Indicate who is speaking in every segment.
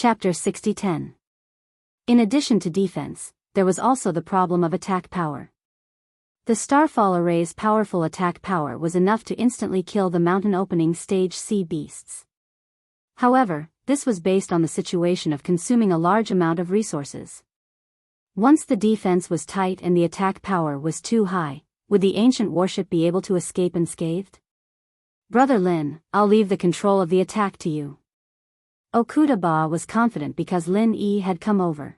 Speaker 1: Chapter 60-10. In addition to defense, there was also the problem of attack power. The Starfall Array's powerful attack power was enough to instantly kill the mountain opening stage sea beasts. However, this was based on the situation of consuming a large amount of resources. Once the defense was tight and the attack power was too high, would the ancient warship be able to escape unscathed? Brother Lin, I'll leave the control of the attack to you. Okuda Ba was confident because Lin Yi had come over.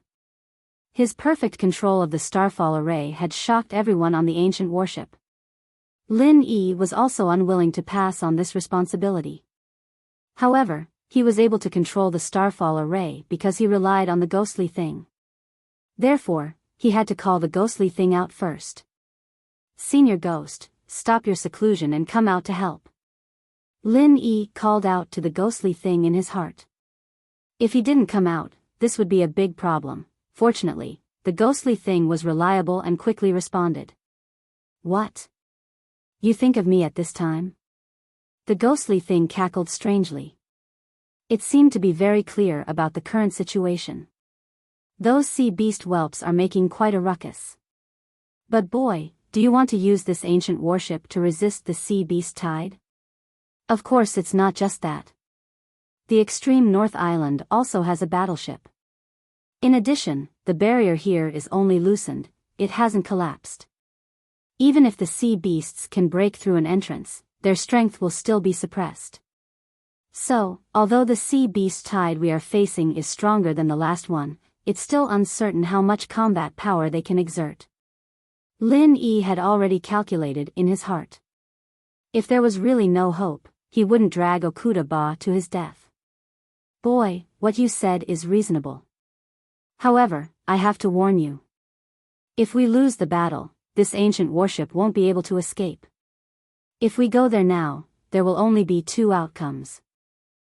Speaker 1: His perfect control of the Starfall Array had shocked everyone on the ancient warship. Lin Yi was also unwilling to pass on this responsibility. However, he was able to control the Starfall Array because he relied on the ghostly thing. Therefore, he had to call the ghostly thing out first. Senior Ghost, stop your seclusion and come out to help. Lin Yi called out to the ghostly thing in his heart. If he didn't come out, this would be a big problem. Fortunately, the ghostly thing was reliable and quickly responded. What? You think of me at this time? The ghostly thing cackled strangely. It seemed to be very clear about the current situation. Those sea beast whelps are making quite a ruckus. But boy, do you want to use this ancient warship to resist the sea beast tide? Of course it's not just that. The extreme North Island also has a battleship. In addition, the barrier here is only loosened, it hasn't collapsed. Even if the sea beasts can break through an entrance, their strength will still be suppressed. So, although the sea beast tide we are facing is stronger than the last one, it's still uncertain how much combat power they can exert. Lin Yi had already calculated in his heart. If there was really no hope, he wouldn't drag Okuda Ba to his death. Boy, what you said is reasonable. However, I have to warn you. If we lose the battle, this ancient warship won't be able to escape. If we go there now, there will only be two outcomes.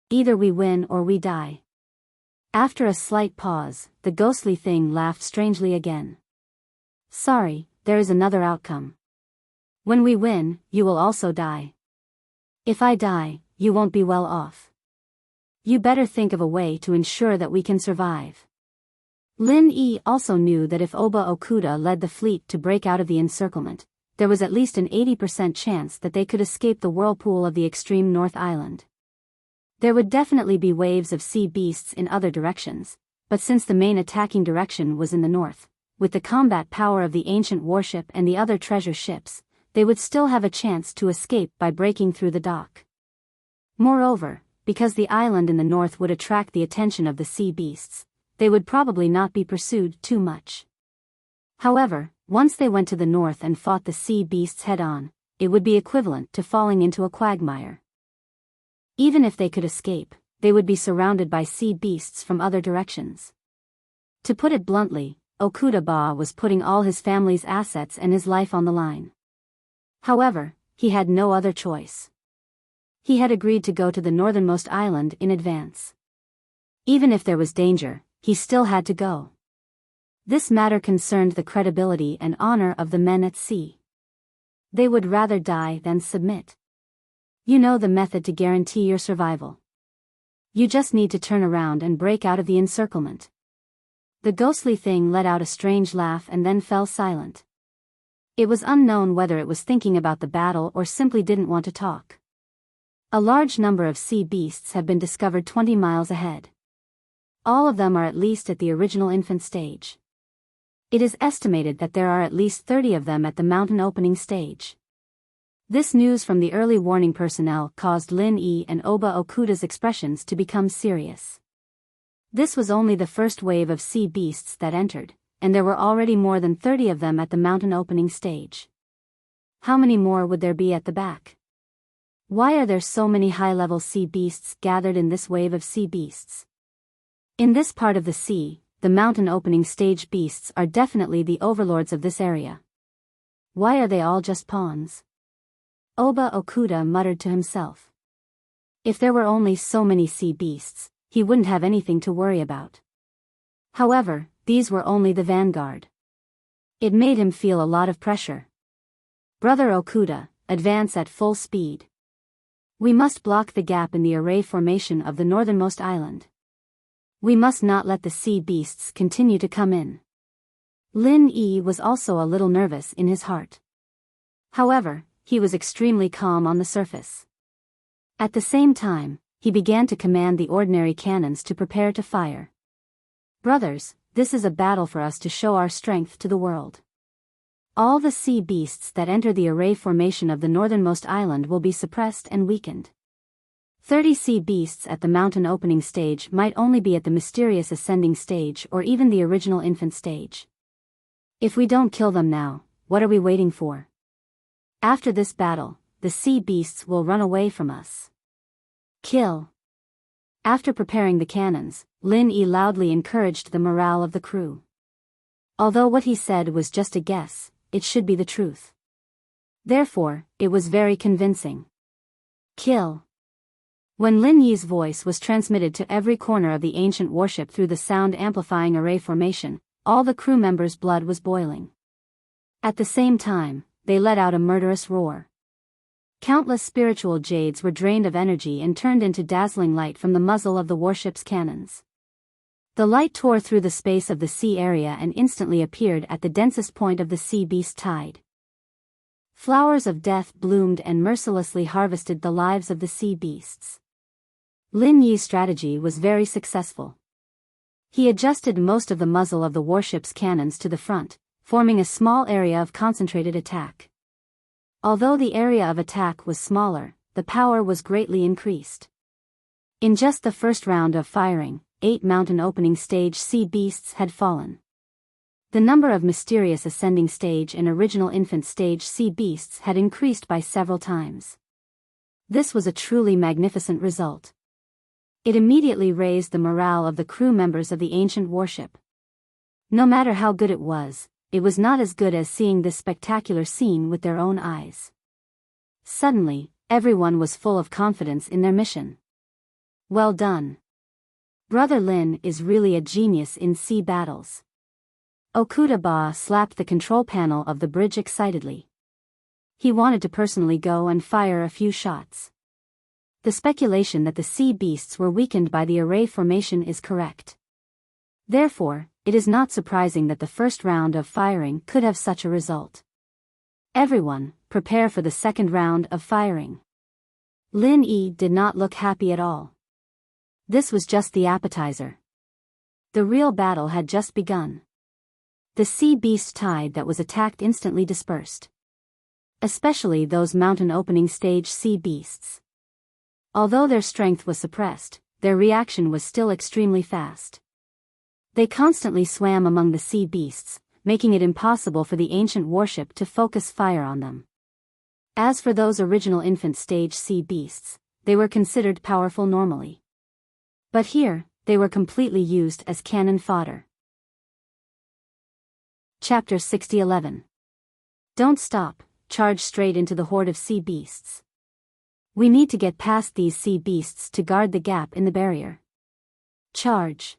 Speaker 1: Either we win or we die. After a slight pause, the ghostly thing laughed strangely again. Sorry, there is another outcome. When we win, you will also die. If I die, you won't be well off. You better think of a way to ensure that we can survive. Lin Yi also knew that if Oba Okuda led the fleet to break out of the encirclement, there was at least an 80% chance that they could escape the whirlpool of the extreme North Island. There would definitely be waves of sea beasts in other directions, but since the main attacking direction was in the north, with the combat power of the ancient warship and the other treasure ships, they would still have a chance to escape by breaking through the dock. Moreover, because the island in the north would attract the attention of the sea beasts, they would probably not be pursued too much. However, once they went to the north and fought the sea beasts head-on, it would be equivalent to falling into a quagmire. Even if they could escape, they would be surrounded by sea beasts from other directions. To put it bluntly, Okuda Ba was putting all his family's assets and his life on the line. However, he had no other choice. He had agreed to go to the northernmost island in advance. Even if there was danger, he still had to go. This matter concerned the credibility and honor of the men at sea. They would rather die than submit. You know the method to guarantee your survival. You just need to turn around and break out of the encirclement. The ghostly thing let out a strange laugh and then fell silent. It was unknown whether it was thinking about the battle or simply didn't want to talk. A large number of sea beasts have been discovered 20 miles ahead. All of them are at least at the original infant stage. It is estimated that there are at least 30 of them at the mountain opening stage. This news from the early warning personnel caused Lin Yi and Oba Okuda's expressions to become serious. This was only the first wave of sea beasts that entered, and there were already more than 30 of them at the mountain opening stage. How many more would there be at the back? Why are there so many high-level sea beasts gathered in this wave of sea beasts? In this part of the sea, the mountain opening stage beasts are definitely the overlords of this area. Why are they all just pawns? Oba Okuda muttered to himself. If there were only so many sea beasts, he wouldn't have anything to worry about. However, these were only the vanguard. It made him feel a lot of pressure. Brother Okuda, advance at full speed. We must block the gap in the array formation of the northernmost island. We must not let the sea beasts continue to come in. Lin Yi was also a little nervous in his heart. However, he was extremely calm on the surface. At the same time, he began to command the ordinary cannons to prepare to fire. Brothers, this is a battle for us to show our strength to the world. All the sea beasts that enter the array formation of the northernmost island will be suppressed and weakened. 30 sea beasts at the mountain opening stage might only be at the mysterious ascending stage or even the original infant stage. If we don't kill them now, what are we waiting for? After this battle, the sea beasts will run away from us. Kill. After preparing the cannons, Lin Yi loudly encouraged the morale of the crew. Although what he said was just a guess, it should be the truth. Therefore, it was very convincing. Kill. When Lin Yi's voice was transmitted to every corner of the ancient warship through the sound-amplifying array formation, all the crew members' blood was boiling. At the same time, they let out a murderous roar. Countless spiritual jades were drained of energy and turned into dazzling light from the muzzle of the warship's cannons. The light tore through the space of the sea area and instantly appeared at the densest point of the sea beast tide. Flowers of death bloomed and mercilessly harvested the lives of the sea beasts. Lin Yi's strategy was very successful. He adjusted most of the muzzle of the warship's cannons to the front, forming a small area of concentrated attack. Although the area of attack was smaller, the power was greatly increased. In just the first round of firing, 8 mountain opening stage sea beasts had fallen. The number of mysterious ascending stage and original infant stage sea beasts had increased by several times. This was a truly magnificent result. It immediately raised the morale of the crew members of the ancient warship. No matter how good it was not as good as seeing this spectacular scene with their own eyes. Suddenly, everyone was full of confidence in their mission. Well done. Brother Lin is really a genius in sea battles. Okuda slapped the control panel of the bridge excitedly. He wanted to personally go and fire a few shots. The speculation that the sea beasts were weakened by the array formation is correct. Therefore, it is not surprising that the first round of firing could have such a result. Everyone, prepare for the second round of firing. Lin Yi did not look happy at all. This was just the appetizer. The real battle had just begun. The sea beast tide that was attacked instantly dispersed. Especially those mountain opening stage sea beasts. Although their strength was suppressed, their reaction was still extremely fast. They constantly swam among the sea beasts, making it impossible for the ancient warship to focus fire on them. As for those original infant stage sea beasts, they were considered powerful normally. But here, they were completely used as cannon fodder. Chapter 6011. Don't stop, charge straight into the horde of sea beasts. We need to get past these sea beasts to guard the gap in the barrier. Charge.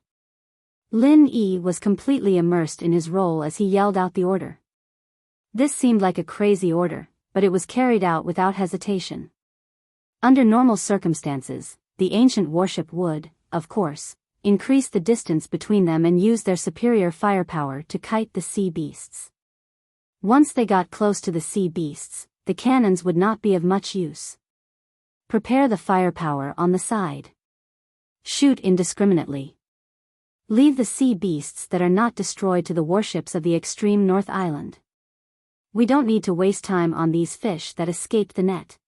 Speaker 1: Lin Yi was completely immersed in his role as he yelled out the order. This seemed like a crazy order, but it was carried out without hesitation. Under normal circumstances, the ancient warship would, of course, increase the distance between them and use their superior firepower to kite the sea beasts. Once they got close to the sea beasts, the cannons would not be of much use. Prepare the firepower on the side. Shoot indiscriminately. Leave the sea beasts that are not destroyed to the warships of the extreme North Island. We don't need to waste time on these fish that escaped the net.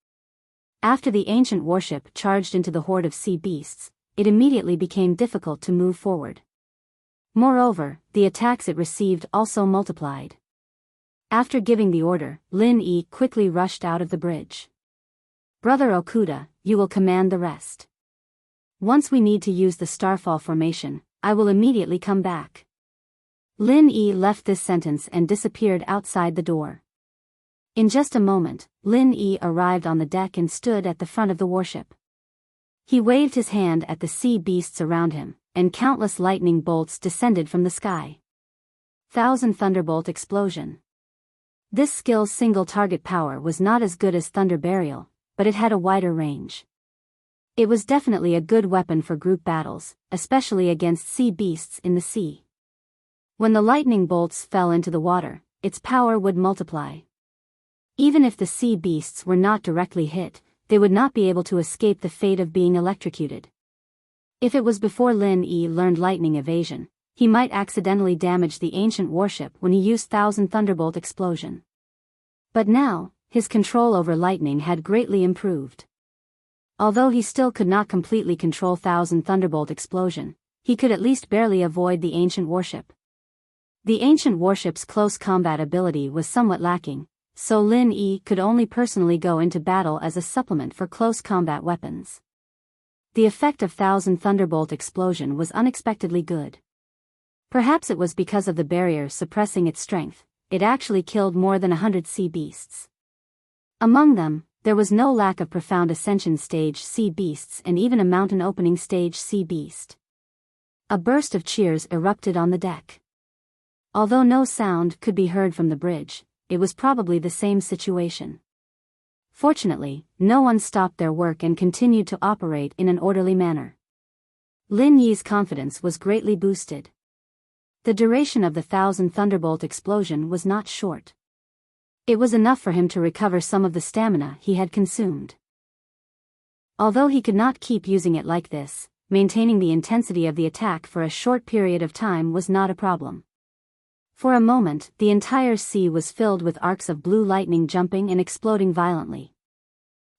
Speaker 1: After the ancient warship charged into the horde of sea beasts, it immediately became difficult to move forward. Moreover, the attacks it received also multiplied. After giving the order, Lin Yi quickly rushed out of the bridge. Brother Okuda, you will command the rest. Once we need to use the starfall formation, I will immediately come back. Lin Yi left this sentence and disappeared outside the door. In just a moment, Lin Yi arrived on the deck and stood at the front of the warship. He waved his hand at the sea beasts around him, and countless lightning bolts descended from the sky. 1,000 thunderbolt explosion. This skill's single target power was not as good as Thunder Burial, but it had a wider range. It was definitely a good weapon for group battles, especially against sea beasts in the sea. When the lightning bolts fell into the water, its power would multiply. Even if the sea beasts were not directly hit, they would not be able to escape the fate of being electrocuted. If it was before Lin Yi learned lightning evasion, he might accidentally damage the ancient warship when he used Thousand Thunderbolt explosion. But now, his control over lightning had greatly improved. Although he still could not completely control Thousand Thunderbolt explosion, he could at least barely avoid the ancient warship. The ancient warship's close combat ability was somewhat lacking, so Lin Yi could only personally go into battle as a supplement for close combat weapons. The effect of Thousand Thunderbolt explosion was unexpectedly good. Perhaps it was because of the barrier suppressing its strength, it actually killed more than 100 sea beasts. Among them, there was no lack of profound ascension stage sea beasts and even a mountain opening stage sea beast. A burst of cheers erupted on the deck. Although no sound could be heard from the bridge, it was probably the same situation. Fortunately, no one stopped their work and continued to operate in an orderly manner. Lin Yi's confidence was greatly boosted. The duration of the Thousand Thunderbolt explosion was not short. It was enough for him to recover some of the stamina he had consumed. Although he could not keep using it like this, maintaining the intensity of the attack for a short period of time was not a problem. For a moment, the entire sea was filled with arcs of blue lightning jumping and exploding violently.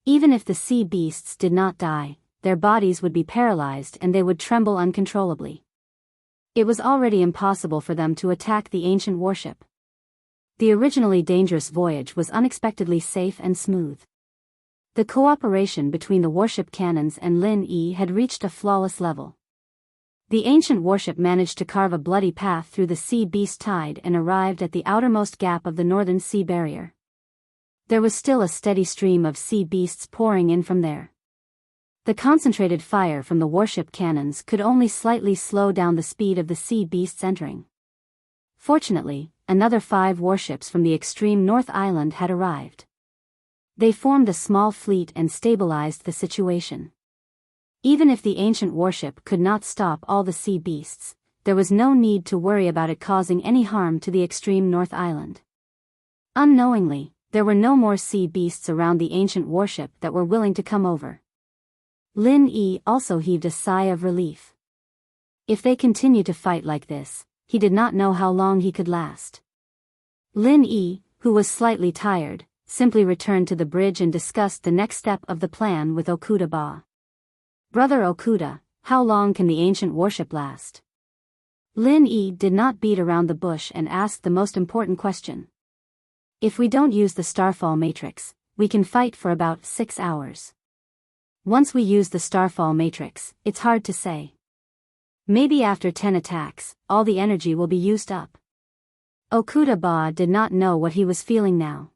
Speaker 1: Even if the sea beasts did not die, their bodies would be paralyzed and they would tremble uncontrollably. It was already impossible for them to attack the ancient warship. The originally dangerous voyage was unexpectedly safe and smooth. The cooperation between the warship cannons and Lin Yi had reached a flawless level. The ancient warship managed to carve a bloody path through the sea beast tide and arrived at the outermost gap of the northern sea barrier. There was still a steady stream of sea beasts pouring in from there. The concentrated fire from the warship cannons could only slightly slow down the speed of the sea beasts entering. Fortunately, another 5 warships from the extreme North Island had arrived. They formed a small fleet and stabilized the situation. Even if the ancient warship could not stop all the sea beasts, there was no need to worry about it causing any harm to the extreme North Island. Unknowingly, there were no more sea beasts around the ancient warship that were willing to come over. Lin Yi also heaved a sigh of relief. If they continued to fight like this, he did not know how long he could last. Lin Yi, who was slightly tired, simply returned to the bridge and discussed the next step of the plan with Okuda Ba. "Brother Okuda, how long can the ancient warship last?" Lin Yi did not beat around the bush and asked the most important question. "If we don't use the Starfall Matrix, we can fight for about 6 hours. Once we use the Starfall Matrix, it's hard to say. Maybe after 10 attacks, all the energy will be used up." Okuda Ba did not know what he was feeling now.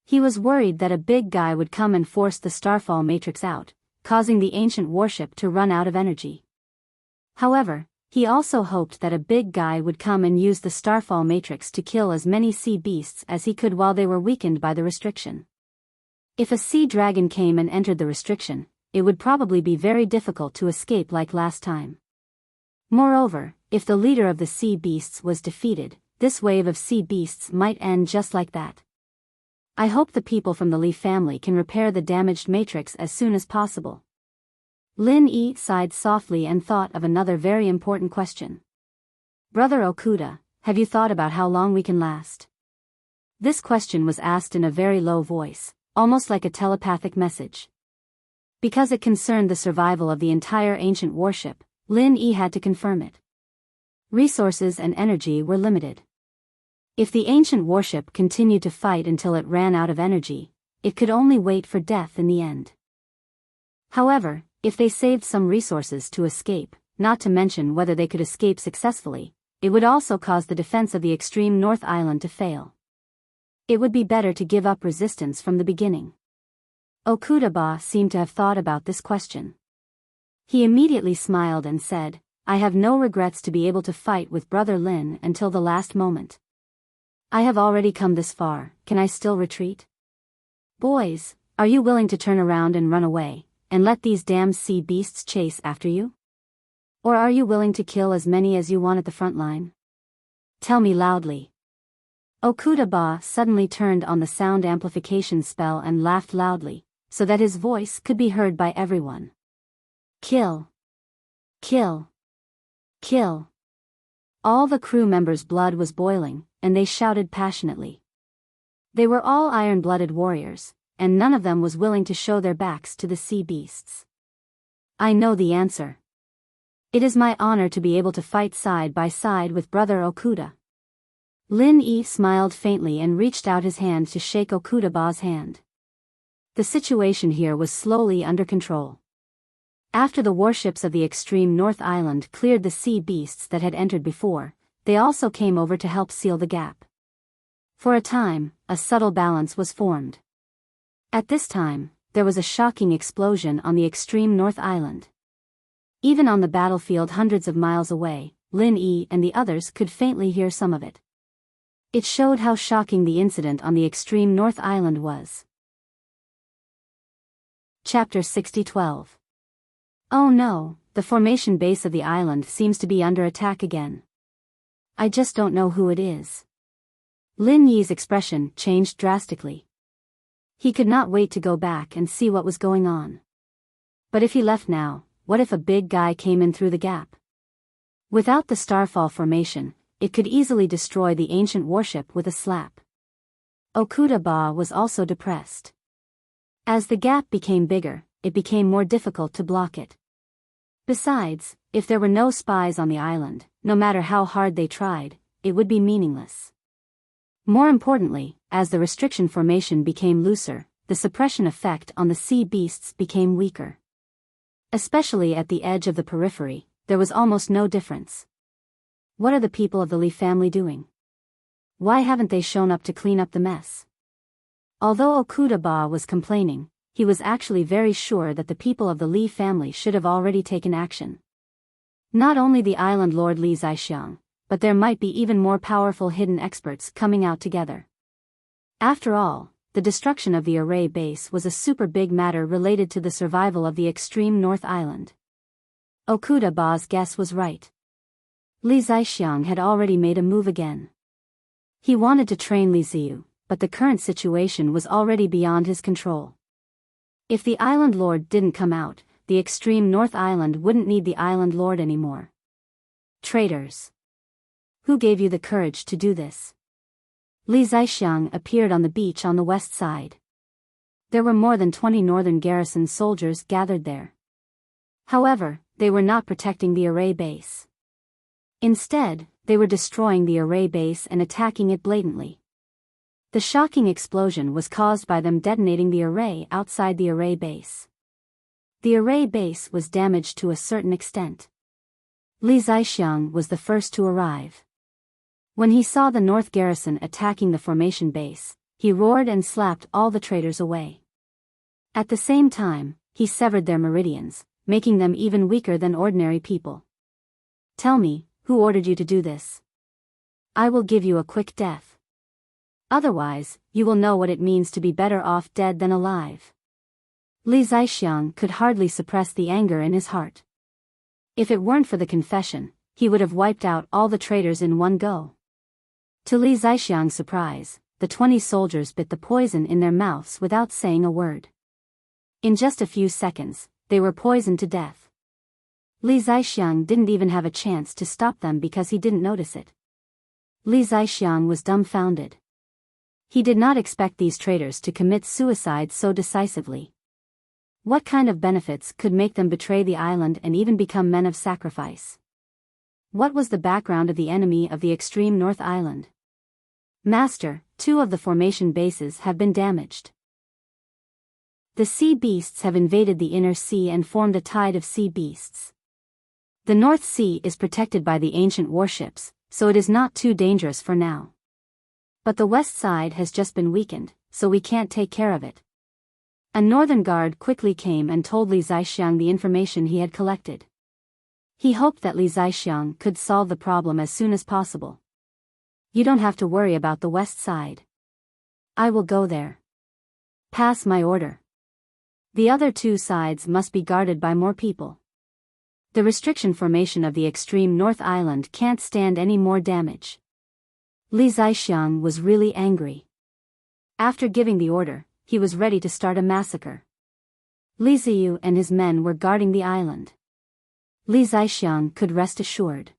Speaker 1: He was worried that a big guy would come and force the Starfall Matrix out, causing the ancient warship to run out of energy. However, he also hoped that a big guy would come and use the Starfall Matrix to kill as many sea beasts as he could while they were weakened by the restriction. If a sea dragon came and entered the restriction, it would probably be very difficult to escape like last time. Moreover, if the leader of the sea beasts was defeated, this wave of sea beasts might end just like that. "I hope the people from the Li family can repair the damaged matrix as soon as possible." Lin Yi sighed softly and thought of another very important question. "Brother Okuda, have you thought about how long we can last?" This question was asked in a very low voice, almost like a telepathic message. Because it concerned the survival of the entire ancient warship, Lin Yi had to confirm it. Resources and energy were limited. If the ancient warship continued to fight until it ran out of energy, it could only wait for death in the end. However, if they saved some resources to escape, not to mention whether they could escape successfully, it would also cause the defense of the extreme North Island to fail. It would be better to give up resistance from the beginning. Okuda Ba seemed to have thought about this question. He immediately smiled and said, "I have no regrets to be able to fight with Brother Lin until the last moment. I have already come this far, can I still retreat? Boys, are you willing to turn around and run away, and let these damned sea beasts chase after you? Or are you willing to kill as many as you want at the front line? Tell me loudly." Okuda-ba suddenly turned on the sound amplification spell and laughed loudly, so that his voice could be heard by everyone. "Kill! Kill! Kill!" All the crew members' blood was boiling, and they shouted passionately. They were all iron-blooded warriors, and none of them was willing to show their backs to the sea beasts. "I know the answer. It is my honor to be able to fight side by side with Brother Okuda." Lin-Yi smiled faintly and reached out his hand to shake Okuda-ba's hand. The situation here was slowly under control. After the warships of the extreme North Island cleared the sea beasts that had entered before, they also came over to help seal the gap. For a time, a subtle balance was formed. At this time, there was a shocking explosion on the extreme North Island. Even on the battlefield hundreds of miles away, Lin-Yi and the others could faintly hear some of it. It showed how shocking the incident on the extreme North Island was. Chapter 60:12. "Oh no, the formation base of the island seems to be under attack again. I just don't know who it is." Lin-Yi's expression changed drastically. He could not wait to go back and see what was going on. But if he left now, what if a big guy came in through the gap? Without the starfall formation, it could easily destroy the ancient warship with a slap. Okuda-ba was also depressed. As the gap became bigger, it became more difficult to block it. Besides, if there were no spies on the island, no matter how hard they tried, it would be meaningless. More importantly, as the restriction formation became looser, the suppression effect on the sea beasts became weaker. Especially at the edge of the periphery, there was almost no difference. What are the people of the Lee family doing? Why haven't they shown up to clean up the mess? Although Okuda-ba was complaining, he was actually very sure that the people of the Lee family should have already taken action. Not only the island lord Li Zaixiang, but there might be even more powerful hidden experts coming out together. After all, the destruction of the array base was a super big matter related to the survival of the extreme North Island. Okuda-ba's guess was right. Li Zaixiang had already made a move again. He wanted to train Li Ziyu, but the current situation was already beyond his control. If the island lord didn't come out, the extreme North Island wouldn't need the island lord anymore. Traitors! Who gave you the courage to do this? Li Zaixiang appeared on the beach on the west side. There were more than 20 northern garrison soldiers gathered there. However, they were not protecting the array base. Instead, they were destroying the array base and attacking it blatantly. The shocking explosion was caused by them detonating the array outside the array base. The array base was damaged to a certain extent. Li Zaixiang was the first to arrive. When he saw the North garrison attacking the formation base, he roared and slapped all the traitors away. At the same time, he severed their meridians, making them even weaker than ordinary people. "Tell me, who ordered you to do this? I will give you a quick death. Otherwise, you will know what it means to be better off dead than alive." Li Zaixiang could hardly suppress the anger in his heart. If it weren't for the confession, he would have wiped out all the traitors in one go. To Li Zaixiang's surprise, the 20 soldiers bit the poison in their mouths without saying a word. In just a few seconds, they were poisoned to death. Li Zaixiang didn't even have a chance to stop them because he didn't notice it. Li Zaixiang was dumbfounded. He did not expect these traitors to commit suicide so decisively. What kind of benefits could make them betray the island and even become men of sacrifice? What was the background of the enemy of the extreme North Island? "Master, 2 of the formation bases have been damaged. The sea beasts have invaded the inner sea and formed a tide of sea beasts. The North Sea is protected by the ancient warships, so it is not too dangerous for now. But the west side has just been weakened, so we can't take care of it." A northern guard quickly came and told Li Zaixiang the information he had collected. He hoped that Li Zaixiang could solve the problem as soon as possible. "You don't have to worry about the west side. I will go there. Pass my order." The other two sides must be guarded by more people. The restriction formation of the extreme North Island can't stand any more damage. Li Zixiang was really angry. After giving the order, he was ready to start a massacre. Li Ziyu and his men were guarding the island. Li Zixiang could rest assured.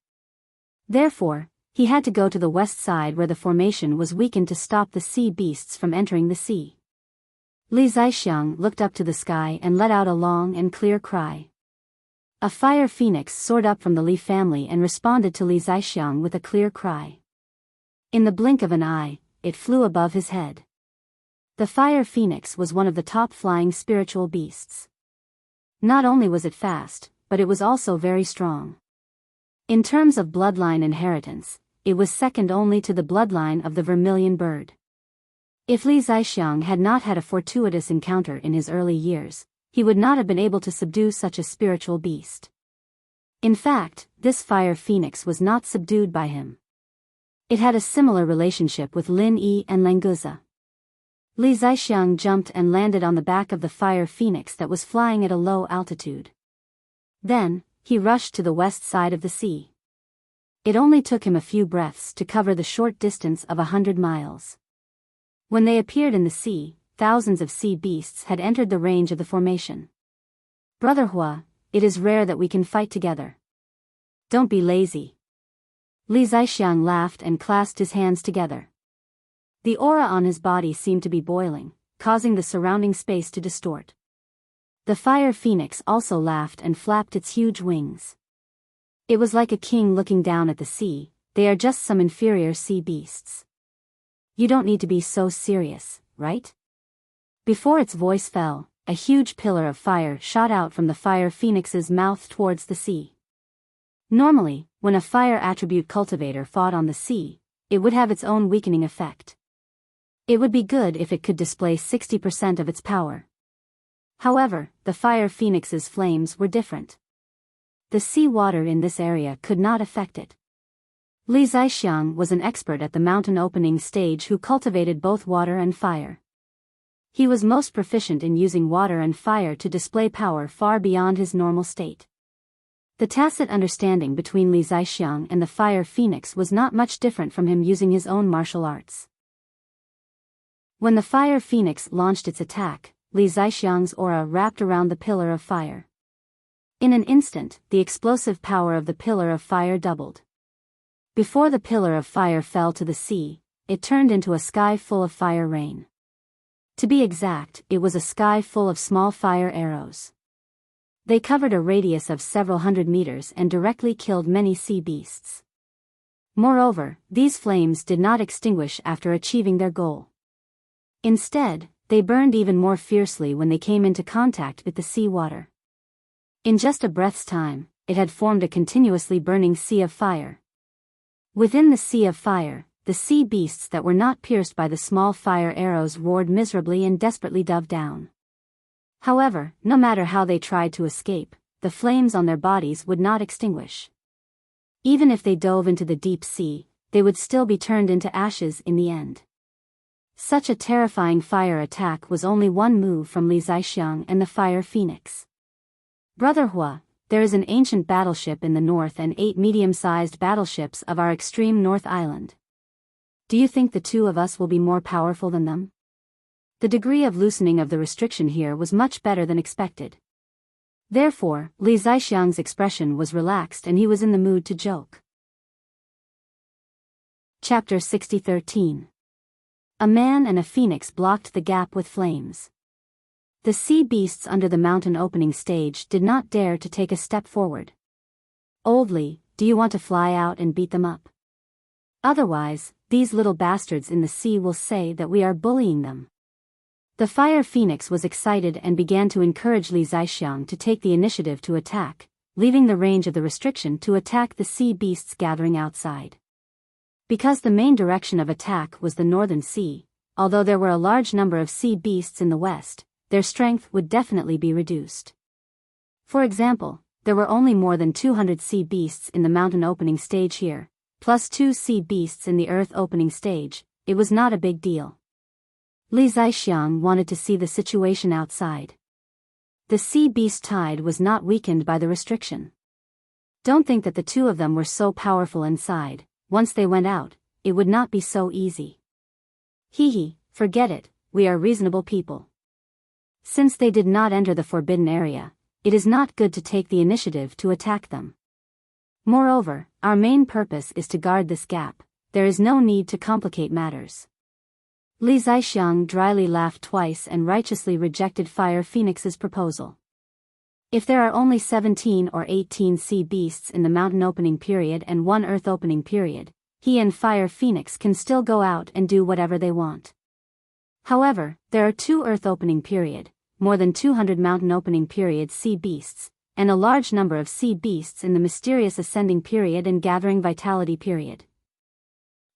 Speaker 1: Therefore, he had to go to the west side where the formation was weakened to stop the sea beasts from entering the sea. Li Zixiang looked up to the sky and let out a long and clear cry. A fire phoenix soared up from the Li family and responded to Li Zixiang with a clear cry. In the blink of an eye, it flew above his head. The fire phoenix was one of the top flying spiritual beasts. Not only was it fast, but it was also very strong. In terms of bloodline inheritance, it was second only to the bloodline of the vermilion bird. If Li Zixiang had not had a fortuitous encounter in his early years, he would not have been able to subdue such a spiritual beast. In fact, this fire phoenix was not subdued by him. It had a similar relationship with Lin Yi and Languza. Li Zixiang jumped and landed on the back of the fire phoenix that was flying at a low altitude. Then, he rushed to the west side of the sea. It only took him a few breaths to cover the short distance of 100 miles. When they appeared in the sea, thousands of sea beasts had entered the range of the formation. Brother Hua, it is rare that we can fight together. Don't be lazy. Li Zixiang laughed and clasped his hands together. The aura on his body seemed to be boiling, causing the surrounding space to distort. The fire phoenix also laughed and flapped its huge wings. It was like a king looking down at the sea. They are just some inferior sea beasts. You don't need to be so serious, right? Before its voice fell, a huge pillar of fire shot out from the fire phoenix's mouth towards the sea. Normally, when a fire attribute cultivator fought on the sea, it would have its own weakening effect. It would be good if it could display 60% of its power. However, the fire phoenix's flames were different. The sea water in this area could not affect it. Li Zixiang was an expert at the mountain opening stage who cultivated both water and fire. He was most proficient in using water and fire to display power far beyond his normal state. The tacit understanding between Li Zixiang and the fire phoenix was not much different from him using his own martial arts. When the fire phoenix launched its attack, Li Zixiang's aura wrapped around the pillar of fire. In an instant, the explosive power of the pillar of fire doubled. Before the pillar of fire fell to the sea, it turned into a sky full of fire rain. To be exact, it was a sky full of small fire arrows. They covered a radius of several hundred meters and directly killed many sea beasts. Moreover, these flames did not extinguish after achieving their goal. Instead, they burned even more fiercely when they came into contact with the sea water. In just a breath's time, it had formed a continuously burning sea of fire. Within the sea of fire, the sea beasts that were not pierced by the small fire arrows roared miserably and desperately dove down. However, no matter how they tried to escape, the flames on their bodies would not extinguish. Even if they dove into the deep sea, they would still be turned into ashes in the end. Such a terrifying fire attack was only one move from Li Zixiang and the fire phoenix. Brother Hua, there is an ancient battleship in the north and 8 medium-sized battleships of our extreme north island. Do you think the two of us will be more powerful than them? The degree of loosening of the restriction here was much better than expected. Therefore, Li Zixiang's expression was relaxed and he was in the mood to joke. Chapter 60:13. A man and a phoenix blocked the gap with flames. The sea beasts under the mountain opening stage did not dare to take a step forward. Old Li, do you want to fly out and beat them up? Otherwise, these little bastards in the sea will say that we are bullying them. The fire phoenix was excited and began to encourage Li Zixiang to take the initiative to attack, leaving the range of the restriction to attack the sea beasts gathering outside. Because the main direction of attack was the northern sea, although there were a large number of sea beasts in the west, their strength would definitely be reduced. For example, there were only more than 200 sea beasts in the mountain opening stage here, plus 2 sea beasts in the earth opening stage. It was not a big deal. Li Zixiang wanted to see the situation outside. The sea beast tide was not weakened by the restriction. Don't think that the two of them were so powerful inside. Once they went out, it would not be so easy. Hee, forget it, we are reasonable people. Since they did not enter the forbidden area, it is not good to take the initiative to attack them. Moreover, our main purpose is to guard this gap. There is no need to complicate matters. Li Zixiang dryly laughed twice and righteously rejected Fire Phoenix's proposal. If there are only 17 or 18 sea beasts in the mountain opening period and one earth opening period, he and Fire Phoenix can still go out and do whatever they want. However, there are 2 earth opening period, more than 200 mountain opening period sea beasts, and a large number of sea beasts in the mysterious ascending period and gathering vitality period.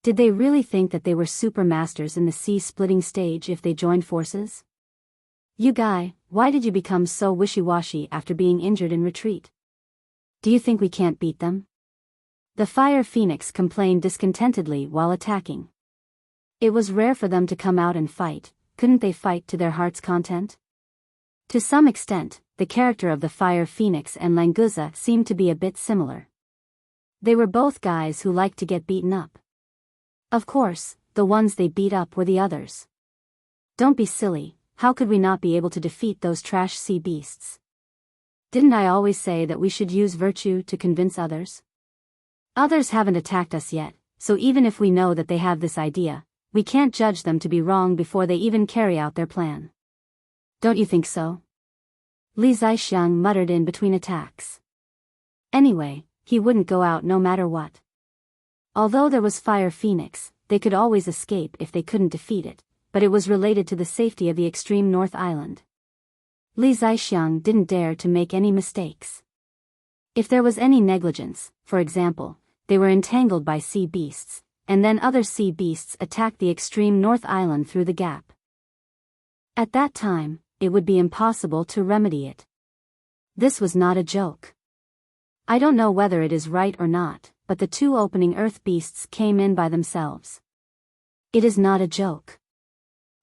Speaker 1: Did they really think that they were super masters in the sea-splitting stage if they joined forces? You guy, why did you become so wishy-washy after being injured in retreat? Do you think we can't beat them? The Fire Phoenix complained discontentedly while attacking. It was rare for them to come out and fight. Couldn't they fight to their heart's content? To some extent, the character of the Fire Phoenix and Languza seemed to be a bit similar. They were both guys who liked to get beaten up. Of course, the ones they beat up were the others. Don't be silly, how could we not be able to defeat those trash sea beasts? Didn't I always say that we should use virtue to convince others? Others haven't attacked us yet, so even if we know that they have this idea, we can't judge them to be wrong before they even carry out their plan. Don't you think so? Li Zixiang muttered in between attacks. Anyway, he wouldn't go out no matter what. Although there was Fire Phoenix, they could always escape if they couldn't defeat it, but it was related to the safety of the extreme North Island. Li Zixiang didn't dare to make any mistakes. If there was any negligence, for example, they were entangled by sea beasts, and then other sea beasts attacked the extreme North Island through the gap. At that time, it would be impossible to remedy it. This was not a joke. I don't know whether it is right or not, but the 2 opening earth beasts came in by themselves. It is not a joke.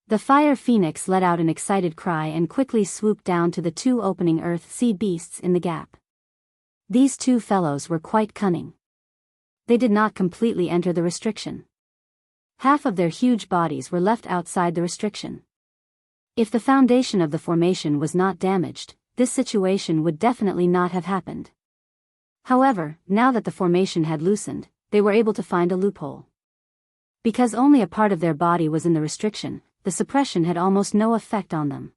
Speaker 1: The Fire Phoenix let out an excited cry and quickly swooped down to the 2 opening earth sea beasts in the gap. These 2 fellows were quite cunning. They did not completely enter the restriction. Half of their huge bodies were left outside the restriction. If the foundation of the formation was not damaged, this situation would definitely not have happened. However, now that the formation had loosened, they were able to find a loophole. Because only a part of their body was in the restriction, the suppression had almost no effect on them.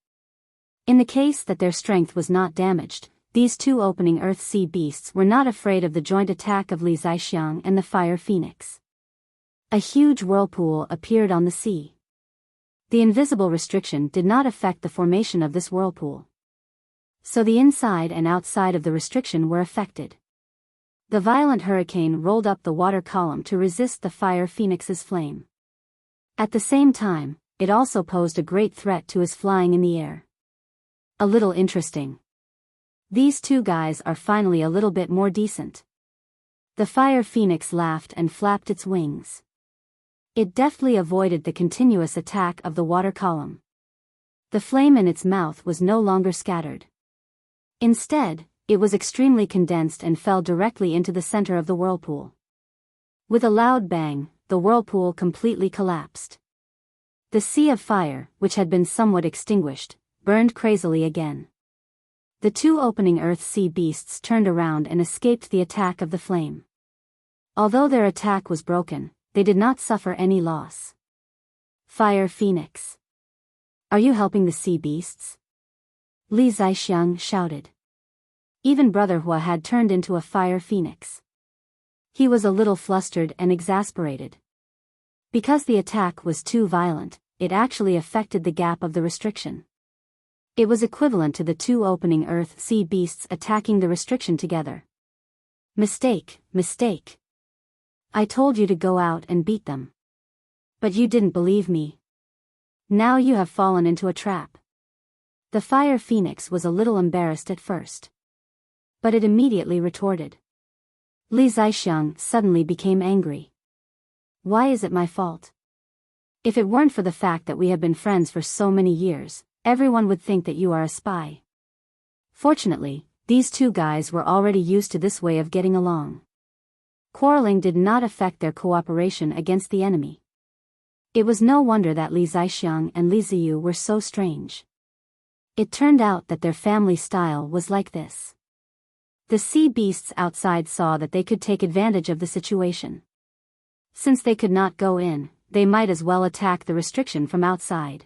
Speaker 1: In the case that their strength was not damaged, these 2 opening earth sea beasts were not afraid of the joint attack of Li Zixiang and the Fire Phoenix. A huge whirlpool appeared on the sea. The invisible restriction did not affect the formation of this whirlpool. So the inside and outside of the restriction were affected. The violent hurricane rolled up the water column to resist the Fire Phoenix's flame. At the same time, it also posed a great threat to his flying in the air. A little interesting. These 2 guys are finally a little bit more decent. The Fire Phoenix laughed and flapped its wings. It deftly avoided the continuous attack of the water column. The flame in its mouth was no longer scattered. Instead, it was extremely condensed and fell directly into the center of the whirlpool. With a loud bang, the whirlpool completely collapsed. The sea of fire, which had been somewhat extinguished, burned crazily again. The 2 opening earth sea beasts turned around and escaped the attack of the flame. Although their attack was broken, they did not suffer any loss. Fire Phoenix. Are you helping the sea beasts? Li Zixiang shouted. Even Brother Hua had turned into a Fire Phoenix. He was a little flustered and exasperated. Because the attack was too violent, it actually affected the gap of the restriction. It was equivalent to the 2 opening earth sea beasts attacking the restriction together. Mistake. I told you to go out and beat them. But you didn't believe me. Now you have fallen into a trap. The Fire Phoenix was a little embarrassed at first. But it immediately retorted. Li Zixiang suddenly became angry. Why is it my fault? If it weren't for the fact that we have been friends for so many years, everyone would think that you are a spy. Fortunately, these two guys were already used to this way of getting along. Quarreling did not affect their cooperation against the enemy. It was no wonder that Li Zixiang and Li Ziyu were so strange. It turned out that their family style was like this. The sea beasts outside saw that they could take advantage of the situation. Since they could not go in, they might as well attack the restriction from outside.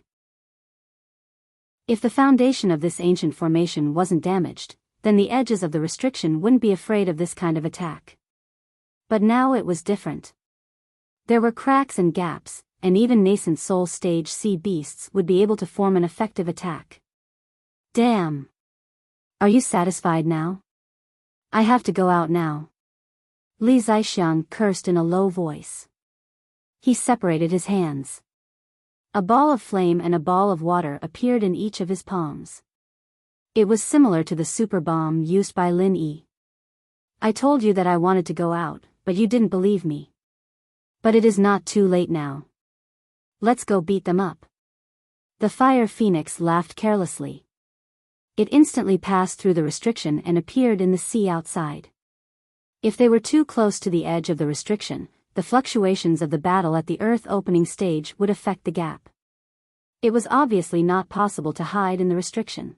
Speaker 1: If the foundation of this ancient formation wasn't damaged, then the edges of the restriction wouldn't be afraid of this kind of attack. But now it was different. There were cracks and gaps, and even nascent soul stage sea beasts would be able to form an effective attack. Damn! Are you satisfied now? I have to go out now. Li Zixiang cursed in a low voice. He separated his hands. A ball of flame and a ball of water appeared in each of his palms. It was similar to the super bomb used by Lin Yi. I told you that I wanted to go out, but you didn't believe me. But it is not too late now. Let's go beat them up. The fire phoenix laughed carelessly. It instantly passed through the restriction and appeared in the sea outside. If they were too close to the edge of the restriction, the fluctuations of the battle at the Earth opening stage would affect the gap. It was obviously not possible to hide in the restriction.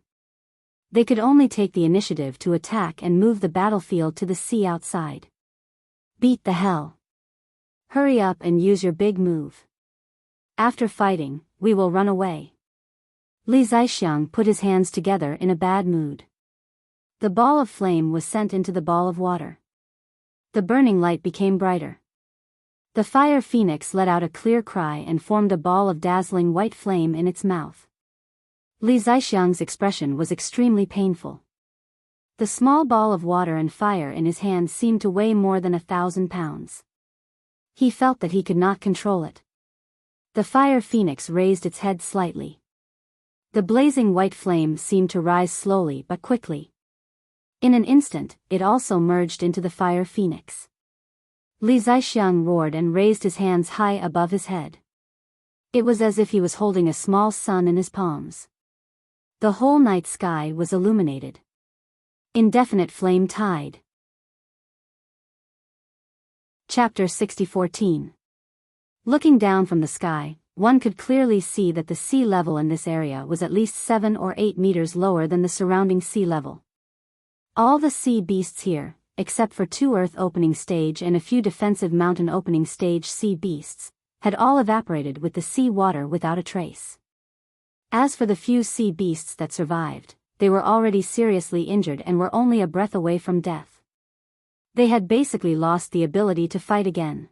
Speaker 1: They could only take the initiative to attack and move the battlefield to the sea outside. Beat the hell. Hurry up and use your big move. After fighting, we will run away. Li Zixiang put his hands together in a bad mood. The ball of flame was sent into the ball of water. The burning light became brighter. The fire phoenix let out a clear cry and formed a ball of dazzling white flame in its mouth. Li Zixiang's expression was extremely painful. The small ball of water and fire in his hand seemed to weigh more than 1,000 pounds. He felt that he could not control it. The fire phoenix raised its head slightly. The blazing white flame seemed to rise slowly but quickly. In an instant, it also merged into the fire phoenix. Li Zixiang roared and raised his hands high above his head. It was as if he was holding a small sun in his palms. The whole night sky was illuminated. Indefinite flame tide. Chapter 60:14. Looking down from the sky, one could clearly see that the sea level in this area was at least 7 or 8 meters lower than the surrounding sea level. All the sea beasts here, except for 2 earth opening stage and a few defensive mountain opening stage sea beasts, had all evaporated with the sea water without a trace. As for the few sea beasts that survived, they were already seriously injured and were only a breath away from death. They had basically lost the ability to fight again.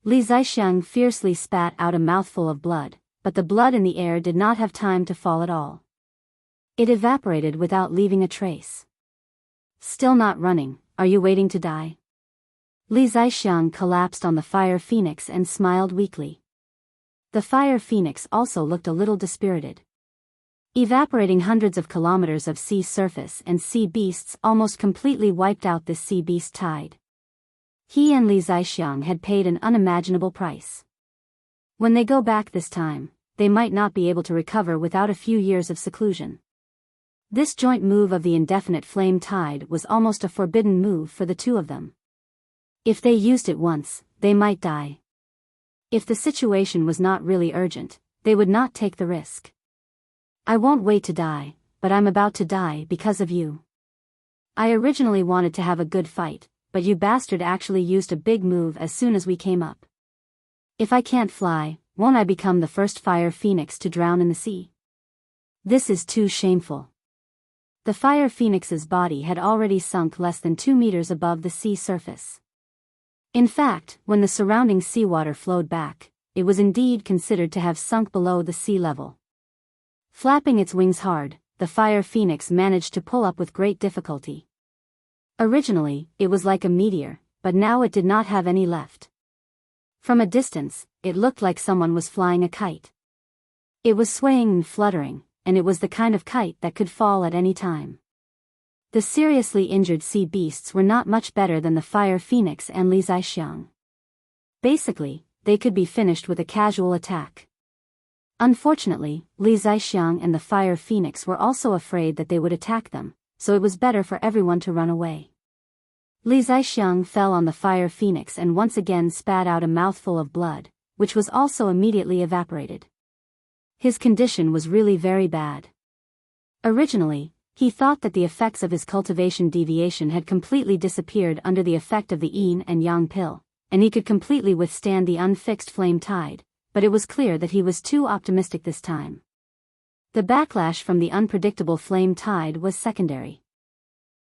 Speaker 1: Li Zixiang fiercely spat out a mouthful of blood, but the blood in the air did not have time to fall at all. It evaporated without leaving a trace. Still not running, are you waiting to die? Li Zixiang collapsed on the fire phoenix and smiled weakly. The fire phoenix also looked a little dispirited. Evaporating hundreds of kilometers of sea surface and sea beasts almost completely wiped out this sea beast tide. He and Li Zixiang had paid an unimaginable price. When they go back this time, they might not be able to recover without a few years of seclusion. This joint move of the indefinite flame tide was almost a forbidden move for the two of them. If they used it once, they might die. If the situation was not really urgent, they would not take the risk. I won't wait to die, but I'm about to die because of you. I originally wanted to have a good fight, but you bastard actually used a big move as soon as we came up. If I can't fly, won't I become the first fire phoenix to drown in the sea? This is too shameful. The fire phoenix's body had already sunk less than 2 meters above the sea surface. In fact, when the surrounding seawater flowed back, it was indeed considered to have sunk below the sea level. Flapping its wings hard, the fire phoenix managed to pull up with great difficulty. Originally, it was like a meteor, but now it did not have any left. From a distance, it looked like someone was flying a kite. It was swaying and fluttering, and it was the kind of kite that could fall at any time. The seriously injured sea beasts were not much better than the fire phoenix and Li Zixiang. Basically, they could be finished with a casual attack. Unfortunately, Li Zixiang and the fire phoenix were also afraid that they would attack them, so it was better for everyone to run away. Li Zixiang fell on the fire phoenix and once again spat out a mouthful of blood, which was also immediately evaporated. His condition was really very bad. Originally, he thought that the effects of his cultivation deviation had completely disappeared under the effect of the yin and yang pill, and he could completely withstand the unfixed flame tide, but it was clear that he was too optimistic this time. The backlash from the unpredictable flame tide was secondary.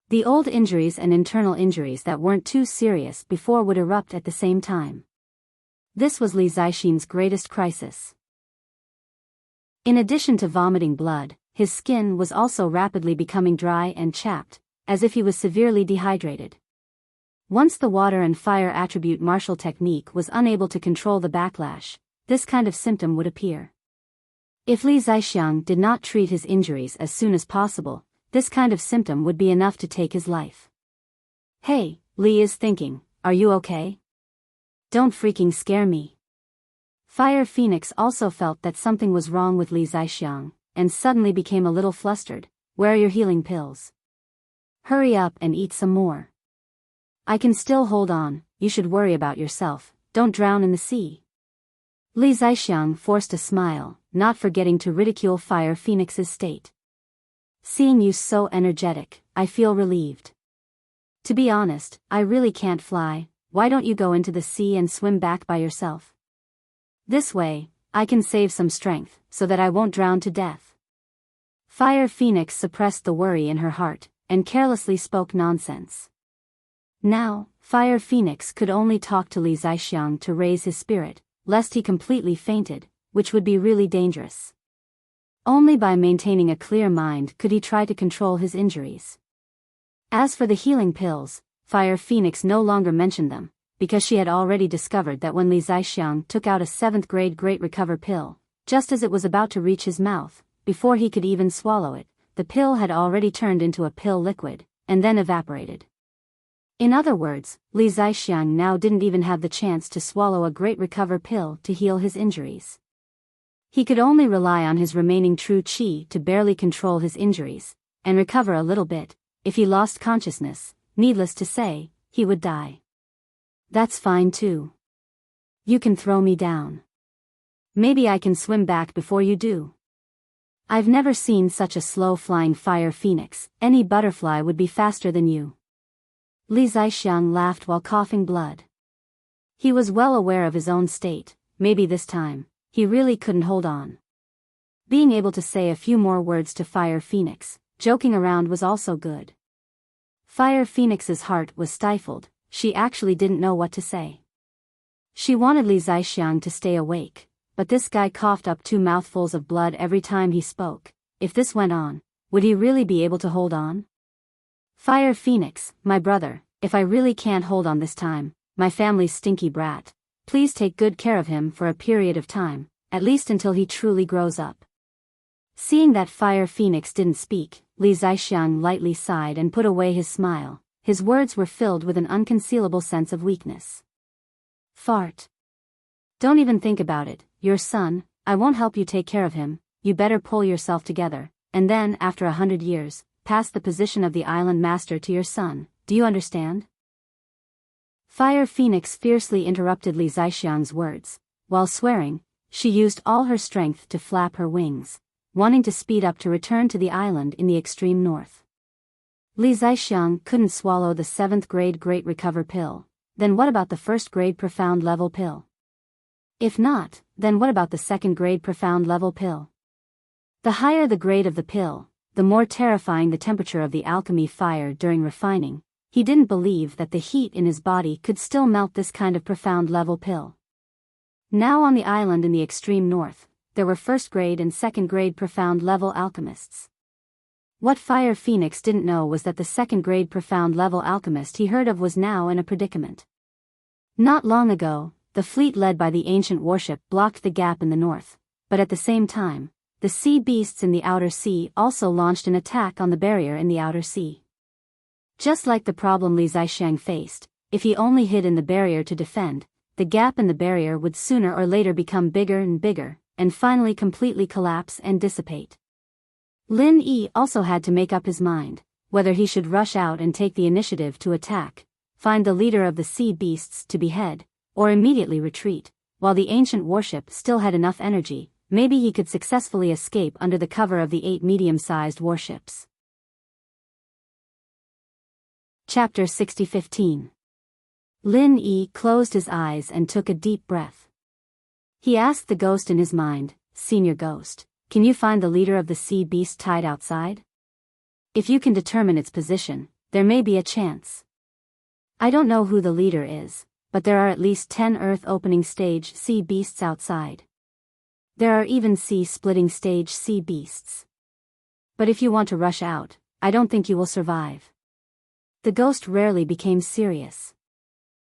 Speaker 1: The old injuries and internal injuries that weren't too serious before would erupt at the same time. This was Li Zixiang's greatest crisis. In addition to vomiting blood, his skin was also rapidly becoming dry and chapped, as if he was severely dehydrated. Once the water and fire attribute martial technique was unable to control the backlash, this kind of symptom would appear. If Li Zixiang did not treat his injuries as soon as possible, this kind of symptom would be enough to take his life. Hey, Li is thinking, are you okay? Don't freaking scare me. Fire Phoenix also felt that something was wrong with Li Zixiang, and suddenly became a little flustered. Where are your healing pills? Hurry up and eat some more. I can still hold on, you should worry about yourself, don't drown in the sea. Li Zixiang forced a smile, not forgetting to ridicule Fire Phoenix's state. Seeing you so energetic, I feel relieved. To be honest, I really can't fly, why don't you go into the sea and swim back by yourself? This way, I can save some strength, so that I won't drown to death. Fire Phoenix suppressed the worry in her heart, and carelessly spoke nonsense. Now, Fire Phoenix could only talk to Li Zixiang to raise his spirit, lest he completely fainted, which would be really dangerous. Only by maintaining a clear mind could he try to control his injuries. As for the healing pills, Fire Phoenix no longer mentioned them, because she had already discovered that when Li Zixiang took out a 7th grade Great Recover pill, just as it was about to reach his mouth, before he could even swallow it, the pill had already turned into a pill liquid, and then evaporated. In other words, Li Zixiang now didn't even have the chance to swallow a Great Recover pill to heal his injuries. He could only rely on his remaining true qi to barely control his injuries, and recover a little bit. If he lost consciousness, needless to say, he would die. That's fine too. You can throw me down. Maybe I can swim back before you do. I've never seen such a slow-flying Fire Phoenix, any butterfly would be faster than you. Li Zixiang laughed while coughing blood. He was well aware of his own state, maybe this time, he really couldn't hold on. Being able to say a few more words to Fire Phoenix, joking around was also good. Fire Phoenix's heart was stifled, she actually didn't know what to say. She wanted Li Zixiang to stay awake, but this guy coughed up 2 mouthfuls of blood every time he spoke. If this went on, would he really be able to hold on? Fire Phoenix, my brother, if I really can't hold on this time, my family's stinky brat, please take good care of him for a period of time, at least until he truly grows up. Seeing that Fire Phoenix didn't speak, Li Zixiang lightly sighed and put away his smile. His words were filled with an unconcealable sense of weakness. Fart. Don't even think about it, your son, I won't help you take care of him, you better pull yourself together, and then, after 100 years, pass the position of the island master to your son, do you understand? Fire Phoenix fiercely interrupted Li Zixiang's words. While swearing, she used all her strength to flap her wings, wanting to speed up to return to the island in the extreme north. Li Zixiang couldn't swallow the 7th grade Great Recover pill, then what about the 1st grade Profound Level pill? If not, then what about the 2nd grade Profound Level pill? The higher the grade of the pill, the more terrifying the temperature of the alchemy fire during refining. He didn't believe that the heat in his body could still melt this kind of Profound Level pill. Now on the island in the extreme north, there were 1st grade and 2nd grade Profound Level alchemists. What Fire Phoenix didn't know was that the 2nd grade Profound Level alchemist he heard of was now in a predicament. Not long ago, the fleet led by the ancient warship blocked the gap in the north, but at the same time, the sea beasts in the outer sea also launched an attack on the barrier in the outer sea. Just like the problem Li Zixiang faced, if he only hid in the barrier to defend, the gap in the barrier would sooner or later become bigger and bigger, and finally completely collapse and dissipate. Lin Yi also had to make up his mind. whether he should rush out and take the initiative to attack, find the leader of the sea beasts to behead, or immediately retreat. While the ancient warship still had enough energy, maybe he could successfully escape under the cover of the 8 medium-sized warships. Chapter 60:15. Lin Yi closed his eyes and took a deep breath. He asked the ghost in his mind, "Senior Ghost, can you find the leader of the sea beast tied outside? If you can determine its position, there may be a chance. I don't know who the leader is, but there are at least 10 Earth opening stage sea beasts outside. There are even sea-splitting stage sea beasts. But if you want to rush out, I don't think you will survive." The ghost rarely became serious.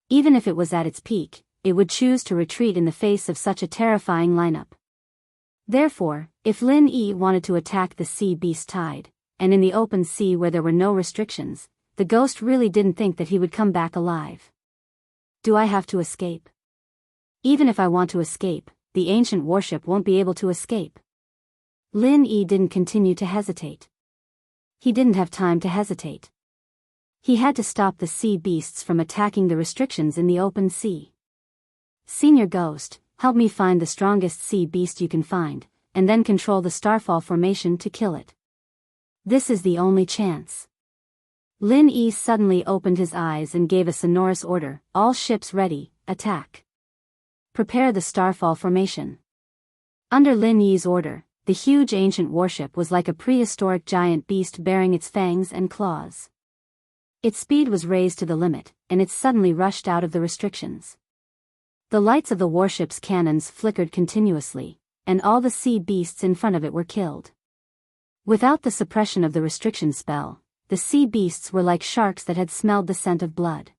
Speaker 1: Even if it was at its peak, it would choose to retreat in the face of such a terrifying lineup. Therefore, if Lin Yi wanted to attack the sea beast tide, and in the open sea where there were no restrictions, the ghost really didn't think that he would come back alive. Do I have to escape? Even if I want to escape, the ancient warship won't be able to escape. Lin Yi didn't continue to hesitate. He didn't have time to hesitate. He had to stop the sea beasts from attacking the restrictions in the open sea. "Senior Ghost, help me find the strongest sea beast you can find, and then control the starfall formation to kill it. This is the only chance." Lin Yi suddenly opened his eyes and gave a sonorous order, "All ships ready, attack. Prepare the starfall formation." Under Lin Yi's order, the huge ancient warship was like a prehistoric giant beast bearing its fangs and claws. Its speed was raised to the limit, and it suddenly rushed out of the restrictions. The lights of the warship's cannons flickered continuously, and all the sea beasts in front of it were killed. Without the suppression of the restriction spell, the sea beasts were like sharks that had smelled the scent of blood.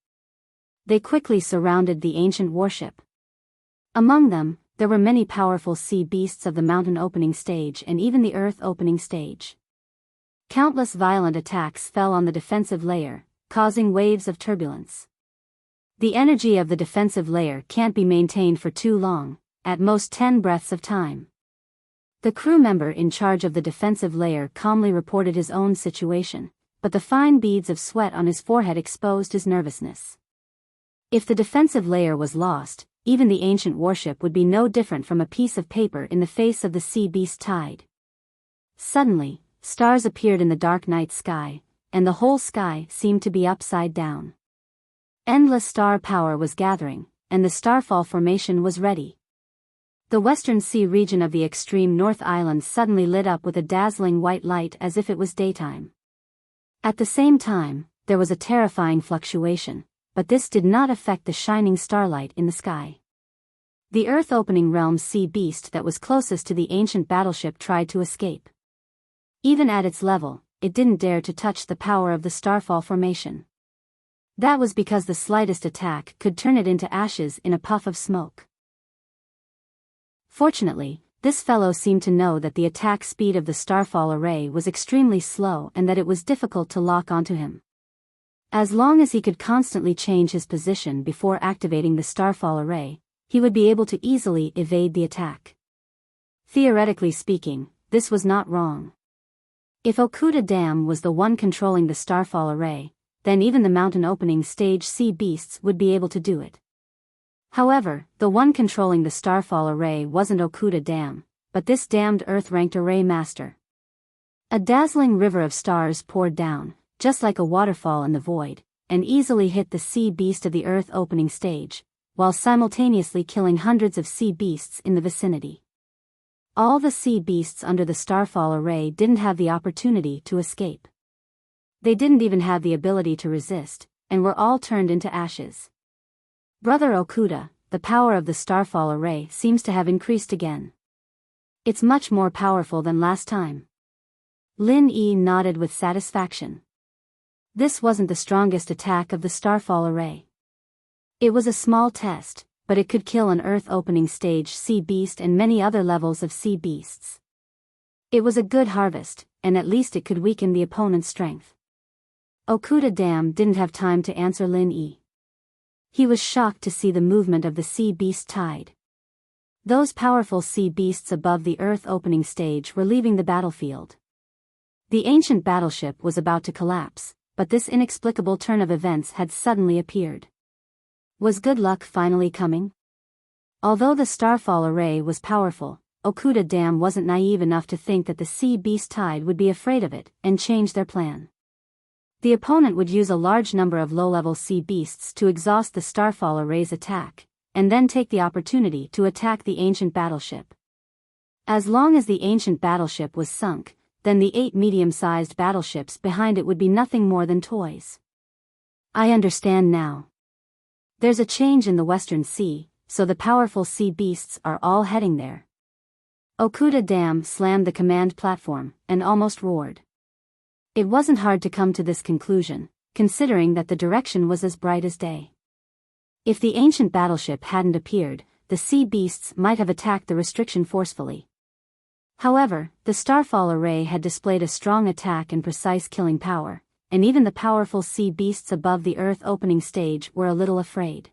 Speaker 1: They quickly surrounded the ancient warship. Among them, there were many powerful sea beasts of the mountain opening stage and even the earth opening stage. Countless violent attacks fell on the defensive layer, causing waves of turbulence. The energy of the defensive layer can't be maintained for too long, at most 10 breaths of time. The crew member in charge of the defensive layer calmly reported his own situation, but the fine beads of sweat on his forehead exposed his nervousness. If the defensive layer was lost, even the ancient warship would be no different from a piece of paper in the face of the sea beast tide. Suddenly, stars appeared in the dark night sky, and the whole sky seemed to be upside down. Endless star power was gathering, and the starfall formation was ready. The western sea region of the extreme North Island suddenly lit up with a dazzling white light as if it was daytime. At the same time, there was a terrifying fluctuation, but this did not affect the shining starlight in the sky. The Earth-opening realm sea beast that was closest to the ancient battleship tried to escape. Even at its level, it didn't dare to touch the power of the starfall formation. That was because the slightest attack could turn it into ashes in a puff of smoke. Fortunately, this fellow seemed to know that the attack speed of the starfall array was extremely slow and that it was difficult to lock onto him. As long as he could constantly change his position before activating the starfall array, he would be able to easily evade the attack. Theoretically speaking, this was not wrong. If Okuda Dam was the one controlling the starfall array, then even the mountain opening stage sea beasts would be able to do it. However, the one controlling the starfall array wasn't Okuda Dam, but this damned Earth-ranked array master. A dazzling river of stars poured down, just like a waterfall in the void, and easily hit the sea beast of the Earth opening stage, while simultaneously killing hundreds of sea beasts in the vicinity. All the sea beasts under the starfall array didn't have the opportunity to escape. They didn't even have the ability to resist, and were all turned into ashes. Brother Okuda, the power of the starfall array seems to have increased again. It's much more powerful than last time. Lin Yi nodded with satisfaction. This wasn't the strongest attack of the starfall array. It was a small test, but it could kill an Earth-opening stage sea beast and many other levels of sea beasts. It was a good harvest, and at least it could weaken the opponent's strength. Okuda Dam didn't have time to answer Lin Yi. He was shocked to see the movement of the sea beast tide. Those powerful sea beasts above the Earth opening stage were leaving the battlefield. The ancient battleship was about to collapse, but this inexplicable turn of events had suddenly appeared. Was good luck finally coming? Although the starfall array was powerful, Okuda Dam wasn't naive enough to think that the sea beast tide would be afraid of it and change their plan. The opponent would use a large number of low-level sea beasts to exhaust the starfall array's attack, and then take the opportunity to attack the ancient battleship. As long as the ancient battleship was sunk, then the 8 medium-sized battleships behind it would be nothing more than toys. I understand now. There's a change in the Western Sea, so the powerful sea beasts are all heading there. Okuda Dam slammed the command platform and almost roared. It wasn't hard to come to this conclusion, considering that the direction was as bright as day. If the ancient battleship hadn't appeared, the sea beasts might have attacked the restriction forcefully. However, the starfall array had displayed a strong attack and precise killing power, and even the powerful sea beasts above the Earth opening stage were a little afraid.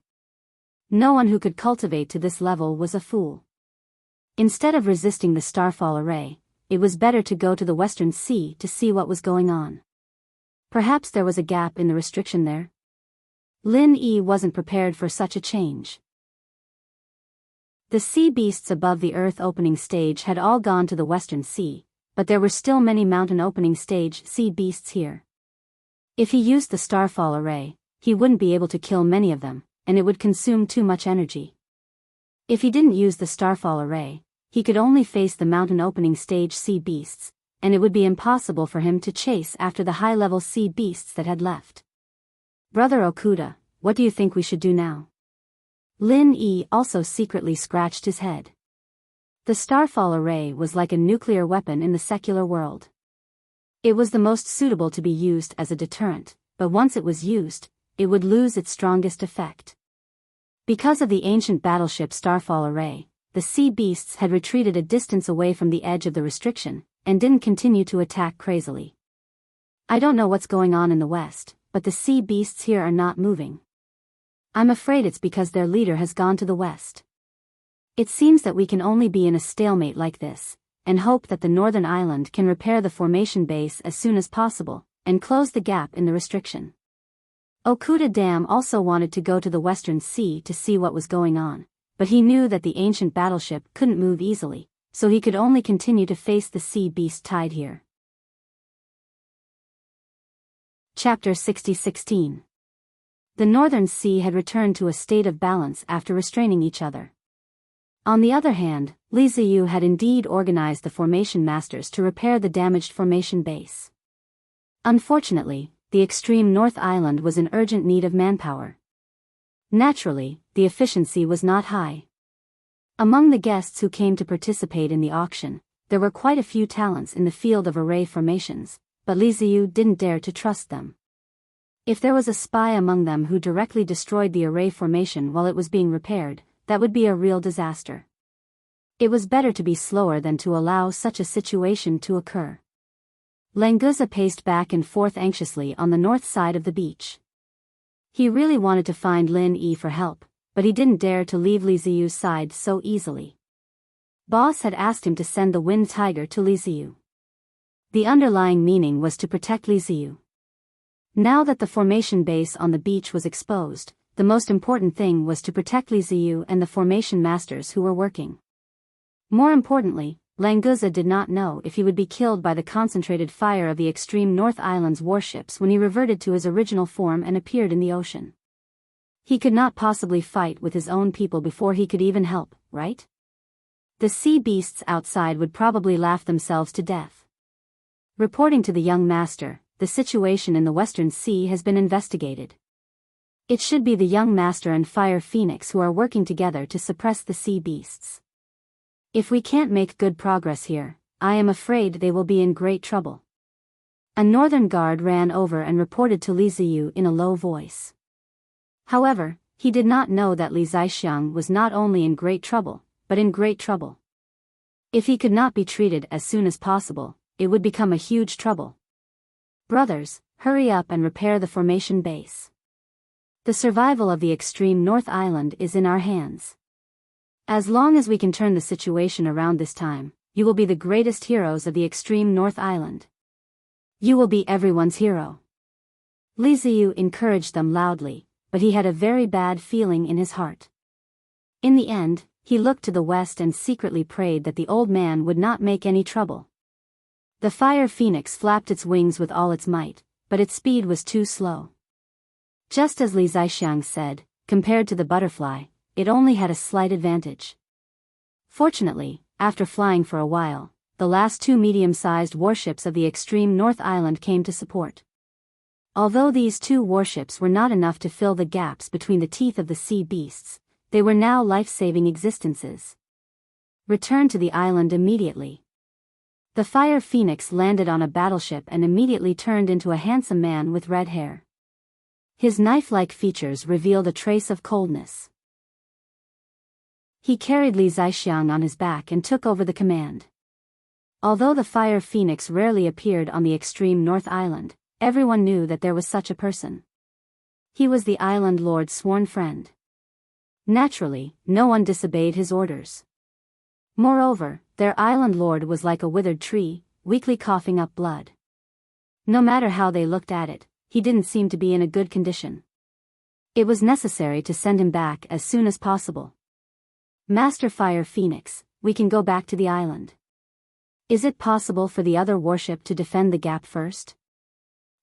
Speaker 1: No one who could cultivate to this level was a fool. Instead of resisting the starfall array, it was better to go to the Western Sea to see what was going on. Perhaps there was a gap in the restriction there? Lin Yi wasn't prepared for such a change. The sea beasts above the Earth opening stage had all gone to the Western Sea, but there were still many mountain opening stage sea beasts here. If he used the starfall array, he wouldn't be able to kill many of them, and it would consume too much energy. If he didn't use the starfall array, he could only face the mountain opening stage sea beasts, and it would be impossible for him to chase after the high-level sea beasts that had left. Brother Okuda, what do you think we should do now? Lin Yi also secretly scratched his head. The starfall array was like a nuclear weapon in the secular world. It was the most suitable to be used as a deterrent, but once it was used, it would lose its strongest effect. Because of the ancient battleship starfall array, the sea beasts had retreated a distance away from the edge of the restriction, and didn't continue to attack crazily. I don't know what's going on in the west, but the sea beasts here are not moving. I'm afraid it's because their leader has gone to the west. It seems that we can only be in a stalemate like this, and hope that the northern island can repair the formation base as soon as possible, and close the gap in the restriction. Okuda Dam also wanted to go to the Western Sea to see what was going on, but he knew that the ancient battleship couldn't move easily, so he could only continue to face the sea beast tide here. Chapter 60-16. The Northern Sea had returned to a state of balance after restraining each other. On the other hand, Li Ziyu had indeed organized the formation masters to repair the damaged formation base. Unfortunately, the extreme North Island was in urgent need of manpower. Naturally, the efficiency was not high. Among the guests who came to participate in the auction, there were quite a few talents in the field of array formations, but Li Ziyu didn't dare to trust them. If there was a spy among them who directly destroyed the array formation while it was being repaired, that would be a real disaster. It was better to be slower than to allow such a situation to occur. Languza paced back and forth anxiously on the north side of the beach. He really wanted to find Lin Yi for help, but he didn't dare to leave Li Ziyu's side so easily. Boss had asked him to send the Wind Tiger to Li Ziyu. The underlying meaning was to protect Li Ziyu. Now that the formation base on the beach was exposed, the most important thing was to protect Li Ziyu and the formation masters who were working. More importantly, Languza did not know if he would be killed by the concentrated fire of the extreme North Island's warships when he reverted to his original form and appeared in the ocean. He could not possibly fight with his own people before he could even help, right? The sea beasts outside would probably laugh themselves to death. Reporting to the young master, the situation in the Western Sea has been investigated. It should be the young master and Fire Phoenix who are working together to suppress the sea beasts. If we can't make good progress here, I am afraid they will be in great trouble. A northern guard ran over and reported to Li Ziyu in a low voice. However, he did not know that Li Zixiang was not only in great trouble, but in great trouble. If he could not be treated as soon as possible, it would become a huge trouble. Brothers, hurry up and repair the formation base. The survival of the extreme North Island is in our hands. As long as we can turn the situation around this time, you will be the greatest heroes of the extreme North Island. You will be everyone's hero. Li Ziyu encouraged them loudly, but he had a very bad feeling in his heart. In the end, he looked to the west and secretly prayed that the old man would not make any trouble. The fire phoenix flapped its wings with all its might, but its speed was too slow. Just as Li Zixiang said, compared to the butterfly, it only had a slight advantage. Fortunately, after flying for a while, the last two medium-sized warships of the extreme North Island came to support. Although these two warships were not enough to fill the gaps between the teeth of the sea beasts, they were now life-saving existences. Return to the island immediately. The fire phoenix landed on a battleship and immediately turned into a handsome man with red hair. His knife-like features revealed a trace of coldness. He carried Li Zixiang on his back and took over the command. Although the fire phoenix rarely appeared on the extreme North Island, everyone knew that there was such a person. He was the island lord's sworn friend. Naturally, no one disobeyed his orders. Moreover, their island lord was like a withered tree, weakly coughing up blood. No matter how they looked at it, he didn't seem to be in a good condition. It was necessary to send him back as soon as possible. Master Fire Phoenix, we can go back to the island. Is it possible for the other warship to defend the gap first?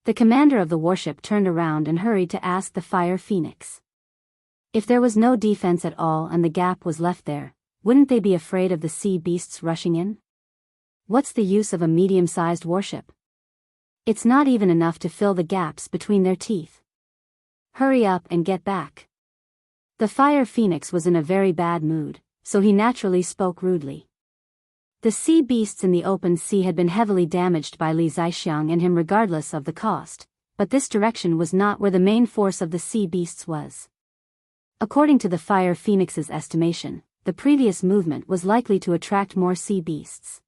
Speaker 1: The commander of the warship turned around and hurried to ask the Fire Phoenix. If there was no defense at all and the gap was left there, wouldn't they be afraid of the sea beasts rushing in? What's the use of a medium-sized warship? It's not even enough to fill the gaps between their teeth. Hurry up and get back. The Fire Phoenix was in a very bad mood, so he naturally spoke rudely. The sea beasts in the open sea had been heavily damaged by Li Zixiang and him regardless of the cost, but this direction was not where the main force of the sea beasts was. According to the Fire Phoenix's estimation, the previous movement was likely to attract more sea beasts.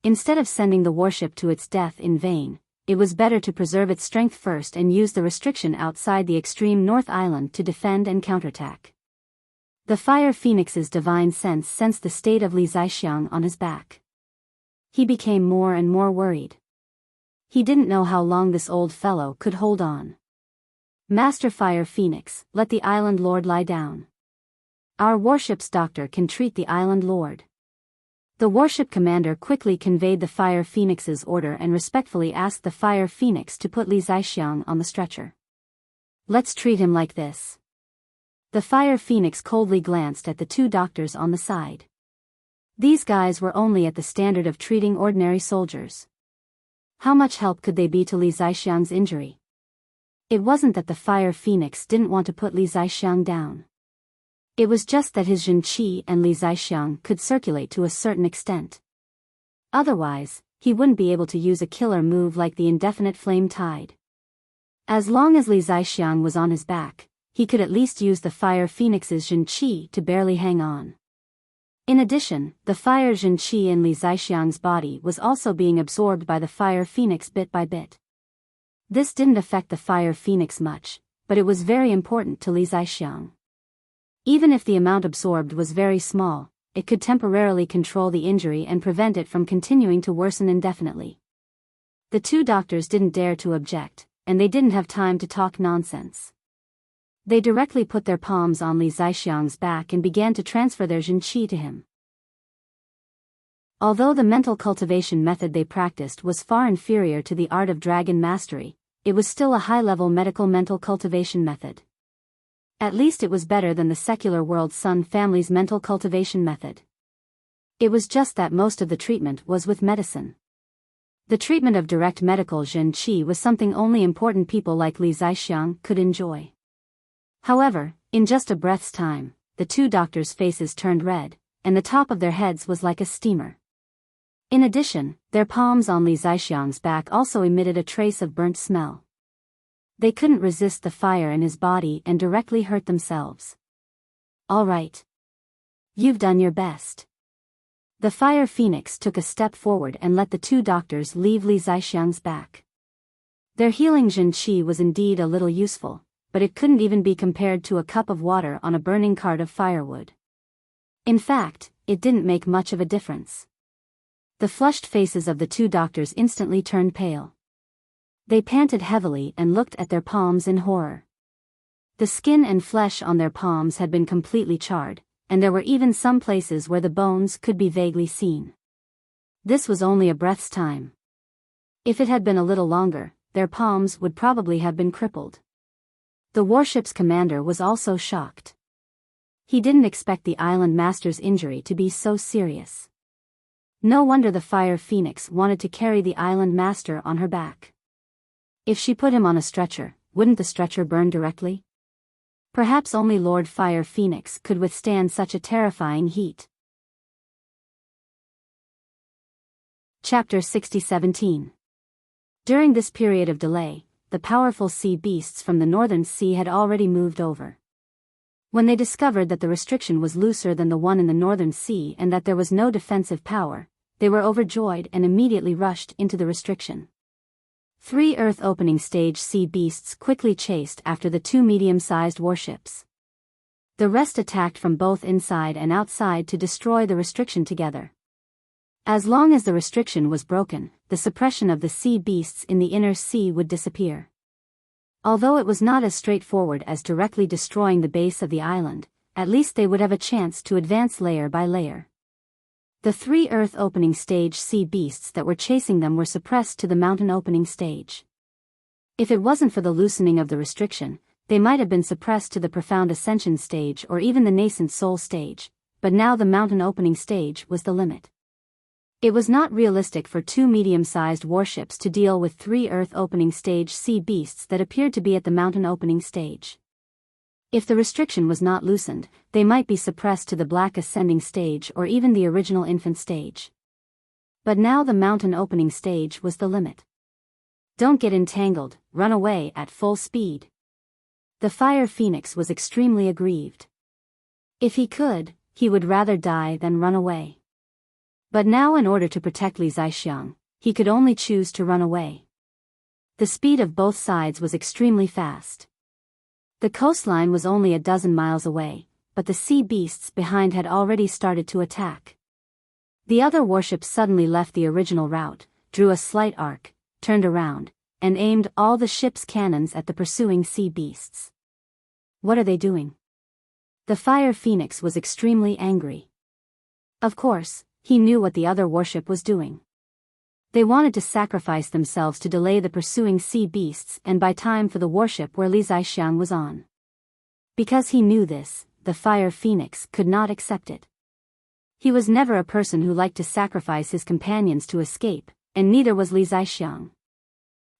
Speaker 1: Instead of sending the warship to its death in vain, it was better to preserve its strength first and use the restriction outside the extreme North Island to defend and counterattack. The Fire Phoenix's divine sense sensed the state of Li Zixiang on his back. He became more and more worried. He didn't know how long this old fellow could hold on. Master Fire Phoenix, let the island lord lie down. Our warship's doctor can treat the island lord. The warship commander quickly conveyed the Fire Phoenix's order and respectfully asked the Fire Phoenix to put Li Zixiang on the stretcher. Let's treat him like this. The Fire Phoenix coldly glanced at the two doctors on the side. These guys were only at the standard of treating ordinary soldiers. How much help could they be to Li Zixiang's injury? It wasn't that the Fire Phoenix didn't want to put Li Zixiang down. It was just that his Jin Qi and Li Zixiang could circulate to a certain extent. Otherwise, he wouldn't be able to use a killer move like the indefinite flame tide. As long as Li Zixiang was on his back, he could at least use the Fire Phoenix's Jin Qi to barely hang on. In addition, the Fire Jin Qi in Li Zixiang's body was also being absorbed by the Fire Phoenix bit by bit. This didn't affect the Fire Phoenix much, but it was very important to Li Zixiang. Even if the amount absorbed was very small, it could temporarily control the injury and prevent it from continuing to worsen indefinitely. The two doctors didn't dare to object, and they didn't have time to talk nonsense. They directly put their palms on Li Zixiang's back and began to transfer their Jin Qi to him. Although the mental cultivation method they practiced was far inferior to the art of dragon mastery, it was still a high-level medical mental cultivation method. At least it was better than the secular world Sun family's mental cultivation method. It was just that most of the treatment was with medicine. The treatment of direct medical Jin Qi was something only important people like Li Zixiang could enjoy. However, in just a breath's time, the two doctors' faces turned red, and the top of their heads was like a steamer. In addition, their palms on Li Zixiang's back also emitted a trace of burnt smell. They couldn't resist the fire in his body and directly hurt themselves. All right. You've done your best. The Fire Phoenix took a step forward and let the two doctors leave Li Zixiang's back. Their healing Jin Qi was indeed a little useful, but it couldn't even be compared to a cup of water on a burning cart of firewood. In fact, it didn't make much of a difference. The flushed faces of the two doctors instantly turned pale. They panted heavily and looked at their palms in horror. The skin and flesh on their palms had been completely charred, and there were even some places where the bones could be vaguely seen. This was only a breath's time. If it had been a little longer, their palms would probably have been crippled. The warship's commander was also shocked. He didn't expect the island master's injury to be so serious. No wonder the Fire Phoenix wanted to carry the island master on her back. If she put him on a stretcher, wouldn't the stretcher burn directly? Perhaps only Lord Fire Phoenix could withstand such a terrifying heat. Chapter 60-17. During this period of delay, the powerful sea beasts from the northern sea had already moved over. When they discovered that the restriction was looser than the one in the northern sea and that there was no defensive power, they were overjoyed and immediately rushed into the restriction. 3 Earth opening stage sea beasts quickly chased after the 2 medium-sized warships. The rest attacked from both inside and outside to destroy the restriction together. As long as the restriction was broken, the suppression of the sea beasts in the inner sea would disappear. Although it was not as straightforward as directly destroying the base of the island, at least they would have a chance to advance layer by layer. The 3 Earth opening stage sea beasts that were chasing them were suppressed to the mountain opening stage. If it wasn't for the loosening of the restriction, they might have been suppressed to the profound ascension stage or even the nascent soul stage, but now the mountain opening stage was the limit. It was not realistic for 2 medium-sized warships to deal with 3 Earth opening stage sea beasts that appeared to be at the mountain opening stage. If the restriction was not loosened, they might be suppressed to the black ascending stage or even the original infant stage. But now the mountain opening stage was the limit. Don't get entangled, run away at full speed. The Fire Phoenix was extremely aggrieved. If he could, he would rather die than run away. But now in order to protect Li Zixiang, he could only choose to run away. The speed of both sides was extremely fast. The coastline was only a dozen miles away, but the sea beasts behind had already started to attack. The other warships suddenly left the original route, drew a slight arc, turned around, and aimed all the ship's cannons at the pursuing sea beasts. What are they doing? The Fire Phoenix was extremely angry. Of course, he knew what the other warship was doing. They wanted to sacrifice themselves to delay the pursuing sea beasts and buy time for the warship where Li Zixiang was on. Because he knew this, the Fire Phoenix could not accept it. He was never a person who liked to sacrifice his companions to escape, and neither was Li Zixiang.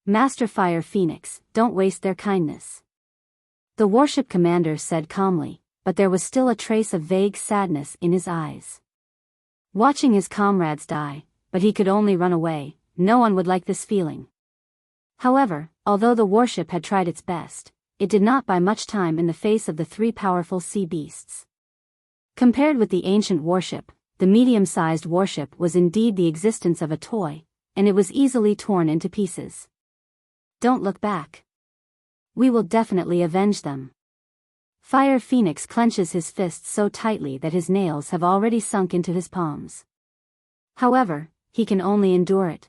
Speaker 1: Master Fire Phoenix, don't waste their kindness. The warship commander said calmly, but there was still a trace of vague sadness in his eyes. Watching his comrades die, but he could only run away, no one would like this feeling. However, although the warship had tried its best, it did not buy much time in the face of the 3 powerful sea beasts. Compared with the ancient warship, the medium-sized warship was indeed the existence of a toy, and it was easily torn into pieces. Don't look back. We will definitely avenge them. Fire Phoenix clenches his fists so tightly that his nails have already sunk into his palms. However, he can only endure it.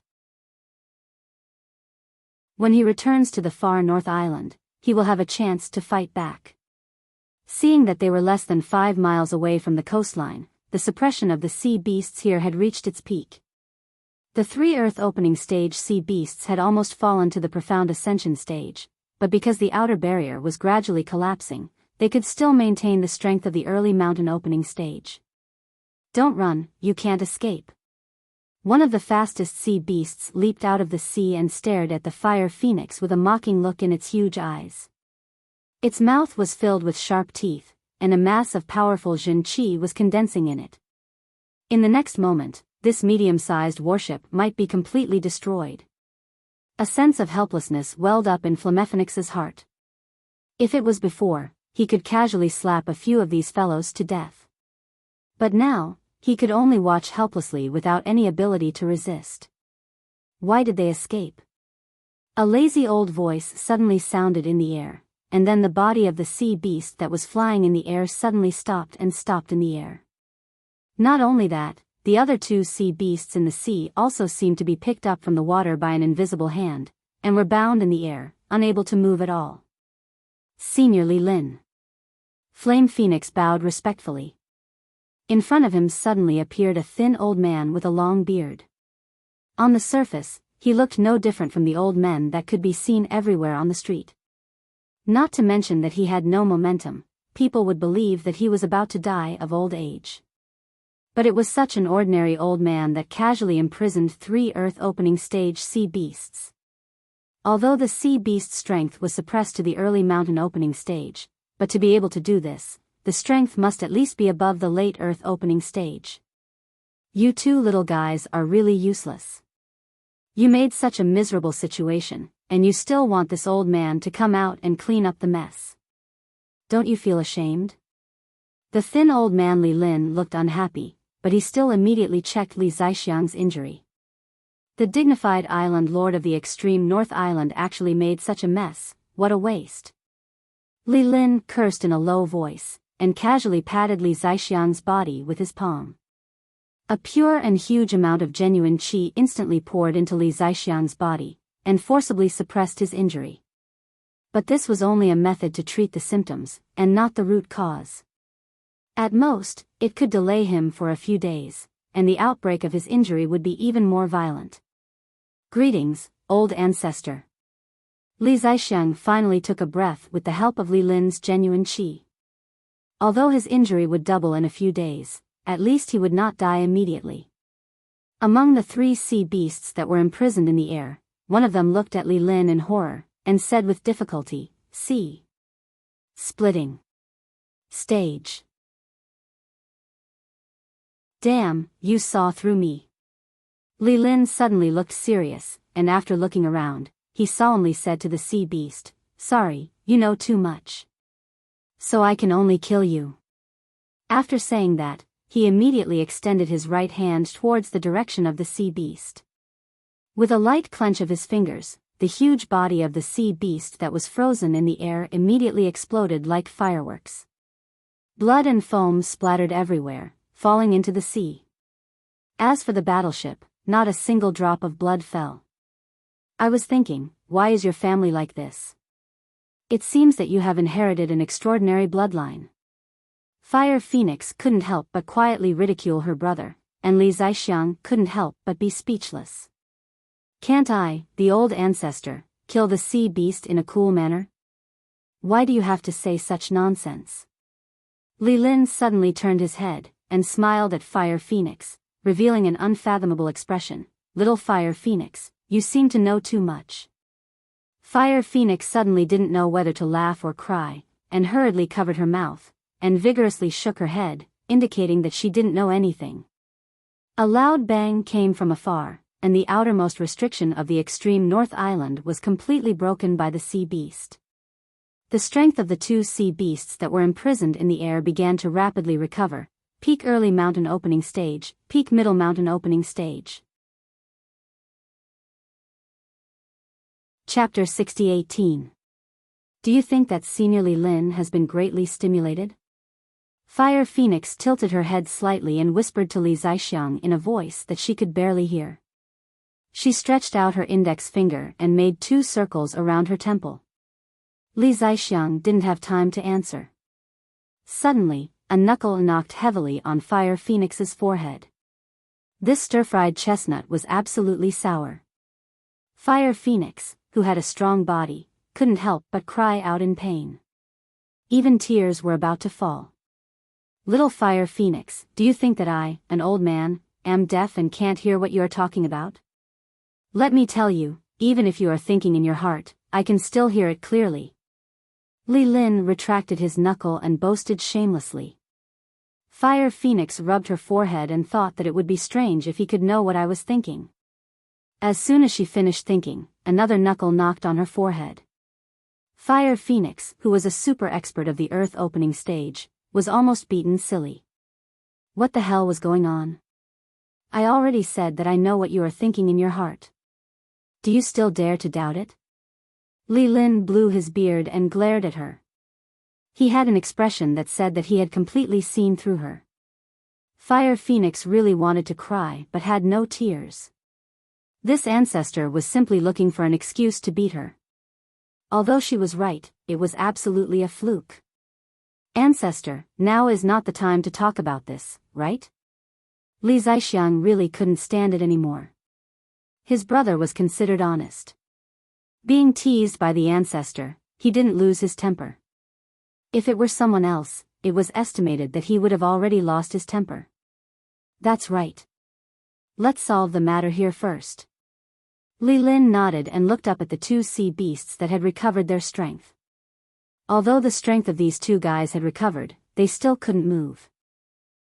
Speaker 1: When he returns to the far North Island, he will have a chance to fight back. Seeing that they were less than 5 miles away from the coastline, the suppression of the sea beasts here had reached its peak. The 3 Earth opening stage sea beasts had almost fallen to the profound ascension stage, but because the outer barrier was gradually collapsing, they could still maintain the strength of the early mountain opening stage. Don't run, you can't escape. One of the fastest sea beasts leaped out of the sea and stared at the Fire Phoenix with a mocking look in its huge eyes. Its mouth was filled with sharp teeth, and a mass of powerful Jin Qi was condensing in it. In the next moment, this medium-sized warship might be completely destroyed. A sense of helplessness welled up in Flamephoenix's heart. If it was before, he could casually slap a few of these fellows to death. But now, he could only watch helplessly without any ability to resist. Why did they escape? A lazy old voice suddenly sounded in the air, and then the body of the sea beast that was flying in the air suddenly stopped in the air. Not only that, the other 2 sea beasts in the sea also seemed to be picked up from the water by an invisible hand, and were bound in the air, unable to move at all. Senior Li Lin. Flame Phoenix bowed respectfully. In front of him suddenly appeared a thin old man with a long beard. On the surface, he looked no different from the old men that could be seen everywhere on the street. Not to mention that he had no momentum, people would believe that he was about to die of old age. But it was such an ordinary old man that casually imprisoned 3 earth-opening stage sea beasts. Although the sea beast's strength was suppressed to the early mountain opening stage, but to be able to do this, the strength must at least be above the late earth opening stage. You two little guys are really useless. You made such a miserable situation, and you still want this old man to come out and clean up the mess. Don't you feel ashamed? The thin old man Li Lin looked unhappy, but he still immediately checked Li Zaixiang's injury. The dignified island lord of the extreme North Island actually made such a mess, what a waste. Li Lin cursed in a low voice, and casually patted Li Zaixiang's body with his palm. A pure and huge amount of genuine qi instantly poured into Li Zaixiang's body, and forcibly suppressed his injury. But this was only a method to treat the symptoms, and not the root cause. At most, it could delay him for a few days, and the outbreak of his injury would be even more violent. Greetings, old ancestor. Li Zaixiang finally took a breath with the help of Li Lin's genuine qi. Although his injury would double in a few days, at least he would not die immediately. Among the 3 sea beasts that were imprisoned in the air, one of them looked at Li Lin in horror, and said with difficulty, "Sea splitting stage. Damn, you saw through me." Li Lin suddenly looked serious, and after looking around, he solemnly said to the sea beast, "Sorry, you know too much. So I can only kill you." After saying that, he immediately extended his right hand towards the direction of the sea beast. With a light clench of his fingers, the huge body of the sea beast that was frozen in the air immediately exploded like fireworks. Blood and foam splattered everywhere, falling into the sea. As for the battleship, not a single drop of blood fell. I was thinking, why is your family like this? It seems that you have inherited an extraordinary bloodline. Fire Phoenix couldn't help but quietly ridicule her brother, and Li Zaixiang couldn't help but be speechless. Can't I, the old ancestor, kill the sea beast in a cool manner? Why do you have to say such nonsense? Li Lin suddenly turned his head, and smiled at Fire Phoenix, revealing an unfathomable expression. "Little Fire Phoenix, you seem to know too much." Fire Phoenix suddenly didn't know whether to laugh or cry, and hurriedly covered her mouth, and vigorously shook her head, indicating that she didn't know anything. A loud bang came from afar, and the outermost restriction of the extreme North Island was completely broken by the sea beast. The strength of the 2 sea beasts that were imprisoned in the air began to rapidly recover. Peak early mountain opening stage, peak middle mountain opening stage. Chapter 60-18. Do you think that Senior Li Lin has been greatly stimulated? Fire Phoenix tilted her head slightly and whispered to Li Zaixiang in a voice that she could barely hear. She stretched out her index finger and made 2 circles around her temple. Li Zaixiang didn't have time to answer. Suddenly, a knuckle knocked heavily on Fire Phoenix's forehead. This stir-fried chestnut was absolutely sour. Fire Phoenix, who had a strong body, couldn't help but cry out in pain. Even tears were about to fall. "Little Fire Phoenix, do you think that I, an old man, am deaf and can't hear what you are talking about? Let me tell you, even if you are thinking in your heart, I can still hear it clearly." Li Lin retracted his knuckle and boasted shamelessly. Fire Phoenix rubbed her forehead and thought that it would be strange if he could know what I was thinking. As soon as she finished thinking, another knuckle knocked on her forehead. Fire Phoenix, who was a super expert of the earth opening stage, was almost beaten silly. What the hell was going on? I already said that I know what you are thinking in your heart. Do you still dare to doubt it? Li Lin blew his beard and glared at her. He had an expression that said that he had completely seen through her. Fire Phoenix really wanted to cry but had no tears. This ancestor was simply looking for an excuse to beat her. Although she was right, it was absolutely a fluke. Ancestor, now is not the time to talk about this, right? Li Zixiang really couldn't stand it anymore. His brother was considered honest. Being teased by the ancestor, he didn't lose his temper. If it were someone else, it was estimated that he would have already lost his temper. That's right. Let's solve the matter here first. Li Lin nodded and looked up at the two sea beasts that had recovered their strength. Although the strength of these two guys had recovered, they still couldn't move.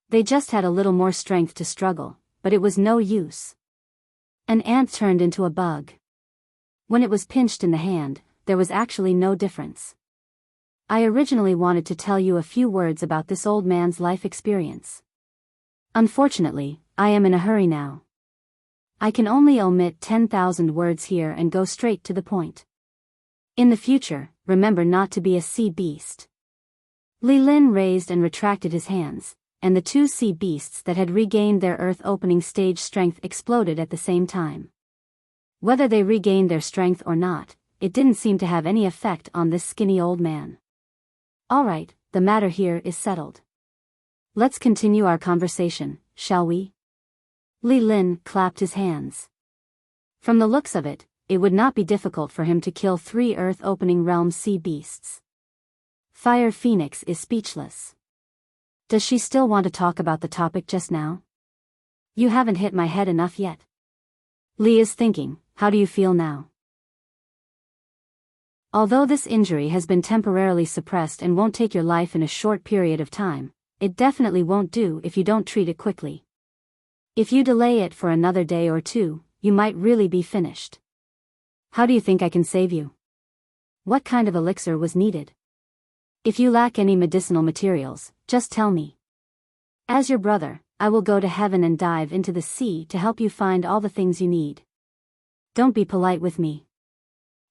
Speaker 1: They just had a little more strength to struggle, but it was no use. An ant turned into a bug. When it was pinched in the hand, there was actually no difference. I originally wanted to tell you a few words about this old man's life experience. Unfortunately, I am in a hurry now. I can only omit 10,000 words here and go straight to the point. In the future, remember not to be a sea beast. Li Lin raised and retracted his hands, and the two sea beasts that had regained their earth opening stage strength exploded at the same time. Whether they regained their strength or not, it didn't seem to have any effect on this skinny old man. Alright, the matter here is settled. Let's continue our conversation, shall we? Li Lin clapped his hands. From the looks of it, it would not be difficult for him to kill 3 earth-opening realm sea beasts. Fire Phoenix is speechless. Does she still want to talk about the topic just now? You haven't hit my head enough yet. Li is thinking, how do you feel now? Although this injury has been temporarily suppressed and won't take your life in a short period of time, it definitely won't do if you don't treat it quickly. If you delay it for another day or two, you might really be finished. How do you think I can save you? What kind of elixir was needed? If you lack any medicinal materials, just tell me. As your brother, I will go to heaven and dive into the sea to help you find all the things you need. Don't be polite with me.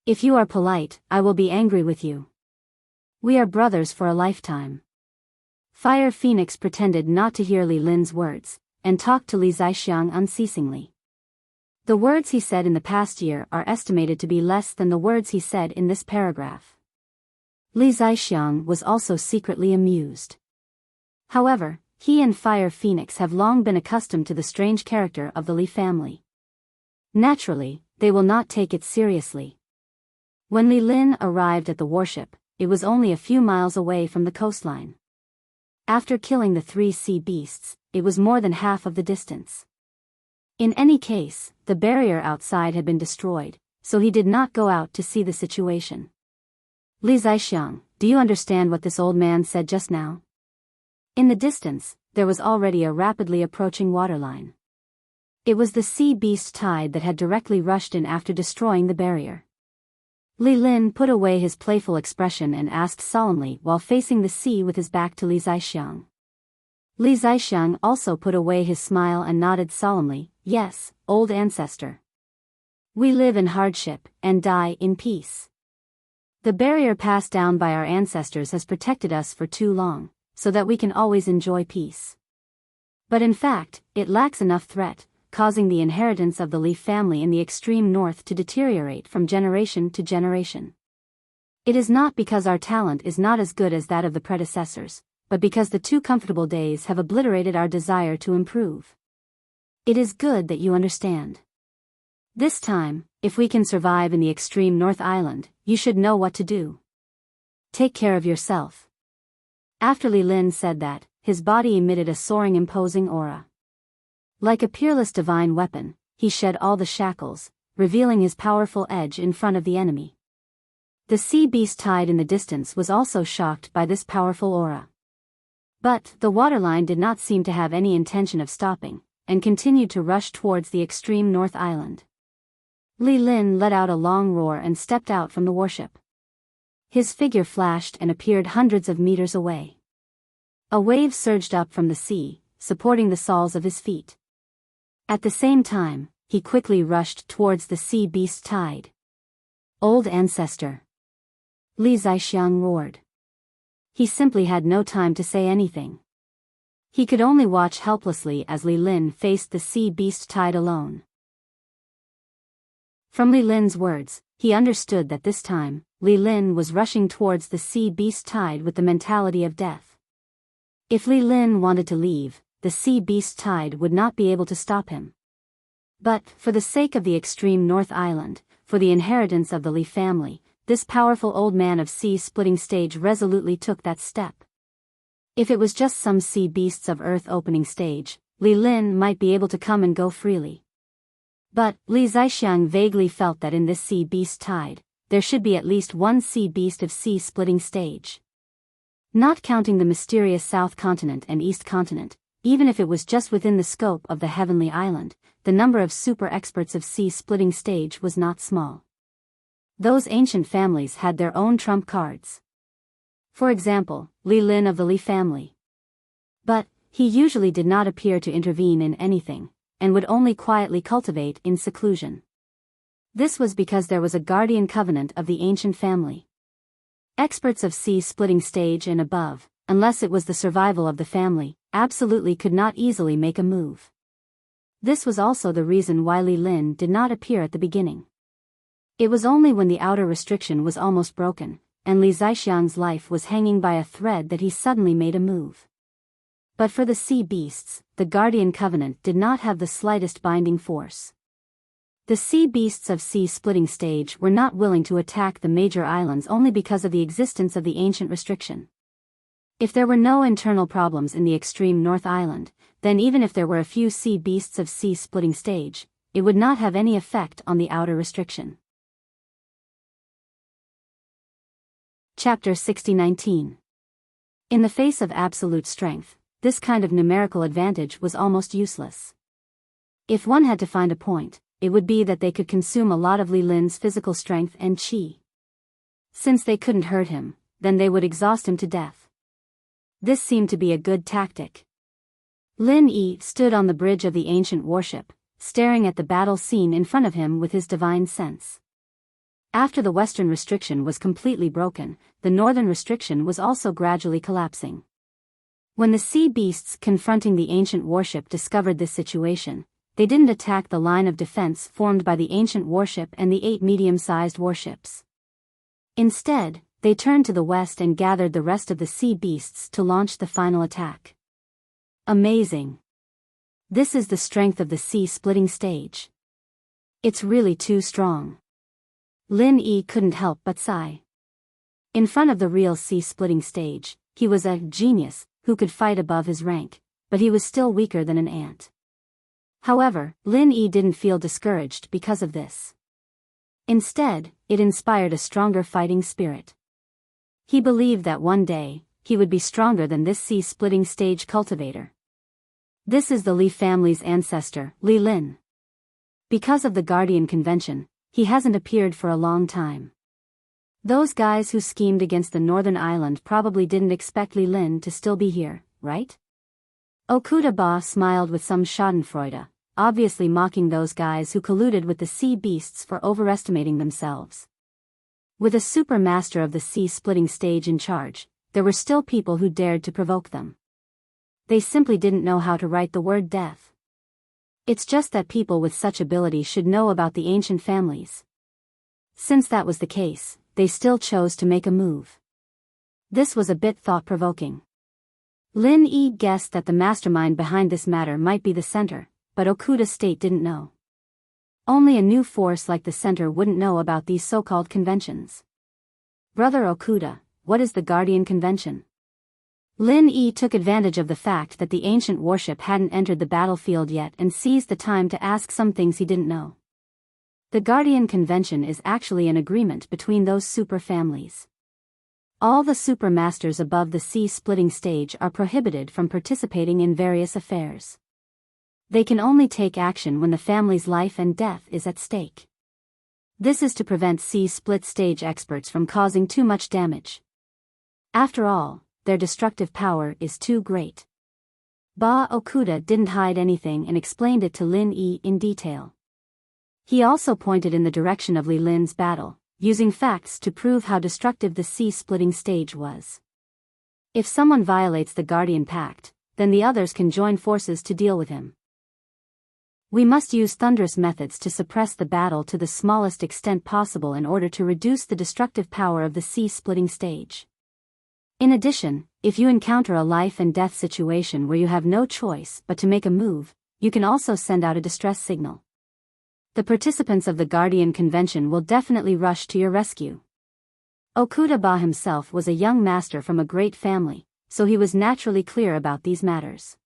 Speaker 1: If you are polite, I will be angry with you. We are brothers for a lifetime. Fire Phoenix pretended not to hear Li Lin's words, and talked to Li Zixiang unceasingly. The words he said in the past year are estimated to be less than the words he said in this paragraph. Li Zixiang was also secretly amused. However, he and Fire Phoenix have long been accustomed to the strange character of the Li family. Naturally, they will not take it seriously. When Li Lin arrived at the warship, it was only a few miles away from the coastline. After killing the 3 sea beasts, it was more than half of the distance. In any case, the barrier outside had been destroyed, so he did not go out to see the situation. Li Zixiang, do you understand what this old man said just now? In the distance, there was already a rapidly approaching waterline. It was the sea beast tide that had directly rushed in after destroying the barrier. Li Lin put away his playful expression and asked solemnly while facing the sea with his back to Li Zixiang. Li Zixiang also put away his smile and nodded solemnly, yes, old ancestor. We live in hardship, and die in peace. The barrier passed down by our ancestors has protected us for too long, so that we can always enjoy peace. But in fact, it lacks enough threat, causing the inheritance of the Li family in the extreme north to deteriorate from generation to generation. It is not because our talent is not as good as that of the predecessors, but because the too comfortable days have obliterated our desire to improve. It is good that you understand. This time, if we can survive in the extreme North Island, you should know what to do. Take care of yourself. After Li Lin said that, his body emitted a soaring imposing aura. Like a peerless divine weapon, he shed all the shackles, revealing his powerful edge in front of the enemy. The sea beast tide in the distance was also shocked by this powerful aura. But the waterline did not seem to have any intention of stopping, and continued to rush towards the extreme North Island. Li Lin let out a long roar and stepped out from the warship. His figure flashed and appeared hundreds of meters away. A wave surged up from the sea, supporting the soles of his feet. At the same time, he quickly rushed towards the sea beast tide. Old ancestor! Li Zixiang roared. He simply had no time to say anything. He could only watch helplessly as Li Lin faced the sea beast tide alone. From Li Lin's words, he understood that this time, Li Lin was rushing towards the sea beast tide with the mentality of death. If Li Lin wanted to leave, the sea beast tide would not be able to stop him. But, for the sake of the extreme North Island, for the inheritance of the Li family, this powerful old man of sea-splitting stage resolutely took that step. If it was just some sea beasts of Earth opening stage, Li Lin might be able to come and go freely. But, Li Zixiang vaguely felt that in this sea beast tide, there should be at least one sea beast of sea-splitting stage. Not counting the mysterious South Continent and East Continent, even if it was just within the scope of the Heavenly Island, the number of super experts of sea-splitting stage was not small. Those ancient families had their own trump cards. For example, Li Lin of the Li family. But, he usually did not appear to intervene in anything, and would only quietly cultivate in seclusion. This was because there was a guardian covenant of the ancient family. Experts of sea-splitting stage and above, unless it was the survival of the family, absolutely could not easily make a move. This was also the reason why Li Lin did not appear at the beginning. It was only when the outer restriction was almost broken, and Li Zixiang's life was hanging by a thread that he suddenly made a move. But for the sea beasts, the guardian covenant did not have the slightest binding force. The sea beasts of sea-splitting stage were not willing to attack the major islands only because of the existence of the ancient restriction. If there were no internal problems in the extreme North Island, then even if there were a few sea beasts of sea-splitting stage, it would not have any effect on the outer restriction. Chapter 60-19. In the face of absolute strength, this kind of numerical advantage was almost useless. If one had to find a point, it would be that they could consume a lot of Li Lin's physical strength and qi. Since they couldn't hurt him, then they would exhaust him to death. This seemed to be a good tactic. Lin Yi stood on the bridge of the ancient warship, staring at the battle scene in front of him with his divine sense. After the western restriction was completely broken, the northern restriction was also gradually collapsing. When the sea beasts confronting the ancient warship discovered this situation, they didn't attack the line of defense formed by the ancient warship and the 8 medium-sized warships. Instead, they turned to the west and gathered the rest of the sea beasts to launch the final attack. Amazing. This is the strength of the sea-splitting stage. It's really too strong. Lin Yi couldn't help but sigh. In front of the real sea-splitting stage, he was a genius who could fight above his rank, but he was still weaker than an ant. However, Lin Yi didn't feel discouraged because of this. Instead, it inspired a stronger fighting spirit. He believed that one day, he would be stronger than this sea-splitting stage cultivator. This is the Li family's ancestor, Li Lin. Because of the Guardian Convention, he hasn't appeared for a long time. Those guys who schemed against the northern island probably didn't expect Li Lin to still be here, right? Okuda Ba smiled with some schadenfreude, obviously mocking those guys who colluded with the sea beasts for overestimating themselves. With a super master of the sea-splitting stage in charge, there were still people who dared to provoke them. They simply didn't know how to write the word death. It's just that people with such ability should know about the ancient families. Since that was the case, they still chose to make a move. This was a bit thought-provoking. Lin Yi guessed that the mastermind behind this matter might be the center, but Okuda State didn't know. Only a new force like the center wouldn't know about these so-called conventions. Brother Okuda, what is the Guardian Convention? Lin Yi took advantage of the fact that the ancient warship hadn't entered the battlefield yet and seized the time to ask some things he didn't know. The Guardian Convention is actually an agreement between those super families. All the super masters above the sea-splitting stage are prohibited from participating in various affairs. They can only take action when the family's life and death is at stake. This is to prevent sea-split stage experts from causing too much damage. After all, their destructive power is too great. Ba Okuda didn't hide anything and explained it to Lin Yi in detail. He also pointed in the direction of Li Lin's battle, using facts to prove how destructive the sea-splitting stage was. If someone violates the Guardian Pact, then the others can join forces to deal with him. We must use thunderous methods to suppress the battle to the smallest extent possible in order to reduce the destructive power of the sea-splitting stage. In addition, if you encounter a life and death situation where you have no choice but to make a move, you can also send out a distress signal. The participants of the Guardian Convention will definitely rush to your rescue. Okuda himself was a young master from a great family, so he was naturally clear about these matters.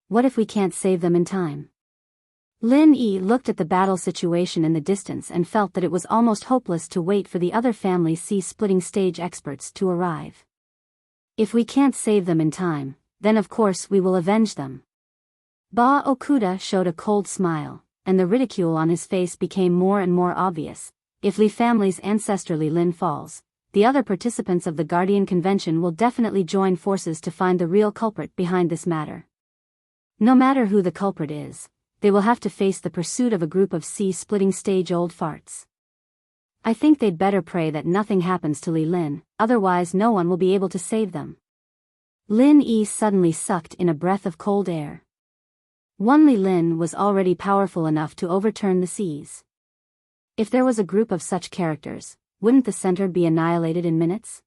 Speaker 1: What if we can't save them in time? Lin Yi looked at the battle situation in the distance and felt that it was almost hopeless to wait for the other family's sea-splitting stage experts to arrive. If we can't save them in time, then of course we will avenge them. Okuda showed a cold smile, and the ridicule on his face became more and more obvious. If Li family's ancestor Li Lin falls, the other participants of the Guardian Convention will definitely join forces to find the real culprit behind this matter. No matter who the culprit is, they will have to face the pursuit of a group of sea-splitting stage old farts. I think they'd better pray that nothing happens to Li Lin, otherwise no one will be able to save them. Lin Yi suddenly sucked in a breath of cold air. One Li Lin was already powerful enough to overturn the seas. If there was a group of such characters, wouldn't the center be annihilated in minutes?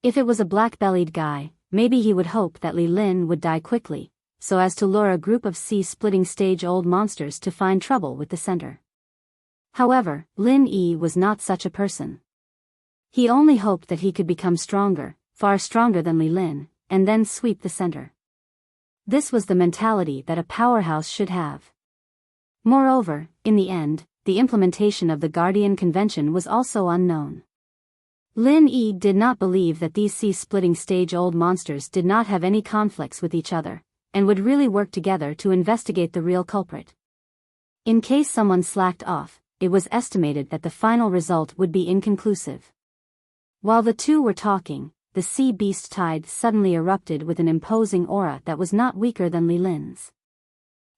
Speaker 1: If it was a black-bellied guy, maybe he would hope that Li Lin would die quickly, so as to lure a group of sea-splitting stage-old monsters to find trouble with the center. However, Lin Yi was not such a person. He only hoped that he could become stronger, far stronger than Li Lin, and then sweep the center. This was the mentality that a powerhouse should have. Moreover, in the end, the implementation of the Guardian Convention was also unknown. Lin Yi did not believe that these sea-splitting stage-old monsters did not have any conflicts with each other, and would really work together to investigate the real culprit. In case someone slacked off, it was estimated that the final result would be inconclusive. While the two were talking, the sea beast tide suddenly erupted with an imposing aura that was not weaker than Li Lin's.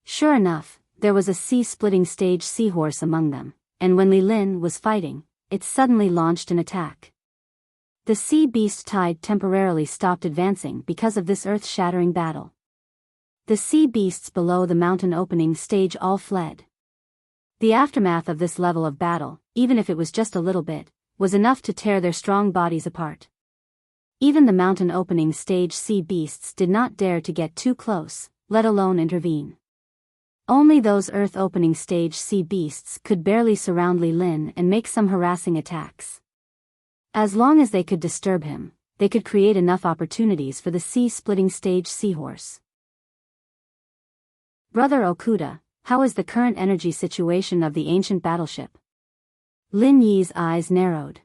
Speaker 1: Sure enough, there was a sea-splitting stage seahorse among them, and when Li Lin was fighting, it suddenly launched an attack. The sea beast tide temporarily stopped advancing because of this earth-shattering battle. The sea beasts below the mountain opening stage all fled. The aftermath of this level of battle, even if it was just a little bit, was enough to tear their strong bodies apart. Even the mountain opening stage sea beasts did not dare to get too close, let alone intervene. Only those earth opening stage sea beasts could barely surround Li Lin and make some harassing attacks. As long as they could disturb him, they could create enough opportunities for the sea-splitting stage seahorse. Brother Okuda, how is the current energy situation of the ancient battleship? Lin Yi's eyes narrowed.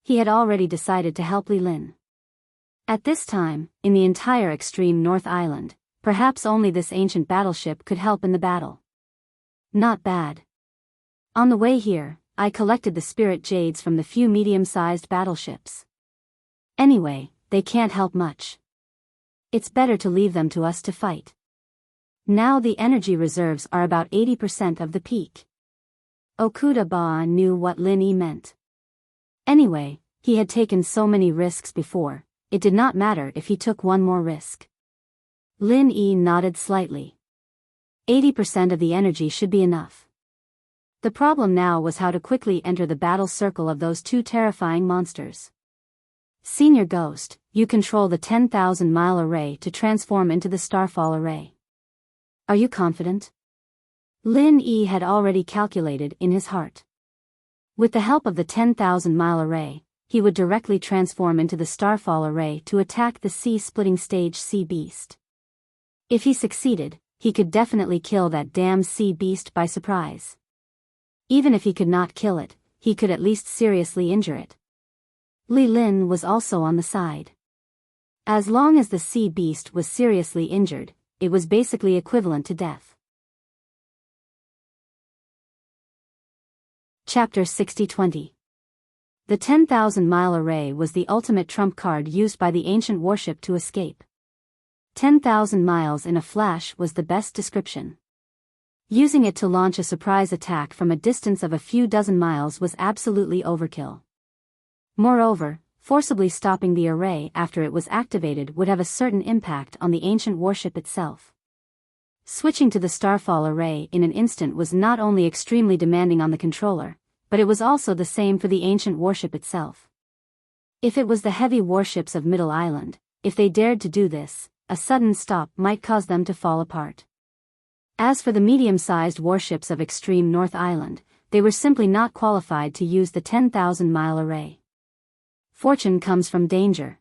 Speaker 1: He had already decided to help Li Lin. At this time, in the entire extreme North Island, perhaps only this ancient battleship could help in the battle. Not bad. On the way here, I collected the spirit jades from the few medium-sized battleships. Anyway, they can't help much. It's better to leave them to us to fight. Now the energy reserves are about 80% of the peak. Okuda knew what Lin Yi meant. Anyway, he had taken so many risks before, it did not matter if he took one more risk. Lin Yi nodded slightly. 80% of the energy should be enough. The problem now was how to quickly enter the battle circle of those two terrifying monsters. Senior Ghost, you control the 10,000-mile array to transform into the Starfall array. Are you confident? Lin Yi had already calculated in his heart. With the help of the 10,000-mile array, he would directly transform into the Starfall array to attack the sea-splitting stage sea beast. If he succeeded, he could definitely kill that damn sea beast by surprise. Even if he could not kill it, he could at least seriously injure it. Li Lin was also on the side. As long as the sea beast was seriously injured, it was basically equivalent to death. Chapter 60-20. The 10,000-mile array was the ultimate trump card used by the ancient warship to escape. 10,000 miles in a flash was the best description. Using it to launch a surprise attack from a distance of a few dozen miles was absolutely overkill. Moreover, forcibly stopping the array after it was activated would have a certain impact on the ancient warship itself. Switching to the starfall array in an instant was not only extremely demanding on the controller, but it was also the same for the ancient warship itself. If it was the heavy warships of Middle Island, if they dared to do this, a sudden stop might cause them to fall apart. As for the medium-sized warships of extreme North Island, they were simply not qualified to use the 10,000-mile array. Fortune comes from danger.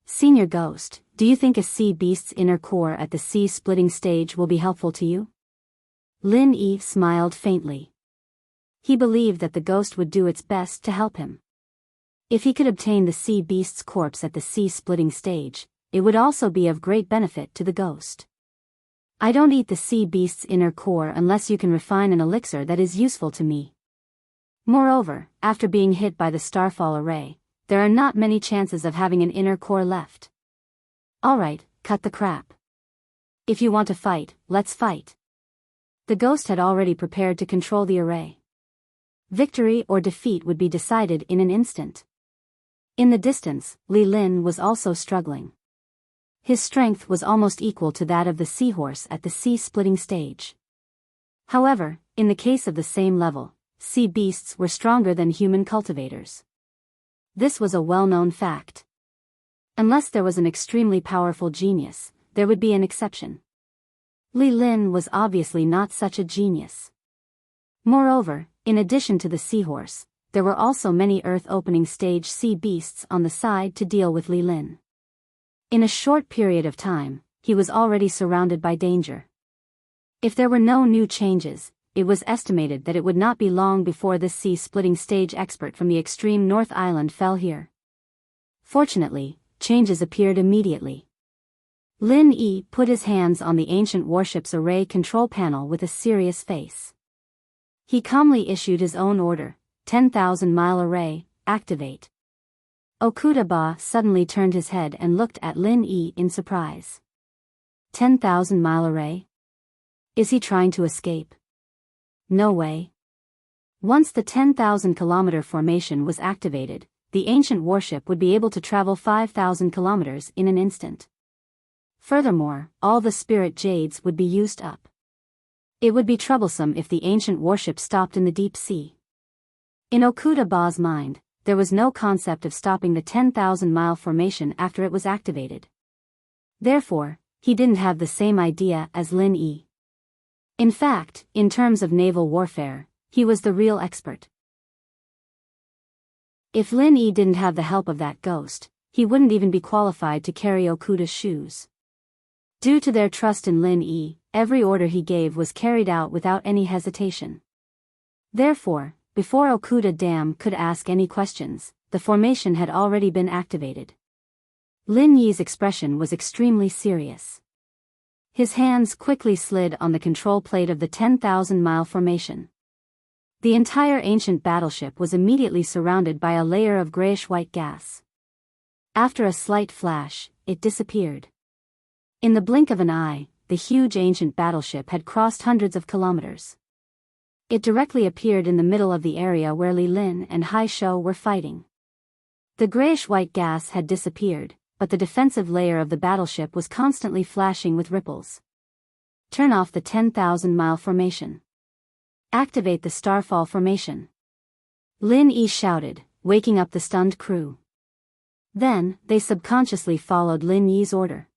Speaker 1: Senior Ghost, do you think a sea beast's inner core at the sea-splitting stage will be helpful to you? Lin Yi smiled faintly. He believed that the ghost would do its best to help him. If he could obtain the sea beast's corpse at the sea-splitting stage, it would also be of great benefit to the ghost. I don't eat the sea beast's inner core unless you can refine an elixir that is useful to me. Moreover, after being hit by the starfall array, there are not many chances of having an inner core left. Alright, cut the crap. If you want to fight, let's fight. The ghost had already prepared to control the array. Victory or defeat would be decided in an instant. In the distance, Li Lin was also struggling. His strength was almost equal to that of the seahorse at the sea-splitting stage. However, in the case of the same level, sea beasts were stronger than human cultivators. This was a well-known fact. Unless there was an extremely powerful genius, there would be an exception. Li Lin was obviously not such a genius. Moreover, in addition to the seahorse, there were also many Earth-opening stage sea beasts on the side to deal with Li Lin. In a short period of time, he was already surrounded by danger. If there were no new changes, it was estimated that it would not be long before this sea-splitting stage expert from the extreme North Island fell here. Fortunately, changes appeared immediately. Lin Yi put his hands on the ancient warship's array control panel with a serious face. He calmly issued his own order, 10,000-mile array, activate. Okuda-ba suddenly turned his head and looked at Lin Yi in surprise. 10,000-mile array? Is he trying to escape? No way. Once the 10,000-kilometer formation was activated, the ancient warship would be able to travel 5,000 kilometers in an instant. Furthermore, all the spirit jades would be used up. It would be troublesome if the ancient warship stopped in the deep sea. In Okuda-ba's mind, there was no concept of stopping the 10,000-mile formation after it was activated. Therefore, he didn't have the same idea as Lin Yi. In fact, in terms of naval warfare, he was the real expert. If Lin Yi didn't have the help of that ghost, he wouldn't even be qualified to carry Okuda's shoes. Due to their trust in Lin Yi, every order he gave was carried out without any hesitation. Therefore, before Okuda Dam could ask any questions, the formation had already been activated. Lin Yi's expression was extremely serious. His hands quickly slid on the control plate of the 10,000-mile formation. The entire ancient battleship was immediately surrounded by a layer of grayish-white gas. After a slight flash, it disappeared. In the blink of an eye, the huge ancient battleship had crossed hundreds of kilometers. It directly appeared in the middle of the area where Li Lin and Hai Shou were fighting. The grayish-white gas had disappeared, but the defensive layer of the battleship was constantly flashing with ripples. Turn off the 10,000-mile formation. Activate the starfall formation. Lin Yi shouted, waking up the stunned crew. Then, they subconsciously followed Lin Yi's order.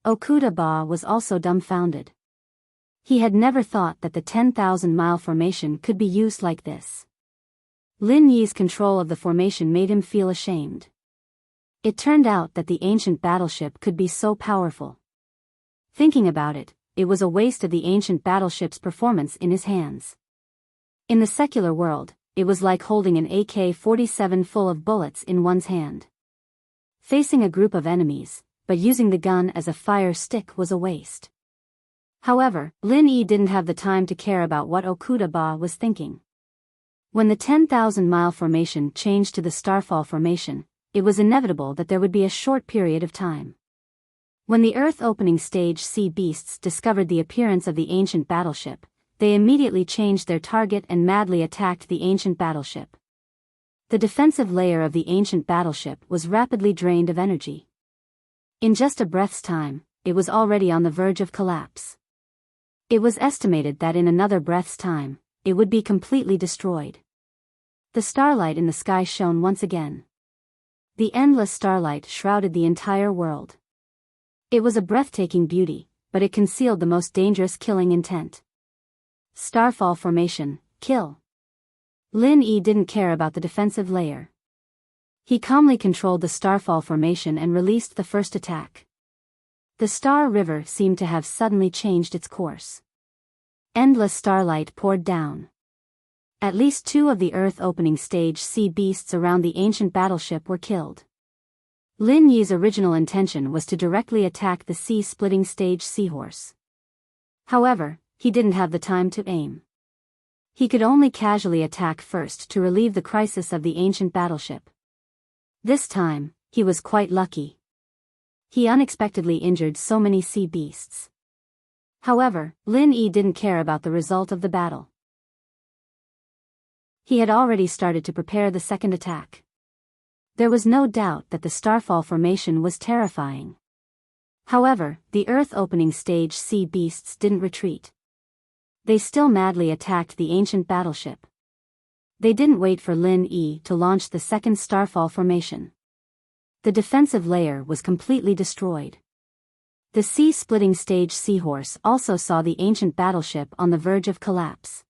Speaker 1: Okuda-ba was also dumbfounded. He had never thought that the 10,000-mile formation could be used like this. Lin Yi's control of the formation made him feel ashamed. It turned out that the ancient battleship could be so powerful. Thinking about it, it was a waste of the ancient battleship's performance in his hands. In the secular world, it was like holding an AK-47 full of bullets in one's hand. Facing a group of enemies, but using the gun as a fire stick was a waste. However, Lin Yi didn't have the time to care about what Okuda-ba was thinking. When the 10,000-mile formation changed to the starfall formation, it was inevitable that there would be a short period of time. When the Earth-opening stage sea beasts discovered the appearance of the ancient battleship, they immediately changed their target and madly attacked the ancient battleship. The defensive layer of the ancient battleship was rapidly drained of energy. In just a breath's time, it was already on the verge of collapse. It was estimated that in another breath's time, it would be completely destroyed. The starlight in the sky shone once again. The endless starlight shrouded the entire world. It was a breathtaking beauty, but it concealed the most dangerous killing intent. Starfall formation, kill. Lin Yi didn't care about the defensive layer. He calmly controlled the starfall formation and released the first attack. The Star River seemed to have suddenly changed its course. Endless starlight poured down. At least 2 of the Earth opening stage sea beasts around the ancient battleship were killed. Lin Yi's original intention was to directly attack the sea-splitting stage seahorse. However, he didn't have the time to aim. He could only casually attack first to relieve the crisis of the ancient battleship. This time, he was quite lucky. He unexpectedly injured so many sea beasts. However, Lin Yi didn't care about the result of the battle. He had already started to prepare the second attack. There was no doubt that the starfall formation was terrifying. However, the Earth opening stage sea beasts didn't retreat. They still madly attacked the ancient battleship. They didn't wait for Lin Yi to launch the second starfall formation. The defensive layer was completely destroyed. The sea-splitting stage seahorse also saw the ancient battleship on the verge of collapse.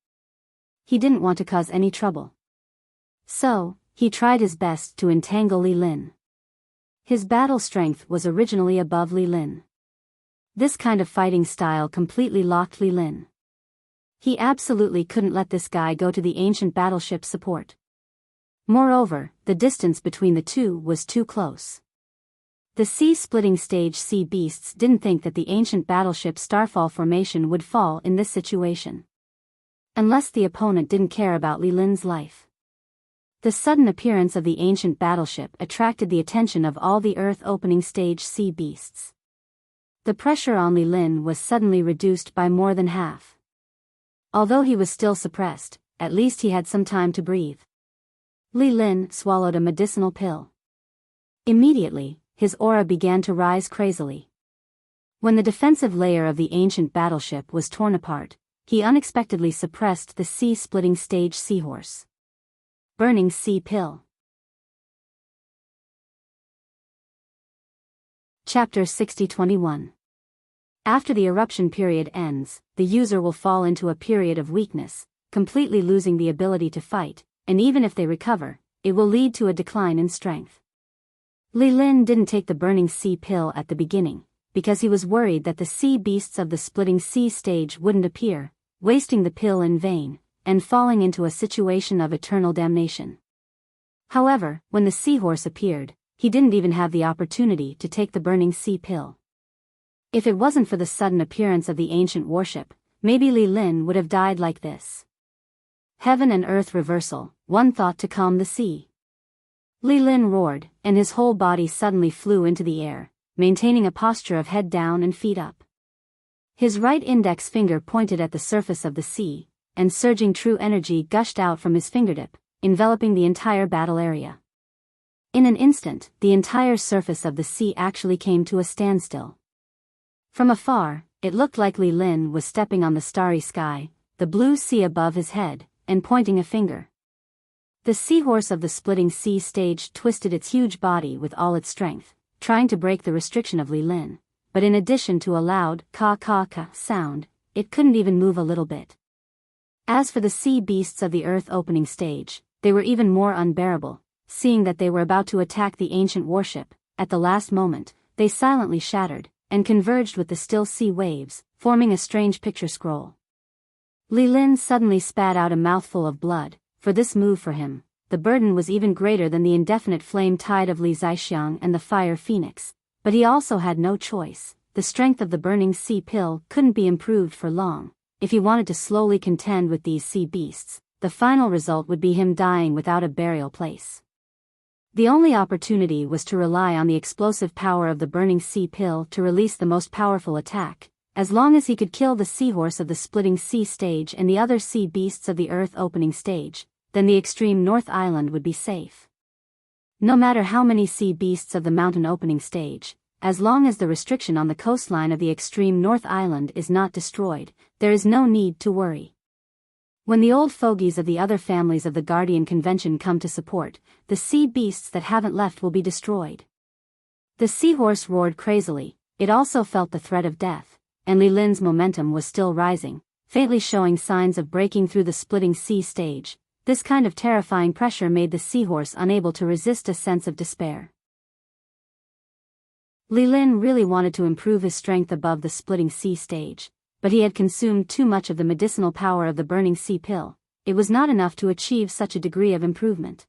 Speaker 1: He didn't want to cause any trouble. So, he tried his best to entangle Li Lin. His battle strength was originally above Li Lin. This kind of fighting style completely locked Li Lin. He absolutely couldn't let this guy go to the ancient battleship support. Moreover, the distance between the two was too close. The sea-splitting stage sea beasts didn't think that the ancient battleship starfall formation would fall in this situation. Unless the opponent didn't care about Li Lin's life. The sudden appearance of the ancient battleship attracted the attention of all the Earth opening stage sea beasts. The pressure on Li Lin was suddenly reduced by more than half. Although he was still suppressed, at least he had some time to breathe. Li Lin swallowed a medicinal pill. Immediately, his aura began to rise crazily. When the defensive layer of the ancient battleship was torn apart, he unexpectedly suppressed the sea-splitting stage seahorse. Burning sea pill. Chapter 60-21. After the eruption period ends, the user will fall into a period of weakness, completely losing the ability to fight, and even if they recover, it will lead to a decline in strength. Li Lin didn't take the burning sea pill at the beginning, because he was worried that the sea beasts of the splitting sea stage wouldn't appear, wasting the pill in vain, and falling into a situation of eternal damnation. However, when the seahorse appeared, he didn't even have the opportunity to take the burning sea pill. If it wasn't for the sudden appearance of the ancient warship, maybe Li Lin would have died like this. Heaven and earth reversal, one thought to calm the sea. Li Lin roared, and his whole body suddenly flew into the air, maintaining a posture of head down and feet up. His right index finger pointed at the surface of the sea, and surging true energy gushed out from his fingertip, enveloping the entire battle area. In an instant, the entire surface of the sea actually came to a standstill. From afar, it looked like Li Lin was stepping on the starry sky, the blue sea above his head, and pointing a finger. The seahorse of the splitting sea stage twisted its huge body with all its strength, trying to break the restriction of Li Lin, but in addition to a loud ka-ka-ka sound, it couldn't even move a little bit. As for the sea beasts of the Earth opening stage, they were even more unbearable, seeing that they were about to attack the ancient warship. At the last moment, they silently shattered, and converged with the still sea waves, forming a strange picture scroll. Li Lin suddenly spat out a mouthful of blood. For this move for him, the burden was even greater than the indefinite flame tide of Li Zixiang and the fire phoenix, but he also had no choice. The strength of the burning sea pill couldn't be improved for long. If he wanted to slowly contend with these sea beasts, the final result would be him dying without a burial place. The only opportunity was to rely on the explosive power of the burning sea pill to release the most powerful attack. As long as he could kill the seahorse of the splitting sea stage and the other sea beasts of the Earth opening stage, then the extreme North Island would be safe. No matter how many sea beasts of the mountain opening stage, as long as the restriction on the coastline of the extreme North Island is not destroyed, there is no need to worry. When the old fogies of the other families of the Guardian Convention come to support, the sea beasts that haven't left will be destroyed. The seahorse roared crazily. It also felt the threat of death, and Li Lin's momentum was still rising, faintly showing signs of breaking through the splitting sea stage. This kind of terrifying pressure made the seahorse unable to resist a sense of despair. Li Lin really wanted to improve his strength above the splitting sea stage, but he had consumed too much of the medicinal power of the burning sea pill. It was not enough to achieve such a degree of improvement.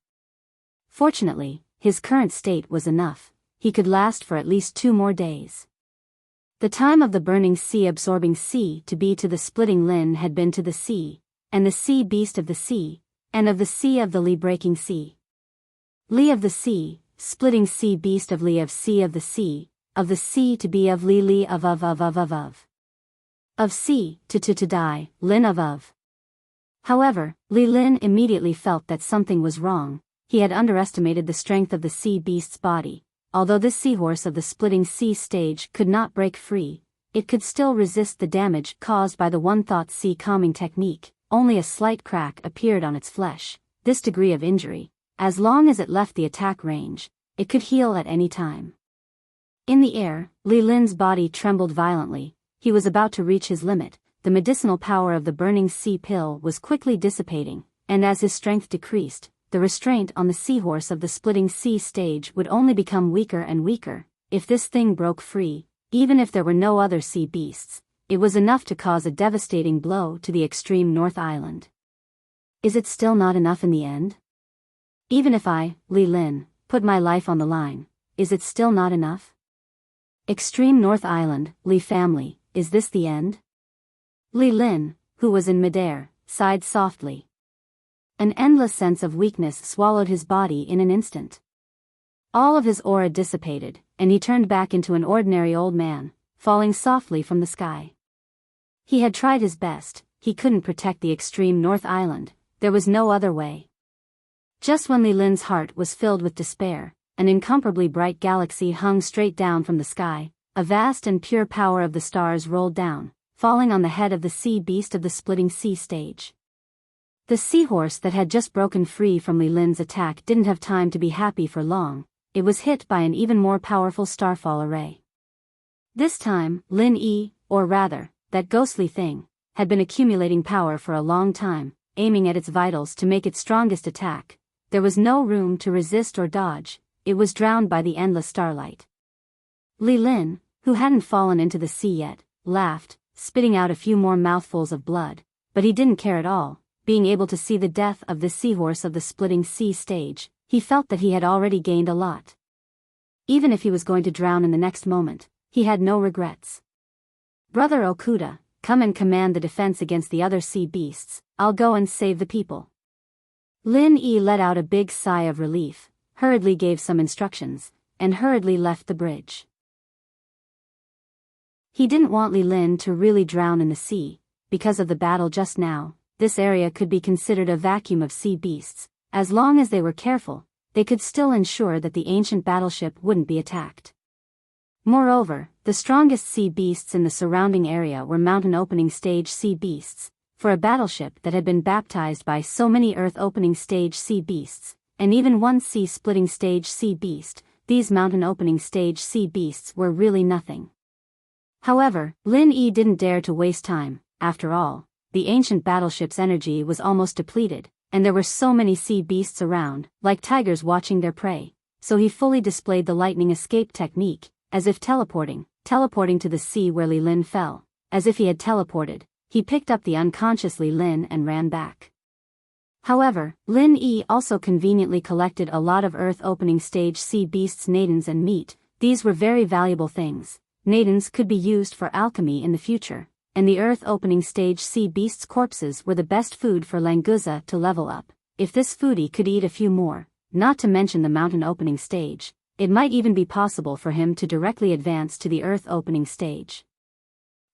Speaker 1: Fortunately, his current state was enough. He could last for at least 2 more days. The time of the burning sea absorbing sea to be to the splitting Lin had been to the sea, and the sea beast of the sea, and of the sea of the Li breaking sea. Li of the sea, splitting sea beast of Li of the sea to be of Li of sea, to die, Lin of. However, Li Lin immediately felt that something was wrong. He had underestimated the strength of the sea beast's body. Although this seahorse of the splitting sea stage could not break free, it could still resist the damage caused by the one-thought sea calming technique. Only a slight crack appeared on its flesh. This degree of injury, as long as it left the attack range, it could heal at any time. In the air, Li Lin's body trembled violently. He was about to reach his limit. The medicinal power of the burning sea pill was quickly dissipating, and as his strength decreased, the restraint on the seahorse of the splitting sea stage would only become weaker and weaker. If this thing broke free, even if there were no other sea beasts, it was enough to cause a devastating blow to the extreme North Island. Is it still not enough in the end? Even if I, Li Lin, put my life on the line, is it still not enough? Extreme North Island, Li family, is this the end? Li Lin, who was in midair, sighed softly. An endless sense of weakness swallowed his body in an instant. All of his aura dissipated, and he turned back into an ordinary old man, falling softly from the sky. He had tried his best. He couldn't protect the extreme North Island. There was no other way. Just when Li Lin's heart was filled with despair, an incomparably bright galaxy hung straight down from the sky. A vast and pure power of the stars rolled down, falling on the head of the sea beast of the splitting sea stage. The seahorse that had just broken free from Li Lin's attack didn't have time to be happy for long. It was hit by an even more powerful starfall array. This time, Lin Yi, or rather, that ghostly thing, had been accumulating power for a long time, aiming at its vitals to make its strongest attack. There was no room to resist or dodge. It was drowned by the endless starlight. Li Lin, who hadn't fallen into the sea yet, laughed, spitting out a few more mouthfuls of blood, but he didn't care at all. Being able to see the death of the seahorse of the splitting sea stage, he felt that he had already gained a lot. Even if he was going to drown in the next moment, he had no regrets. Brother Okuda, come and command the defense against the other sea beasts. I'll go and save the people. Lin Yi let out a big sigh of relief, hurriedly gave some instructions, and hurriedly left the bridge. He didn't want Li Lin to really drown in the sea. Because of the battle just now, this area could be considered a vacuum of sea beasts. As long as they were careful, they could still ensure that the ancient battleship wouldn't be attacked. Moreover, the strongest sea beasts in the surrounding area were mountain opening stage sea beasts. For a battleship that had been baptized by so many earth opening stage sea beasts, and even one sea splitting stage sea beast, these mountain opening stage sea beasts were really nothing. However, Lin Yi didn't dare to waste time. After all, the ancient battleship's energy was almost depleted, and there were so many sea beasts around, like tigers watching their prey, so he fully displayed the lightning escape technique, as if teleporting to the sea where Li Lin fell. As if he had teleported, he picked up the unconscious Li Lin and ran back. However, Lin Yi also conveniently collected a lot of earth-opening stage sea beasts' nadins and meat. These were very valuable things. Nadins could be used for alchemy in the future, and the earth-opening stage sea beasts' corpses were the best food for Languza to level up. If this foodie could eat a few more, not to mention the mountain-opening stage, it might even be possible for him to directly advance to the earth-opening stage.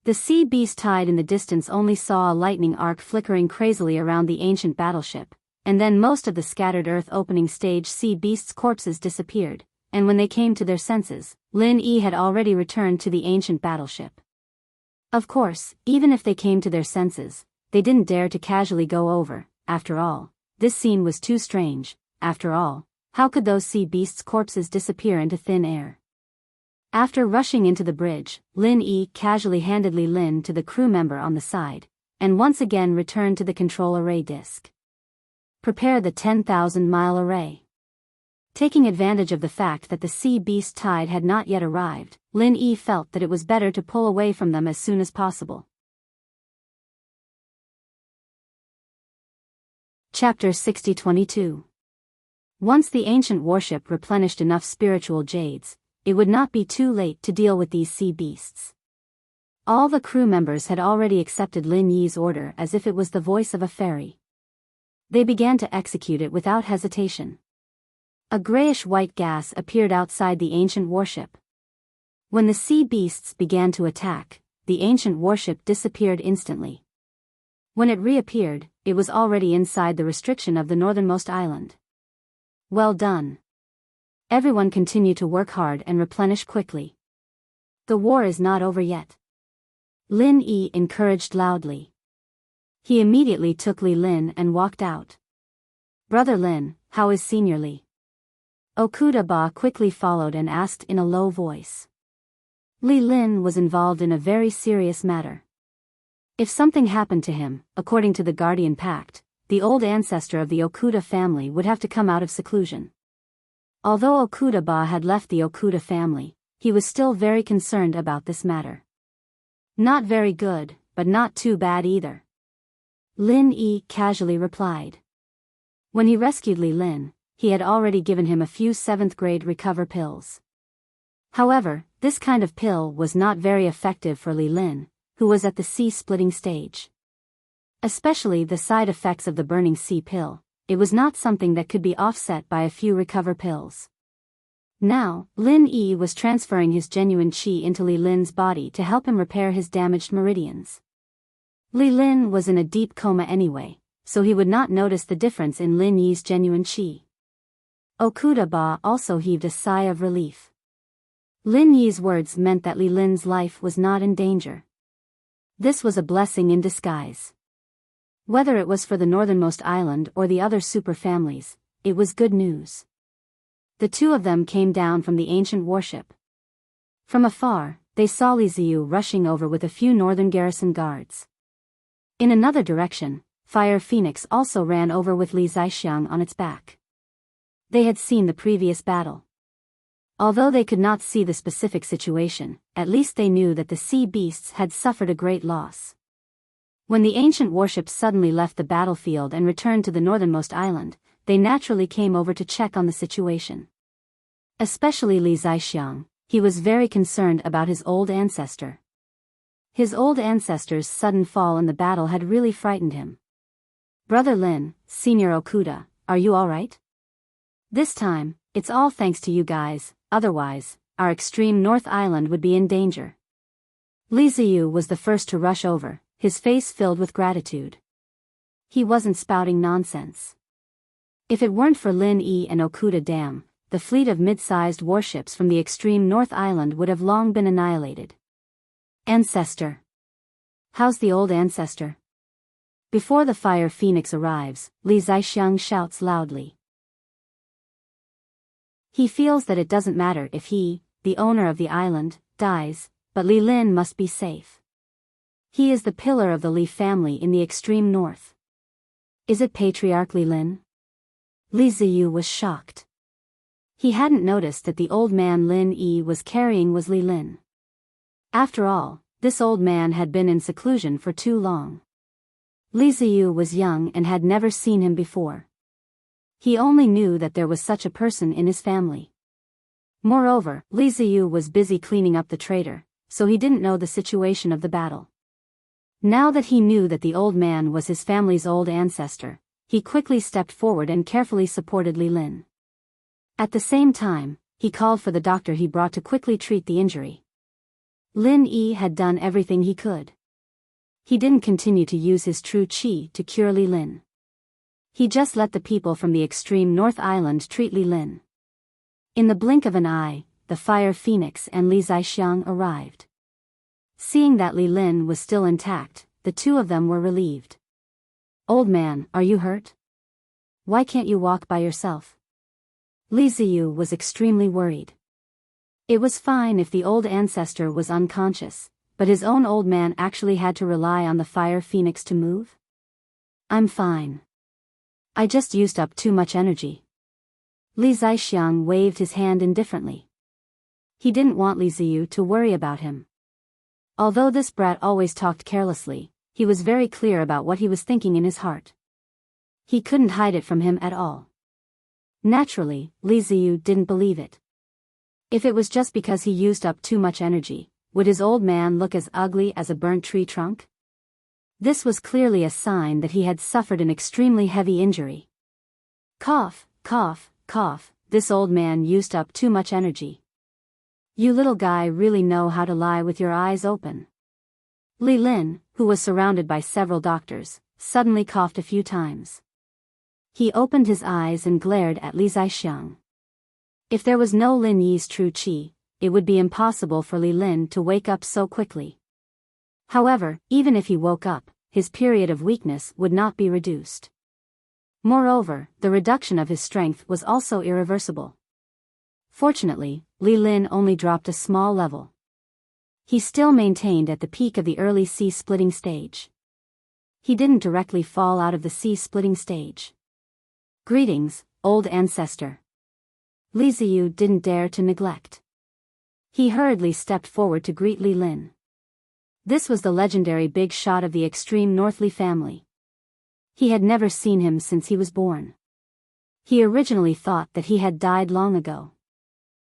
Speaker 1: The sea beast hide in the distance only saw a lightning arc flickering crazily around the ancient battleship, and then most of the scattered earth-opening stage sea beasts' corpses disappeared, and when they came to their senses, Lin Yi had already returned to the ancient battleship. Of course, even if they came to their senses, they didn't dare to casually go over. After all, this scene was too strange. After all, how could those sea beasts' corpses disappear into thin air? After rushing into the bridge, Lin Yi casually handed Li Lin to the crew member on the side, and once again returned to the control array disk. Prepare the 10,000-mile array. Taking advantage of the fact that the sea beast tide had not yet arrived, Lin Yi felt that it was better to pull away from them as soon as possible. Chapter 60-22. Once the ancient warship replenished enough spiritual jades, it would not be too late to deal with these sea beasts. All the crew members had already accepted Lin Yi's order as if it was the voice of a fairy. They began to execute it without hesitation. A grayish-white gas appeared outside the ancient warship. When the sea beasts began to attack, the ancient warship disappeared instantly. When it reappeared, it was already inside the restriction of the northernmost island. Well done. Everyone continue to work hard and replenish quickly. The war is not over yet. Lin Yi encouraged loudly. He immediately took Li Lin and walked out. Brother Lin, how is Senior Li? Okuda-ba quickly followed and asked in a low voice. Li Lin was involved in a very serious matter. If something happened to him, according to the Guardian Pact, the old ancestor of the Okuda family would have to come out of seclusion. Although Okuda-ba had left the Okuda family, he was still very concerned about this matter. Not very good, but not too bad either. Lin Yi casually replied. When he rescued Li Lin, he had already given him a few 7th-grade recover pills. However, this kind of pill was not very effective for Li Lin, who was at the sea-splitting stage. Especially the side effects of the burning sea pill, it was not something that could be offset by a few recover pills. Now, Lin Yi was transferring his genuine qi into Li Lin's body to help him repair his damaged meridians. Li Lin was in a deep coma anyway, so he would not notice the difference in Lin Yi's genuine qi. Okuda-ba also heaved a sigh of relief. Lin Yi's words meant that Li Lin's life was not in danger. This was a blessing in disguise. Whether it was for the northernmost island or the other super families, it was good news. The two of them came down from the ancient warship. From afar, they saw Li Ziyu rushing over with a few northern garrison guards. In another direction, Fire Phoenix also ran over with Li Zaixiang on its back. They had seen the previous battle. Although they could not see the specific situation, at least they knew that the sea beasts had suffered a great loss. When the ancient warship suddenly left the battlefield and returned to the northernmost island, they naturally came over to check on the situation. Especially Li Zaixiang, he was very concerned about his old ancestor. His old ancestor's sudden fall in the battle had really frightened him. Brother Lin, Senior Okuda, are you alright? This time, it's all thanks to you guys, otherwise, our extreme North Island would be in danger. Li Ziyu was the first to rush over, his face filled with gratitude. He wasn't spouting nonsense. If it weren't for Lin Yi and Okuda Dam, the fleet of mid-sized warships from the extreme North Island would have long been annihilated. Ancestor. How's the old ancestor? Before the Fire Phoenix arrives, Li Zaixiang shouts loudly. He feels that it doesn't matter if he, the owner of the island, dies, but Li Lin must be safe. He is the pillar of the Li family in the extreme north. Is it Patriarch Li Lin? Li Ziyu was shocked. He hadn't noticed that the old man Lin Yi was carrying was Li Lin. After all, this old man had been in seclusion for too long. Li Ziyu was young and had never seen him before. He only knew that there was such a person in his family. Moreover, Li Ziyu was busy cleaning up the traitor, so he didn't know the situation of the battle. Now that he knew that the old man was his family's old ancestor, he quickly stepped forward and carefully supported Li Lin. At the same time, he called for the doctor he brought to quickly treat the injury. Lin Yi had done everything he could. He didn't continue to use his true qi to cure Li Lin. He just let the people from the extreme North Island treat Li Lin. In the blink of an eye, the Fire Phoenix and Li Zixiang arrived. Seeing that Li Lin was still intact, the two of them were relieved. "Old man, are you hurt? Why can't you walk by yourself?" Li Ziyu was extremely worried. It was fine if the old ancestor was unconscious, but his own old man actually had to rely on the Fire Phoenix to move? "I'm fine. I just used up too much energy." Li Zixiang waved his hand indifferently. He didn't want Li Ziyu to worry about him. Although this brat always talked carelessly, he was very clear about what he was thinking in his heart. He couldn't hide it from him at all. Naturally, Li Ziyu didn't believe it. If it was just because he used up too much energy, would his old man look as ugly as a burnt tree trunk? This was clearly a sign that he had suffered an extremely heavy injury. Cough, cough, cough, this old man used up too much energy. You little guy really know how to lie with your eyes open. Li Lin, who was surrounded by several doctors, suddenly coughed a few times. He opened his eyes and glared at Li Zixiang. If there was no Lin Yi's true qi, it would be impossible for Li Lin to wake up so quickly. However, even if he woke up, his period of weakness would not be reduced. Moreover, the reduction of his strength was also irreversible. Fortunately, Li Lin only dropped a small level. He still maintained at the peak of the early sea-splitting stage. He didn't directly fall out of the sea-splitting stage. "Greetings, old ancestor." Li Ziyu didn't dare to neglect. He hurriedly stepped forward to greet Li Lin. This was the legendary big shot of the extreme Northly family. He had never seen him since he was born. He originally thought that he had died long ago.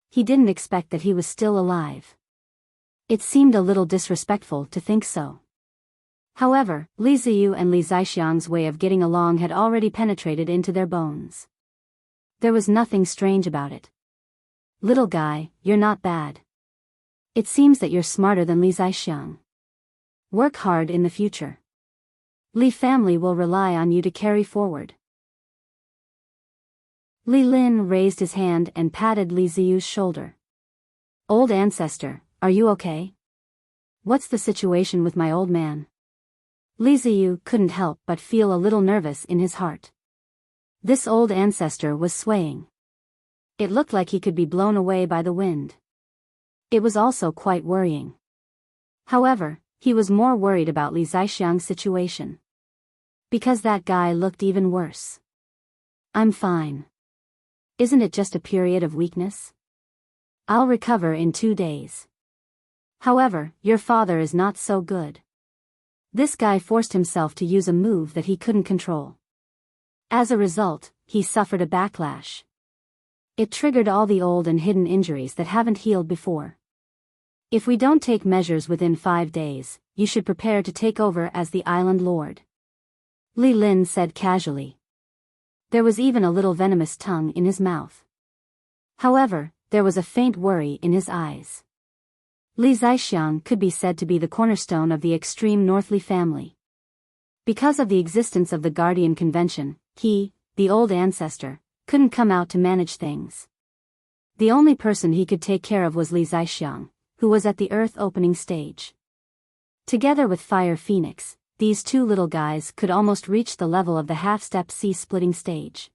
Speaker 1: He didn't expect that he was still alive. It seemed a little disrespectful to think so. However, Li Ziyu and Li Zixiang's way of getting along had already penetrated into their bones. There was nothing strange about it. "Little guy, you're not bad. It seems that you're smarter than Li Zixiang. Work hard in the future. Li family will rely on you to carry forward." Li Lin raised his hand and patted Li Ziyu's shoulder. "Old ancestor, are you okay? What's the situation with my old man?" Li Ziyu couldn't help but feel a little nervous in his heart. This old ancestor was swaying. It looked like he could be blown away by the wind. It was also quite worrying. However, he was more worried about Li Zixiang's situation. Because that guy looked even worse. "I'm fine. Isn't it just a period of weakness? I'll recover in 2 days. However, your father is not so good." This guy forced himself to use a move that he couldn't control. As a result, he suffered a backlash. It triggered all the old and hidden injuries that haven't healed before. "If we don't take measures within 5 days, you should prepare to take over as the island lord," Li Lin said casually. There was even a little venomous tongue in his mouth. However, there was a faint worry in his eyes. Li Zixiang could be said to be the cornerstone of the extreme Northly family. Because of the existence of the Guardian Convention, he, the old ancestor, couldn't come out to manage things. The only person he could take care of was Li Zixiang, who was at the Earth opening stage. Together with Fire Phoenix, these two little guys could almost reach the level of the half-step sea-splitting stage.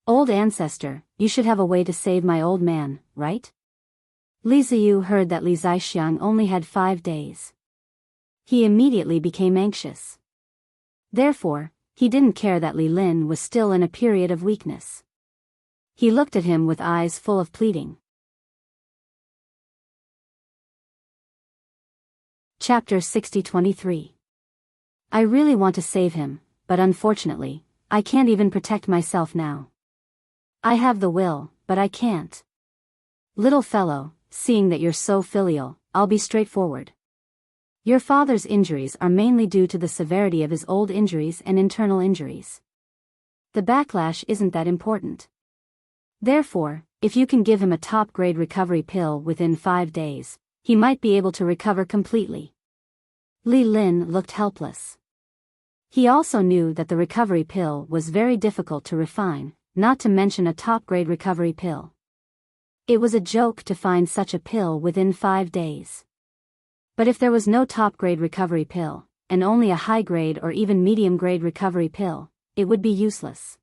Speaker 1: "Old ancestor, you should have a way to save my old man, right?" Li Ziyu heard that Li Zixiang only had 5 days. He immediately became anxious. Therefore, he didn't care that Li Lin was still in a period of weakness. He looked at him with eyes full of pleading. Chapter 60-23. I really want to save him, but unfortunately, I can't even protect myself now. I have the will, but I can't. Little fellow, seeing that you're so filial, I'll be straightforward. Your father's injuries are mainly due to the severity of his old injuries and internal injuries. The backlash isn't that important. Therefore, if you can give him a top-grade recovery pill within 5 days, he might be able to recover completely. Li Lin looked helpless. He also knew that the recovery pill was very difficult to refine, not to mention a top-grade recovery pill. It was a joke to find such a pill within 5 days. But if there was no top-grade recovery pill, and only a high-grade or even medium-grade recovery pill, it would be useless.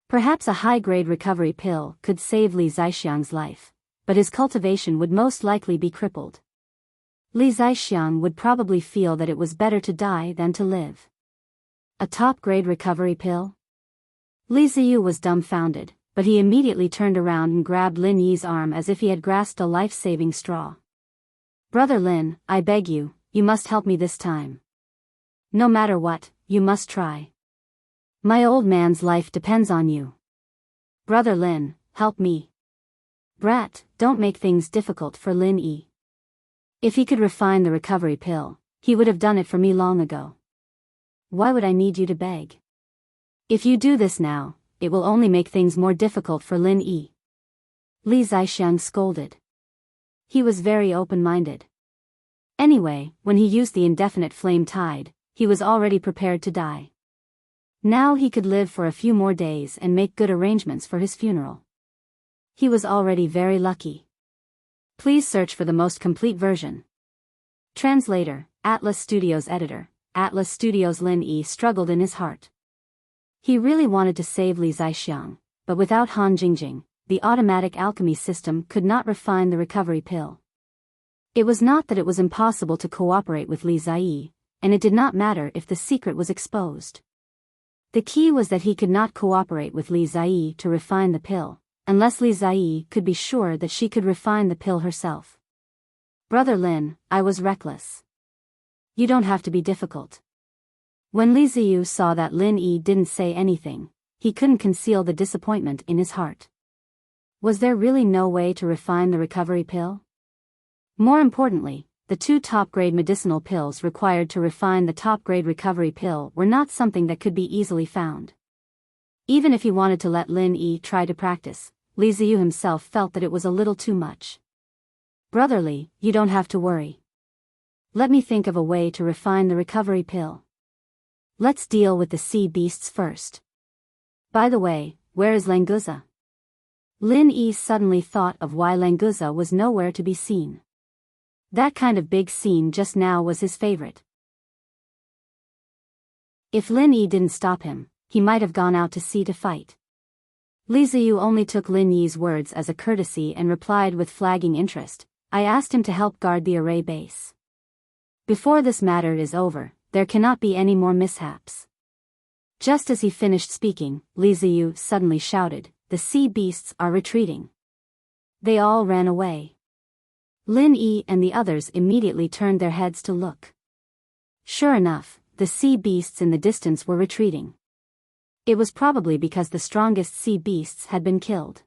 Speaker 1: Perhaps a high-grade recovery pill could save Li Zixiang's life, but his cultivation would most likely be crippled. Li Zixiang would probably feel that it was better to die than to live. A top-grade recovery pill? Li Ziyu was dumbfounded, but he immediately turned around and grabbed Lin Yi's arm as if he had grasped a life-saving straw. "Brother Lin, I beg you, you must help me this time. No matter what, you must try. My old man's life depends on you. Brother Lin, help me." "Brat, don't make things difficult for Lin Yi. If he could refine the recovery pill, he would have done it for me long ago. Why would I need you to beg? If you do this now, it will only make things more difficult for Lin Yi." Li Zixiang scolded. He was very open-minded. Anyway, when he used the indefinite flame tide, he was already prepared to die. Now he could live for a few more days and make good arrangements for his funeral. He was already very lucky. Please search for the most complete version. Translator, Atlas Studios editor, Atlas Studios. Lin Yi struggled in his heart. He really wanted to save Li Zixiang, but without Han Jingjing, the automatic alchemy system could not refine the recovery pill. It was not that it was impossible to cooperate with Li Ziyi, and it did not matter if the secret was exposed. The key was that he could not cooperate with Li Ziyi to refine the pill, unless Li Ziyi could be sure that she could refine the pill herself. "Brother Lin, I was reckless. You don't have to be difficult." When Li Ziyu saw that Lin Yi didn't say anything, he couldn't conceal the disappointment in his heart. Was there really no way to refine the recovery pill? More importantly, the 2 top-grade medicinal pills required to refine the top-grade recovery pill were not something that could be easily found. Even if he wanted to let Lin Yi try to practice, Li Ziyu himself felt that it was a little too much. "Brother Li, you don't have to worry. Let me think of a way to refine the recovery pill. Let's deal with the sea beasts first. By the way, where is Languza?" Lin Yi suddenly thought of why Languza was nowhere to be seen. That kind of big scene just now was his favorite. If Lin Yi didn't stop him, he might have gone out to sea to fight. Li Ziyu only took Lin Yi's words as a courtesy and replied with flagging interest, "I asked him to help guard the array base. Before this matter is over, there cannot be any more mishaps." Just as he finished speaking, Li Ziyu suddenly shouted, "The sea beasts are retreating." They all ran away. Lin Yi and the others immediately turned their heads to look. Sure enough, the sea beasts in the distance were retreating. It was probably because the strongest sea beasts had been killed.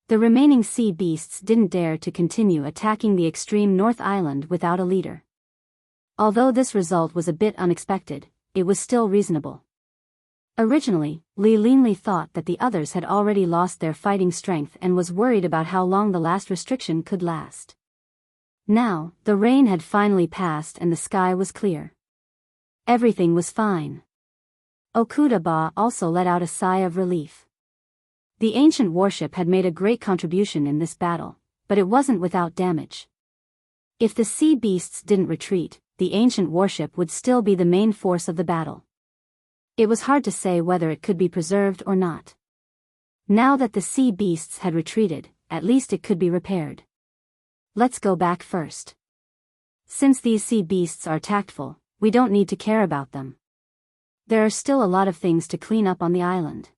Speaker 1: The remaining sea beasts didn't dare to continue attacking the extreme North Island without a leader. Although this result was a bit unexpected, it was still reasonable. Originally, Li Linli thought that the others had already lost their fighting strength and was worried about how long the last restriction could last. Now, the rain had finally passed and the sky was clear. Everything was fine. Okuda Ba also let out a sigh of relief. The ancient warship had made a great contribution in this battle, but it wasn't without damage. If the sea beasts didn't retreat, the ancient warship would still be the main force of the battle. It was hard to say whether it could be preserved or not. Now that the sea beasts had retreated, at least it could be repaired. Let's go back first. Since these sea beasts are tactful, we don't need to care about them. There are still a lot of things to clean up on the island.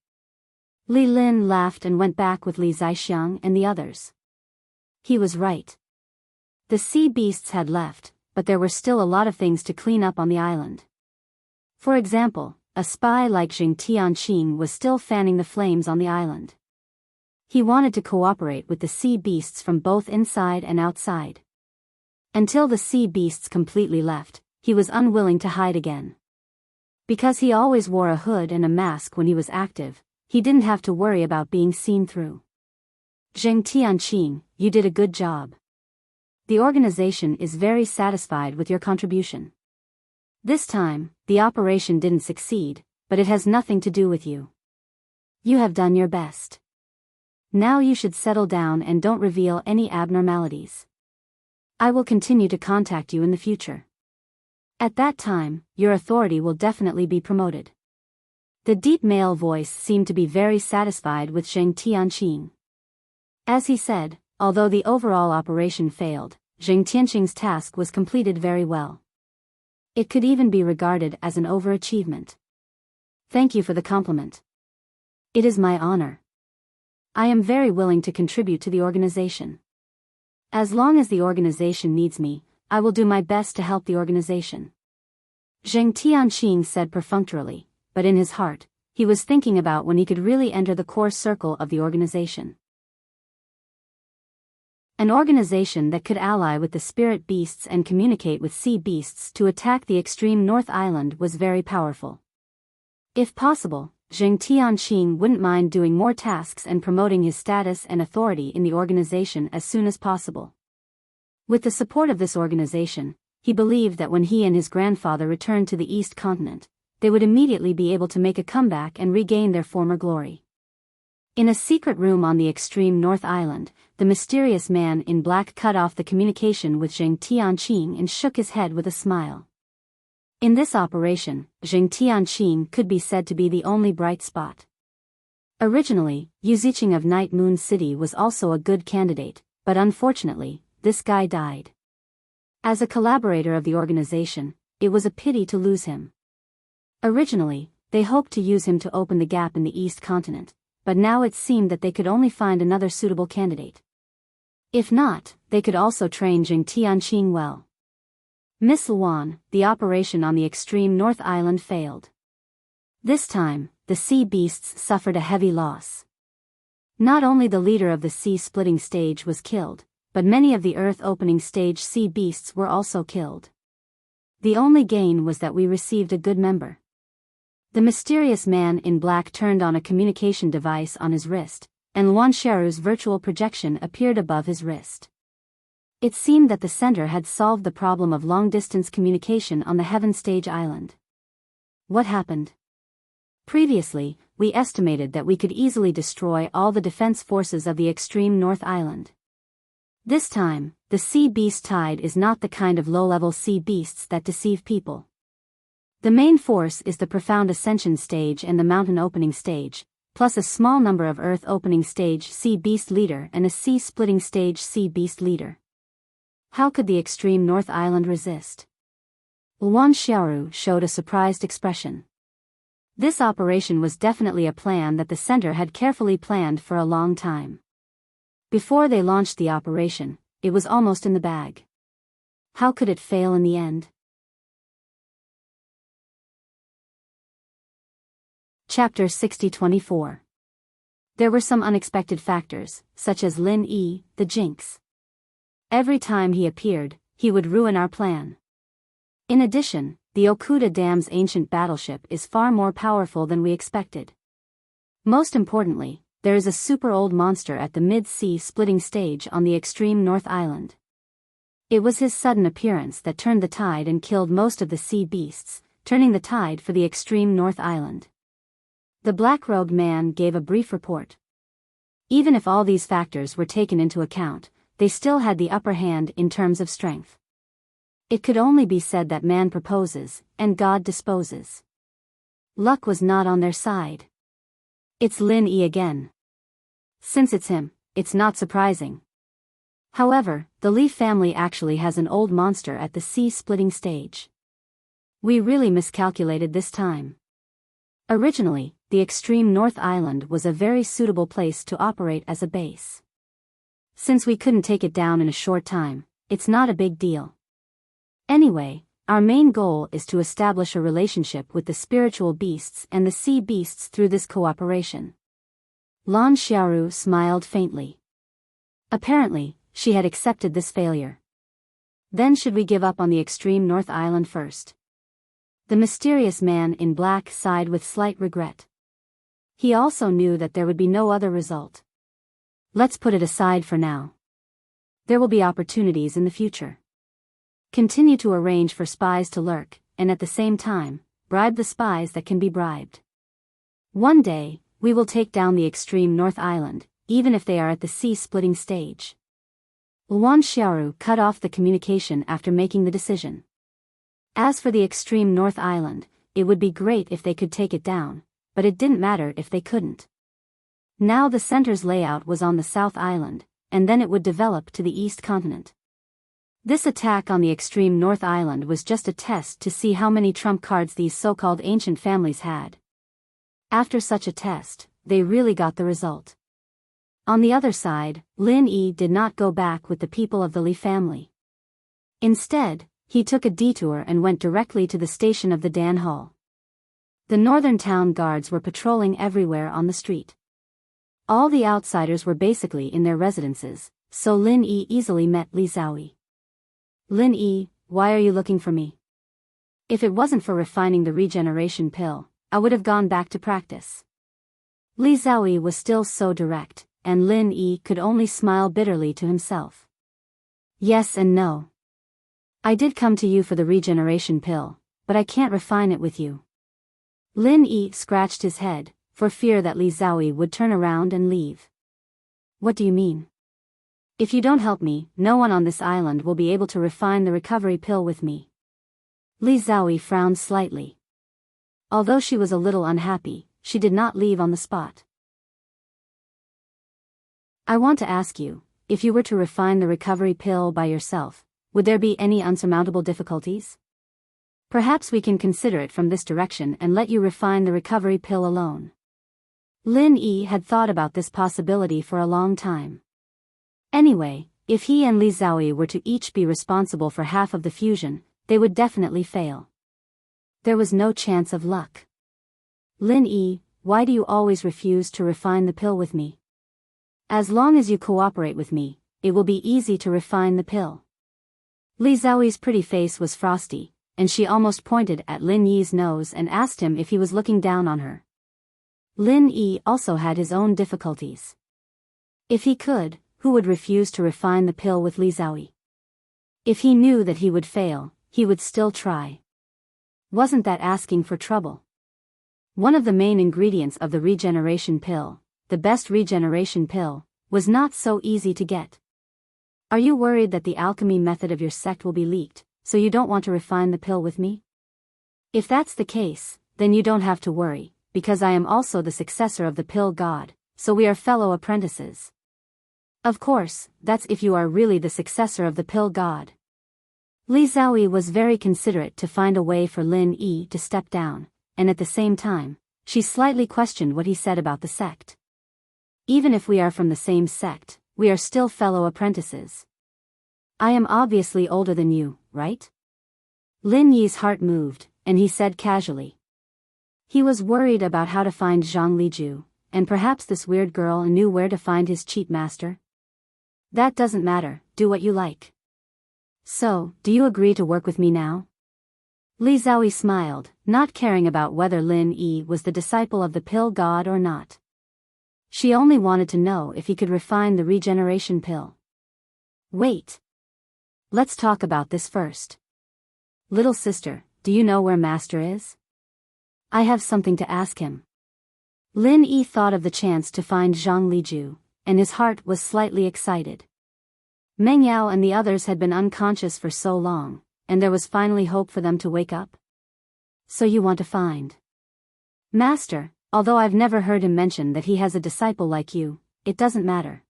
Speaker 1: Li Lin laughed and went back with Li Zixiang and the others. He was right. The sea beasts had left, but there were still a lot of things to clean up on the island. For example, a spy like Jing Tianqing was still fanning the flames on the island. He wanted to cooperate with the sea beasts from both inside and outside. Until the sea beasts completely left, he was unwilling to hide again. Because he always wore a hood and a mask when he was active, he didn't have to worry about being seen through. Zheng Tianqing, you did a good job. The organization is very satisfied with your contribution. This time, the operation didn't succeed, but it has nothing to do with you. You have done your best. Now you should settle down and don't reveal any abnormalities. I will continue to contact you in the future. At that time, your authority will definitely be promoted. The deep male voice seemed to be very satisfied with Zheng Tianqing. As he said, although the overall operation failed, Zheng Tianqing's task was completed very well. It could even be regarded as an overachievement. Thank you for the compliment. It is my honor. I am very willing to contribute to the organization. As long as the organization needs me, I will do my best to help the organization. Zheng Tianqing said perfunctorily, but in his heart, he was thinking about when he could really enter the core circle of the organization. An organization that could ally with the spirit beasts and communicate with sea beasts to attack the extreme North Island was very powerful. If possible, Zheng Tianqing wouldn't mind doing more tasks and promoting his status and authority in the organization as soon as possible. With the support of this organization, he believed that when he and his grandfather returned to the East Continent, they would immediately be able to make a comeback and regain their former glory. In a secret room on the extreme North Island, the mysterious man in black cut off the communication with Zheng Tianqing and shook his head with a smile. In this operation, Zheng Tianqing could be said to be the only bright spot. Originally, Yu Ziqing of Night Moon City was also a good candidate, but unfortunately, this guy died. As a collaborator of the organization, it was a pity to lose him. Originally, they hoped to use him to open the gap in the East Continent, but now it seemed that they could only find another suitable candidate. If not, they could also train Zheng Tianqing well. Miss Luan, the operation on the extreme North Island failed. This time, the sea beasts suffered a heavy loss. Not only the leader of the sea-splitting stage was killed, but many of the earth-opening stage sea beasts were also killed. The only gain was that we received a good member. The mysterious man in black turned on a communication device on his wrist, and Luan Xiaoru's virtual projection appeared above his wrist. It seemed that the center had solved the problem of long-distance communication on the Heaven Stage Island. What happened? Previously, we estimated that we could easily destroy all the defense forces of the extreme North Island. This time, the sea beast tide is not the kind of low-level sea beasts that deceive people. The main force is the profound ascension stage and the mountain opening stage, plus a small number of earth opening stage sea beast leader and a sea splitting stage sea beast leader. How could the extreme North Island resist? Luan Xiaoru showed a surprised expression. This operation was definitely a plan that the center had carefully planned for a long time. Before they launched the operation, it was almost in the bag. How could it fail in the end? Chapter 60-24. There were some unexpected factors, such as Lin Yi, the jinx. Every time he appeared, he would ruin our plan. In addition, the Okuda Dam's ancient battleship is far more powerful than we expected. Most importantly, there is a super old monster at the mid-sea splitting stage on the extreme North Island. It was his sudden appearance that turned the tide and killed most of the sea beasts, turning the tide for the extreme North Island. The black-robed man gave a brief report. Even if all these factors were taken into account, they still had the upper hand in terms of strength. It could only be said that man proposes, and God disposes. Luck was not on their side. It's Lin Yi again. Since it's him, it's not surprising. However, the Li family actually has an old monster at the sea-splitting stage. We really miscalculated this time. Originally, the extreme North Island was a very suitable place to operate as a base. Since we couldn't take it down in a short time, it's not a big deal. Anyway, our main goal is to establish a relationship with the spiritual beasts and the sea beasts through this cooperation. Lan Xiaoru smiled faintly. Apparently, she had accepted this failure. Then should we give up on the extreme North Island first? The mysterious man in black sighed with slight regret. He also knew that there would be no other result. Let's put it aside for now. There will be opportunities in the future. Continue to arrange for spies to lurk, and at the same time, bribe the spies that can be bribed. One day, we will take down the extreme North Island, even if they are at the sea-splitting stage. Luan Xiaoru cut off the communication after making the decision. As for the extreme North Island, it would be great if they could take it down, but it didn't matter if they couldn't. Now the center's layout was on the South Island, and then it would develop to the East Continent. This attack on the extreme North Island was just a test to see how many trump cards these so-called ancient families had. After such a test, they really got the result. On the other side, Lin Yi did not go back with the people of the Li family. Instead, he took a detour and went directly to the station of the Dan Hall. The northern town guards were patrolling everywhere on the street. All the outsiders were basically in their residences, so Lin Yi easily met Li Xiaoyi. Lin Yi, why are you looking for me? If it wasn't for refining the regeneration pill, I would have gone back to practice. Li Xiaoyi was still so direct, and Lin Yi could only smile bitterly to himself. Yes and no. I did come to you for the regeneration pill, but I can't refine it with you. Lin Yi scratched his head, for fear that Li Xiaoyi would turn around and leave. What do you mean? If you don't help me, no one on this island will be able to refine the recovery pill with me. Li Xiaoyi frowned slightly. Although she was a little unhappy, she did not leave on the spot. I want to ask you, if you were to refine the recovery pill by yourself, would there be any unsurmountable difficulties? Perhaps we can consider it from this direction and let you refine the recovery pill alone. Lin Yi had thought about this possibility for a long time. Anyway, if he and Li Xiaoyi were to each be responsible for half of the fusion, they would definitely fail. There was no chance of luck. Lin Yi, why do you always refuse to refine the pill with me? As long as you cooperate with me, it will be easy to refine the pill. Li Xiaoyi's pretty face was frosty, and she almost pointed at Lin Yi's nose and asked him if he was looking down on her. Lin Yi also had his own difficulties. If he could, who would refuse to refine the pill with Li Xiaoyi? If he knew that he would fail, he would still try. Wasn't that asking for trouble? One of the main ingredients of the regeneration pill, the best regeneration pill, was not so easy to get. Are you worried that the alchemy method of your sect will be leaked, so you don't want to refine the pill with me? If that's the case, then you don't have to worry, because I am also the successor of the pill god, so we are fellow apprentices. Of course, that's if you are really the successor of the pill god. Li Xiaoyi was very considerate to find a way for Lin Yi to step down, and at the same time, she slightly questioned what he said about the sect. Even if we are from the same sect, we are still fellow apprentices. I am obviously older than you, right? Lin Yi's heart moved, and he said casually. He was worried about how to find Zhang Liju, and perhaps this weird girl knew where to find his cheat master. That doesn't matter, do what you like. So, do you agree to work with me now? Li Xiaoyi smiled, not caring about whether Lin Yi was the disciple of the pill god or not. She only wanted to know if he could refine the regeneration pill. Wait. Let's talk about this first. Little sister, do you know where Master is? I have something to ask him. Lin Yi thought of the chance to find Zhang Liju, and his heart was slightly excited. Meng Yao and the others had been unconscious for so long, and there was finally hope for them to wake up. So you want to find Master, although I've never heard him mention that he has a disciple like you, it doesn't matter.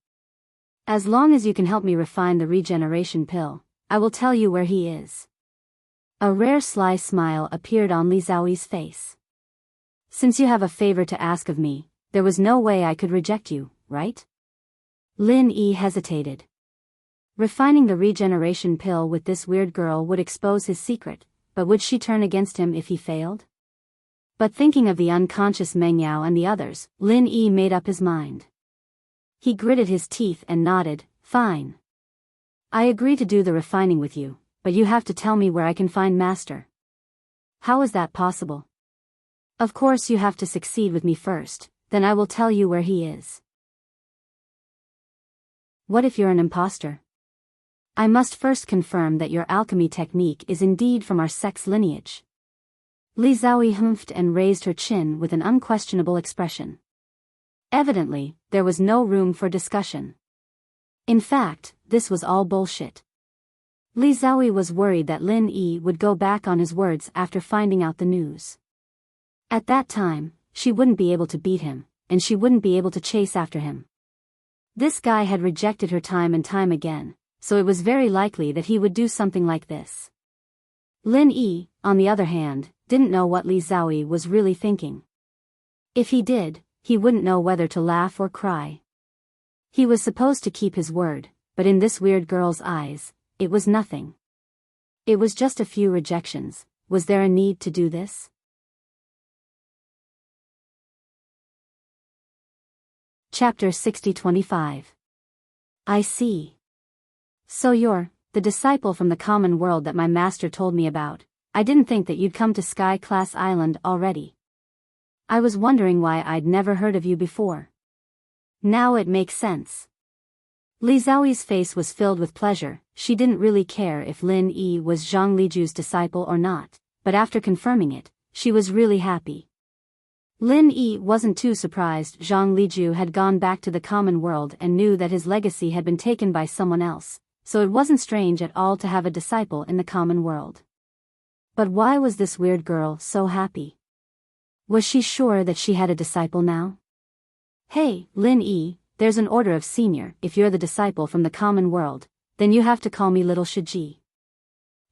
Speaker 1: As long as you can help me refine the regeneration pill, I will tell you where he is. A rare sly smile appeared on Li Xiaoyi's face. Since you have a favor to ask of me, there was no way I could reject you, right? Lin Yi hesitated. Refining the regeneration pill with this weird girl would expose his secret, but would she turn against him if he failed? But thinking of the unconscious Meng Yao and the others, Lin Yi made up his mind. He gritted his teeth and nodded, fine. I agree to do the refining with you, but you have to tell me where I can find Master. How is that possible? Of course you have to succeed with me first, then I will tell you where he is. What if you're an imposter? I must first confirm that your alchemy technique is indeed from our sect's lineage. Li Xiaoyi humphed and raised her chin with an unquestionable expression. Evidently, there was no room for discussion. In fact, this was all bullshit. Li Xiaoyi was worried that Lin Yi would go back on his words after finding out the news. At that time, she wouldn't be able to beat him, and she wouldn't be able to chase after him. This guy had rejected her time and time again, so it was very likely that he would do something like this. Lin Yi, on the other hand, didn't know what Li Xiaoyi was really thinking. If he did, he wouldn't know whether to laugh or cry. He was supposed to keep his word, but in this weird girl's eyes, it was nothing. It was just a few rejections. Was there a need to do this? Chapter 60-25. I see. So you're the disciple from the common world that my master told me about. I didn't think that you'd come to Sky Class Island already. I was wondering why I'd never heard of you before. Now it makes sense. Li Xiaoyi's face was filled with pleasure. She didn't really care if Lin Yi was Zhang Liju's disciple or not, but after confirming it, she was really happy. Lin Yi wasn't too surprised Zhang Liju had gone back to the common world and knew that his legacy had been taken by someone else, so it wasn't strange at all to have a disciple in the common world. But why was this weird girl so happy? Was she sure that she had a disciple now? Hey, Lin Yi, there's an order of senior. If you're the disciple from the common world, then you have to call me Little Shiji.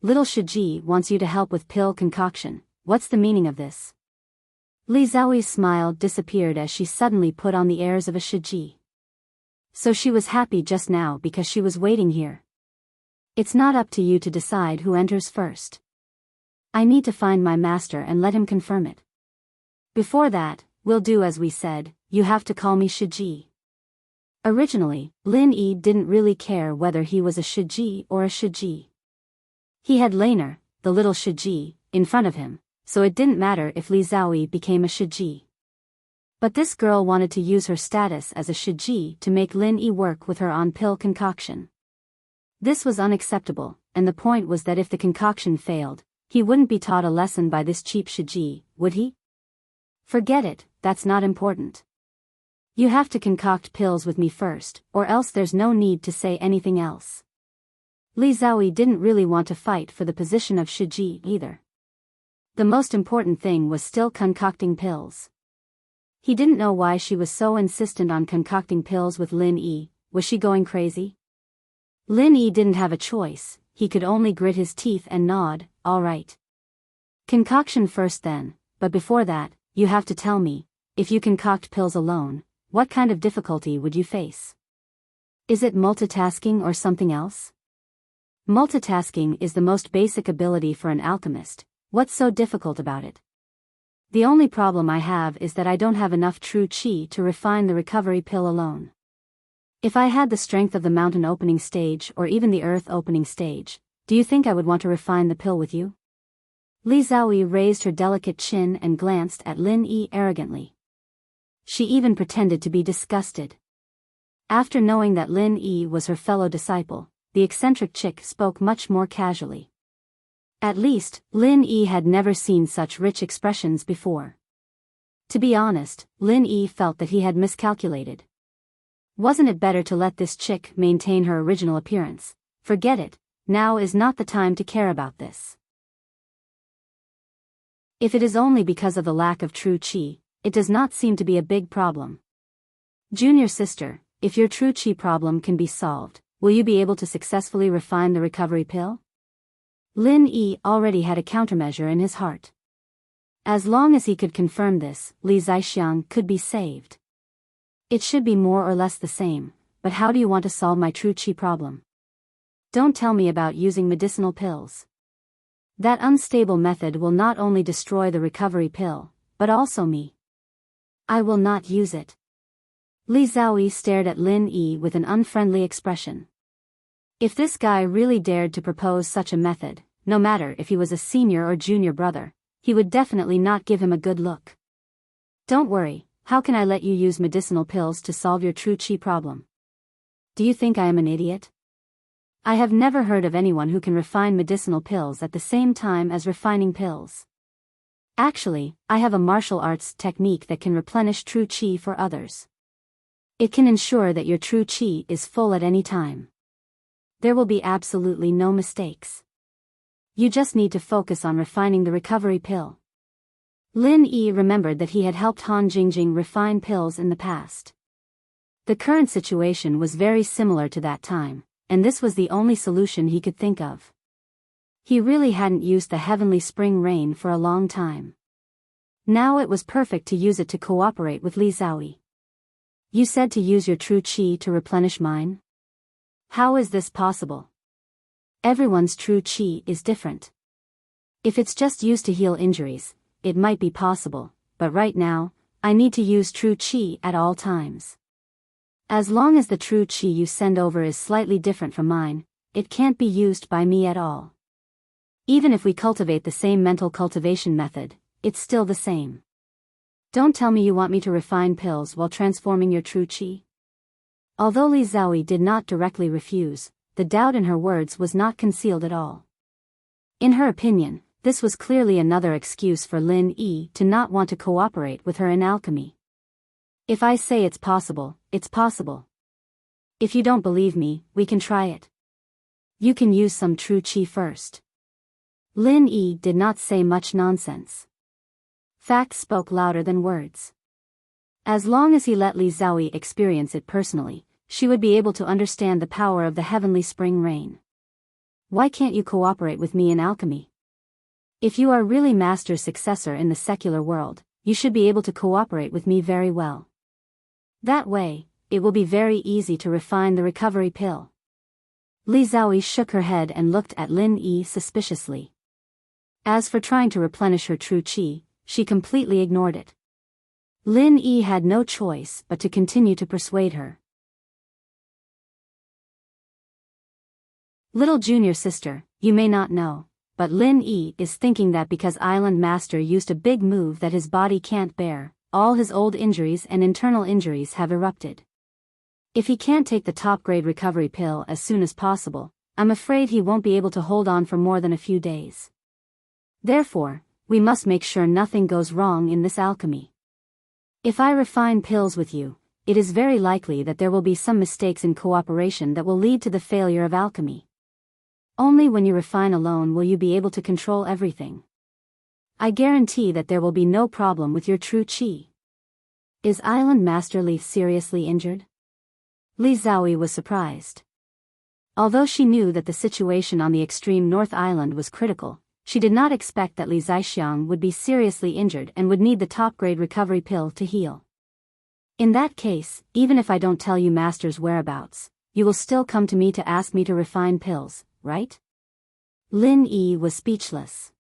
Speaker 1: Little Shiji wants you to help with pill concoction. What's the meaning of this? Li Xiaoyi's smile disappeared as she suddenly put on the airs of a Shiji. So she was happy just now because she was waiting here. It's not up to you to decide who enters first. I need to find my master and let him confirm it. Before that, we'll do as we said, you have to call me Shiji. Originally, Lin Yi didn't really care whether he was a Shiji or a Shiji. He had Laner, the little Shiji, in front of him, so it didn't matter if Li Xiaoyi became a Shiji. But this girl wanted to use her status as a Shiji to make Lin Yi work with her on pill concoction. This was unacceptable, and the point was that if the concoction failed, he wouldn't be taught a lesson by this cheap Shiji, would he? Forget it, that's not important. You have to concoct pills with me first, or else there's no need to say anything else. Li Xiaoyi didn't really want to fight for the position of Shiji either. The most important thing was still concocting pills. He didn't know why she was so insistent on concocting pills with Lin Yi. Was she going crazy? Lin Yi didn't have a choice, he could only grit his teeth and nod, all right. Concoction first then, but before that, you have to tell me, if you concoct pills alone, what kind of difficulty would you face? Is it multitasking or something else? Multitasking is the most basic ability for an alchemist. What's so difficult about it? The only problem I have is that I don't have enough true qi to refine the recovery pill alone. If I had the strength of the mountain opening stage or even the earth opening stage, do you think I would want to refine the pill with you? Li Xiaoyi raised her delicate chin and glanced at Lin Yi arrogantly. She even pretended to be disgusted. After knowing that Lin Yi was her fellow disciple, the eccentric chick spoke much more casually. At least, Lin Yi had never seen such rich expressions before. To be honest, Lin Yi felt that he had miscalculated. Wasn't it better to let this chick maintain her original appearance? Forget it, now is not the time to care about this. If it is only because of the lack of true qi, it does not seem to be a big problem. Junior sister, if your true qi problem can be solved, will you be able to successfully refine the recovery pill? Lin Yi already had a countermeasure in his heart. As long as he could confirm this, Li Zaixiang could be saved. It should be more or less the same, but how do you want to solve my true qi problem? Don't tell me about using medicinal pills. That unstable method will not only destroy the recovery pill, but also me. I will not use it. Li Xiaoyi stared at Lin Yi with an unfriendly expression. If this guy really dared to propose such a method, no matter if he was a senior or junior brother, he would definitely not give him a good look. Don't worry, how can I let you use medicinal pills to solve your true qi problem? Do you think I am an idiot? I have never heard of anyone who can refine medicinal pills at the same time as refining pills. Actually, I have a martial arts technique that can replenish true qi for others. It can ensure that your true qi is full at any time. There will be absolutely no mistakes. You just need to focus on refining the recovery pill. Lin Yi remembered that he had helped Han Jingjing refine pills in the past. The current situation was very similar to that time, and this was the only solution he could think of. He really hadn't used the heavenly spring rain for a long time. Now it was perfect to use it to cooperate with Li Xiaoyi. You said to use your true qi to replenish mine? How is this possible? Everyone's true qi is different. If it's just used to heal injuries, it might be possible, but right now, I need to use true qi at all times. As long as the true qi you send over is slightly different from mine, it can't be used by me at all. Even if we cultivate the same mental cultivation method, it's still the same. Don't tell me you want me to refine pills while transforming your true qi. Although Li Xiaoyi did not directly refuse, the doubt in her words was not concealed at all. In her opinion, this was clearly another excuse for Lin Yi to not want to cooperate with her in alchemy. If I say it's possible, it's possible. If you don't believe me, we can try it. You can use some true qi first. Lin Yi did not say much nonsense. Facts spoke louder than words. As long as he let Li Xiaoyi experience it personally, she would be able to understand the power of the heavenly spring rain. Why can't you cooperate with me in alchemy? If you are really Master's successor in the secular world, you should be able to cooperate with me very well. That way, it will be very easy to refine the recovery pill. Li Xiaoyi shook her head and looked at Lin Yi suspiciously. As for trying to replenish her true qi, she completely ignored it. Lin Yi had no choice but to continue to persuade her. Little junior sister, you may not know, but Lin Yi is thinking that because Island Master used a big move that his body can't bear, all his old injuries and internal injuries have erupted. If he can't take the top-grade recovery pill as soon as possible, I'm afraid he won't be able to hold on for more than a few days. Therefore, we must make sure nothing goes wrong in this alchemy. If I refine pills with you, it is very likely that there will be some mistakes in cooperation that will lead to the failure of alchemy. Only when you refine alone will you be able to control everything. I guarantee that there will be no problem with your true qi. Is Island Master Li seriously injured? Li Xiaoyi was surprised. Although she knew that the situation on the extreme North Island was critical, she did not expect that Li Zaixiang would be seriously injured and would need the top-grade recovery pill to heal. In that case, even if I don't tell you Master's whereabouts, you will still come to me to ask me to refine pills, right? Lin Yi was speechless.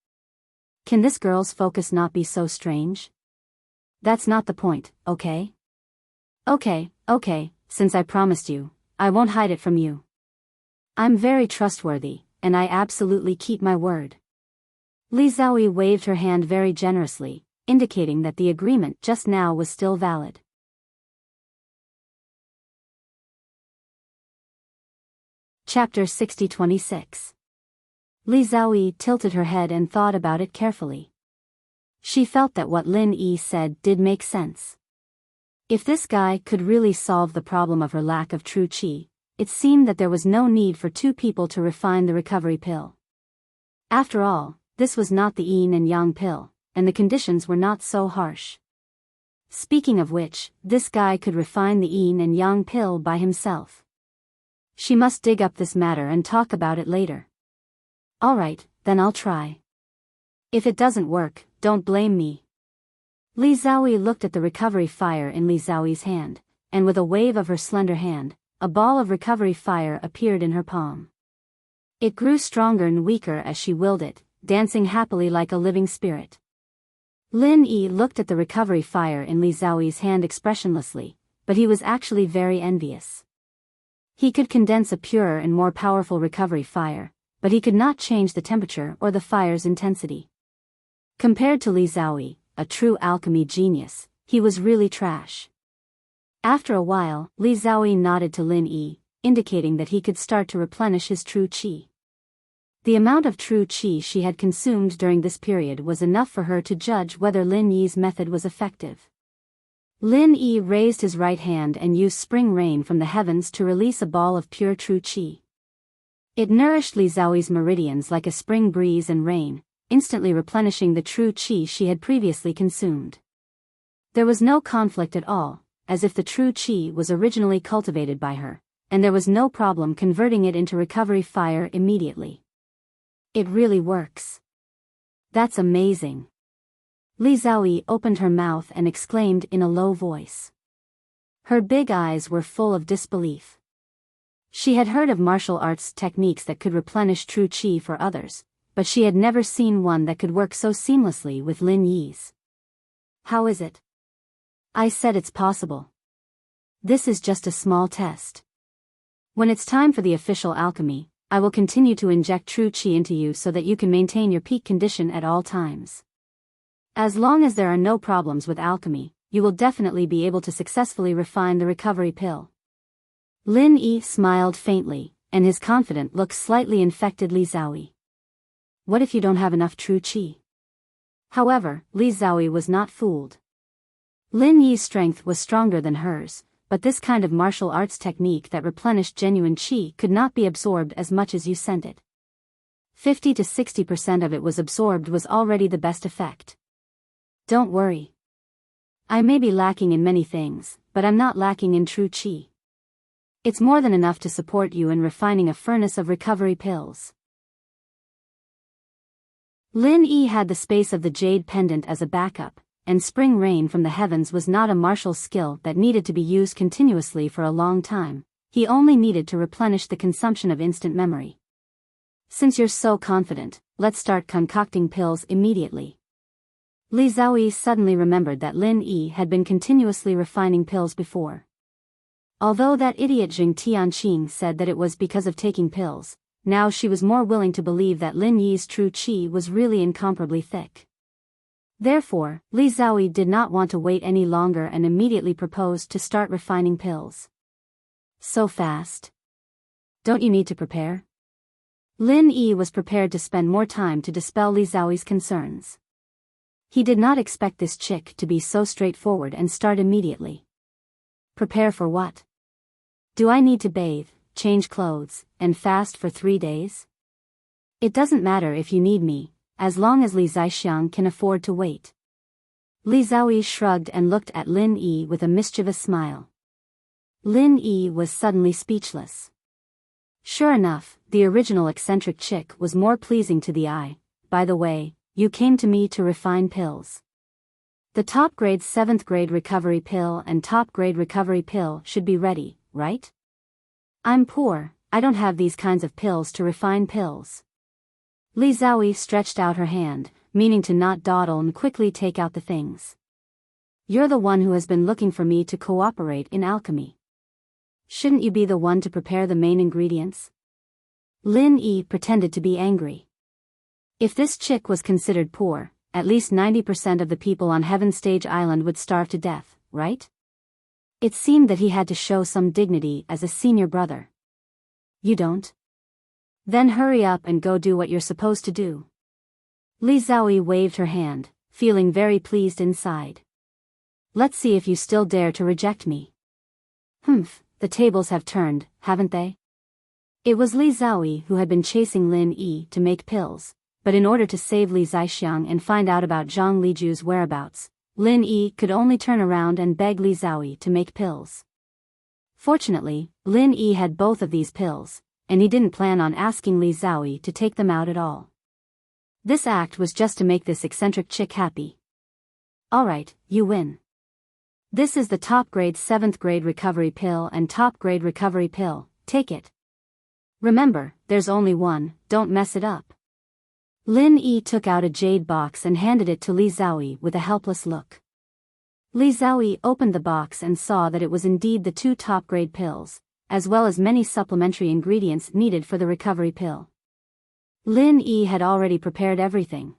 Speaker 1: Can this girl's focus not be so strange? That's not the point, okay? Okay, since I promised you, I won't hide it from you. I'm very trustworthy, and I absolutely keep my word. Li Xiaoyi waved her hand very generously, indicating that the agreement just now was still valid. Chapter 60-26. Li Xiaoyi tilted her head and thought about it carefully. She felt that what Lin Yi said did make sense. If this guy could really solve the problem of her lack of true qi, it seemed that there was no need for two people to refine the recovery pill. After all, this was not the yin and yang pill, and the conditions were not so harsh. Speaking of which, this guy could refine the yin and yang pill by himself. She must dig up this matter and talk about it later. Alright, then I'll try. If it doesn't work, don't blame me. Li Xiaoyi looked at the recovery fire in Li Xiaoyi's hand, and with a wave of her slender hand, a ball of recovery fire appeared in her palm. It grew stronger and weaker as she willed it, dancing happily like a living spirit. Lin Yi looked at the recovery fire in Li Xiaoyi's hand expressionlessly, but he was actually very envious. He could condense a purer and more powerful recovery fire, but he could not change the temperature or the fire's intensity. Compared to Li Xiaoyi, a true alchemy genius, he was really trash. After a while, Li Xiaoyi nodded to Lin Yi, indicating that he could start to replenish his true qi. The amount of true qi she had consumed during this period was enough for her to judge whether Lin Yi's method was effective. Lin Yi raised his right hand and used spring rain from the heavens to release a ball of pure true qi. It nourished Li Xiaoyi's meridians like a spring breeze and rain, instantly replenishing the true qi she had previously consumed. There was no conflict at all, as if the true qi was originally cultivated by her, and there was no problem converting it into recovery fire immediately. It really works. That's amazing. Li Xiaoyi opened her mouth and exclaimed in a low voice. Her big eyes were full of disbelief. She had heard of martial arts techniques that could replenish true qi for others, but she had never seen one that could work so seamlessly with Lin Yi's. How is it? I said it's possible. This is just a small test. When it's time for the official alchemy, I will continue to inject true qi into you so that you can maintain your peak condition at all times. As long as there are no problems with alchemy, you will definitely be able to successfully refine the recovery pill. Lin Yi smiled faintly, and his confident look slightly infected Li Xiaoyi. What if you don't have enough true qi? However, Li Xiaoyi was not fooled. Lin Yi's strength was stronger than hers, but this kind of martial arts technique that replenished genuine qi could not be absorbed as much as you sent it. 50 to 60% of it was absorbed was already the best effect. Don't worry. I may be lacking in many things, but I'm not lacking in true qi. It's more than enough to support you in refining a furnace of recovery pills. Lin Yi had the space of the jade pendant as a backup, and spring rain from the heavens was not a martial skill that needed to be used continuously for a long time. He only needed to replenish the consumption of instant memory. Since you're so confident, let's start concocting pills immediately. Li Xiaoyi suddenly remembered that Lin Yi had been continuously refining pills before. Although that idiot Jing Tianqing said that it was because of taking pills, now she was more willing to believe that Lin Yi's true qi was really incomparably thick. Therefore, Li Xiaoyi did not want to wait any longer and immediately proposed to start refining pills. So fast? Don't you need to prepare? Lin Yi was prepared to spend more time to dispel Li Xiaoyi's concerns. He did not expect this chick to be so straightforward and start immediately. Prepare for what? Do I need to bathe, change clothes, and fast for 3 days? It doesn't matter if you need me, as long as Li Zaixiang can afford to wait. Li Xiaoyi shrugged and looked at Lin Yi with a mischievous smile. Lin Yi was suddenly speechless. Sure enough, the original eccentric chick was more pleasing to the eye. By the way, you came to me to refine pills. The top grade 7th grade recovery pill and top grade recovery pill should be ready, right? I'm poor, I don't have these kinds of pills to refine pills. Li Xiaoyi stretched out her hand, meaning to not dawdle and quickly take out the things. You're the one who has been looking for me to cooperate in alchemy. Shouldn't you be the one to prepare the main ingredients? Lin Yi pretended to be angry. If this chick was considered poor, at least 90% of the people on Heaven Stage Island would starve to death, right? It seemed that he had to show some dignity as a senior brother. You don't? Then hurry up and go do what you're supposed to do. Li Xiaoyi waved her hand, feeling very pleased inside. Let's see if you still dare to reject me. Humph, the tables have turned, haven't they? It was Li Xiaoyi who had been chasing Lin Yi to make pills. But in order to save Li Zaixiang and find out about Zhang Liju's whereabouts, Lin Yi could only turn around and beg Li Xiaoyi to make pills. Fortunately, Lin Yi had both of these pills, and he didn't plan on asking Li Xiaoyi to take them out at all. This act was just to make this eccentric chick happy. Alright, you win. This is the top grade 7th grade recovery pill and top grade recovery pill, take it. Remember, there's only one, don't mess it up. Lin Yi took out a jade box and handed it to Li Xiaoyi with a helpless look. Li Xiaoyi opened the box and saw that it was indeed the 2 top-grade pills, as well as many supplementary ingredients needed for the recovery pill. Lin Yi had already prepared everything.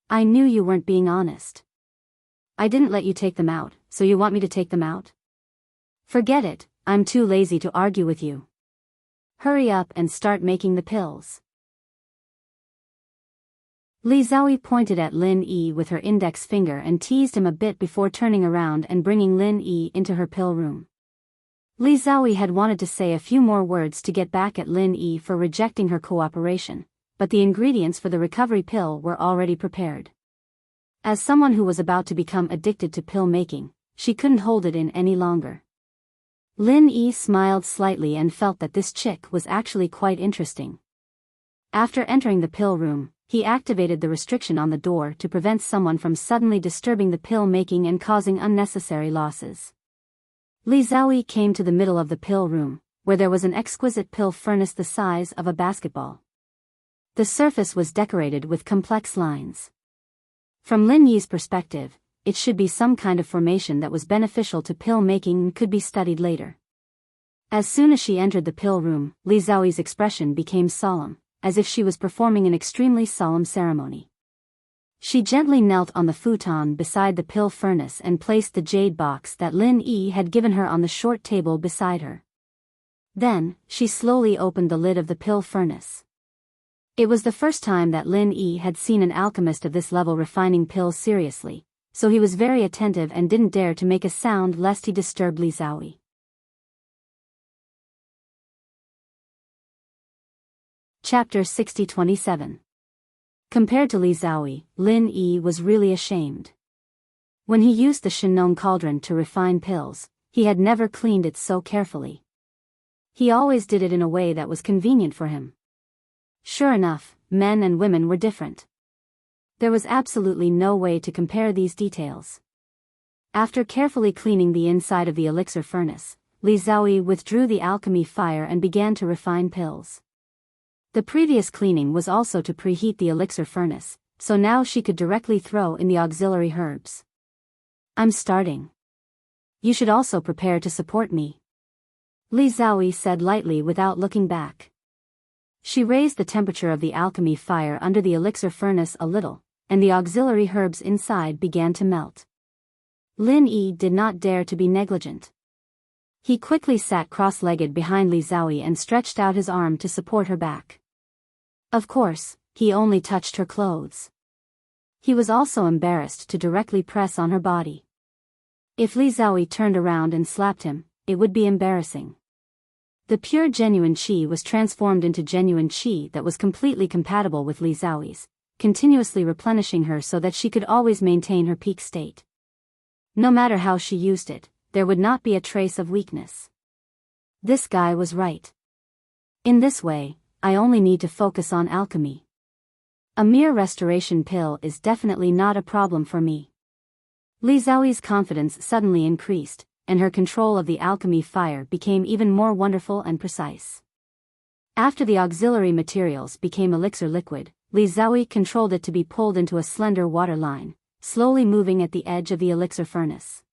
Speaker 1: I knew you weren't being honest. I didn't let you take them out, so you want me to take them out? Forget it, I'm too lazy to argue with you. Hurry up and start making the pills. Li Xiaoyi pointed at Lin Yi with her index finger and teased him a bit before turning around and bringing Lin Yi into her pill room. Li Xiaoyi had wanted to say a few more words to get back at Lin Yi for rejecting her cooperation, but the ingredients for the recovery pill were already prepared. As someone who was about to become addicted to pill making, she couldn't hold it in any longer. Lin Yi smiled slightly and felt that this chick was actually quite interesting. After entering the pill room, he activated the restriction on the door to prevent someone from suddenly disturbing the pill making and causing unnecessary losses. Li Xiaoyi came to the middle of the pill room, where there was an exquisite pill furnace the size of a basketball. The surface was decorated with complex lines. From Lin Yi's perspective, it should be some kind of formation that was beneficial to pill making and could be studied later. As soon as she entered the pill room, Li Xiaoyi's expression became solemn, as if she was performing an extremely solemn ceremony. She gently knelt on the futon beside the pill furnace and placed the jade box that Lin Yi had given her on the short table beside her. Then, she slowly opened the lid of the pill furnace. It was the first time that Lin Yi had seen an alchemist of this level refining pills seriously, so he was very attentive and didn't dare to make a sound lest he disturbed Li Xiaoyi. Chapter 60-27. Compared to Li Xiaoyi, Lin Yi was really ashamed. When he used the Shenong cauldron to refine pills, he had never cleaned it so carefully. He always did it in a way that was convenient for him. Sure enough, men and women were different. There was absolutely no way to compare these details. After carefully cleaning the inside of the elixir furnace, Li Xiaoyi withdrew the alchemy fire and began to refine pills. The previous cleaning was also to preheat the elixir furnace, so now she could directly throw in the auxiliary herbs. I'm starting. You should also prepare to support me, Li Xiaoyi said lightly without looking back. She raised the temperature of the alchemy fire under the elixir furnace a little, and the auxiliary herbs inside began to melt. Lin Yi did not dare to be negligent. He quickly sat cross-legged behind Li Xiaoyi and stretched out his arm to support her back. Of course, he only touched her clothes. He was also embarrassed to directly press on her body. If Li Xiaoyi turned around and slapped him, it would be embarrassing. The pure genuine qi was transformed into genuine qi that was completely compatible with Li Xiaoyi's, continuously replenishing her so that she could always maintain her peak state. No matter how she used it, there would not be a trace of weakness. This guy was right. In this way, I only need to focus on alchemy. A mere restoration pill is definitely not a problem for me. Li Xiaoyi's confidence suddenly increased, and her control of the alchemy fire became even more wonderful and precise. After the auxiliary materials became elixir liquid, Li Xiaoyi controlled it to be pulled into a slender water line, slowly moving at the edge of the elixir furnace.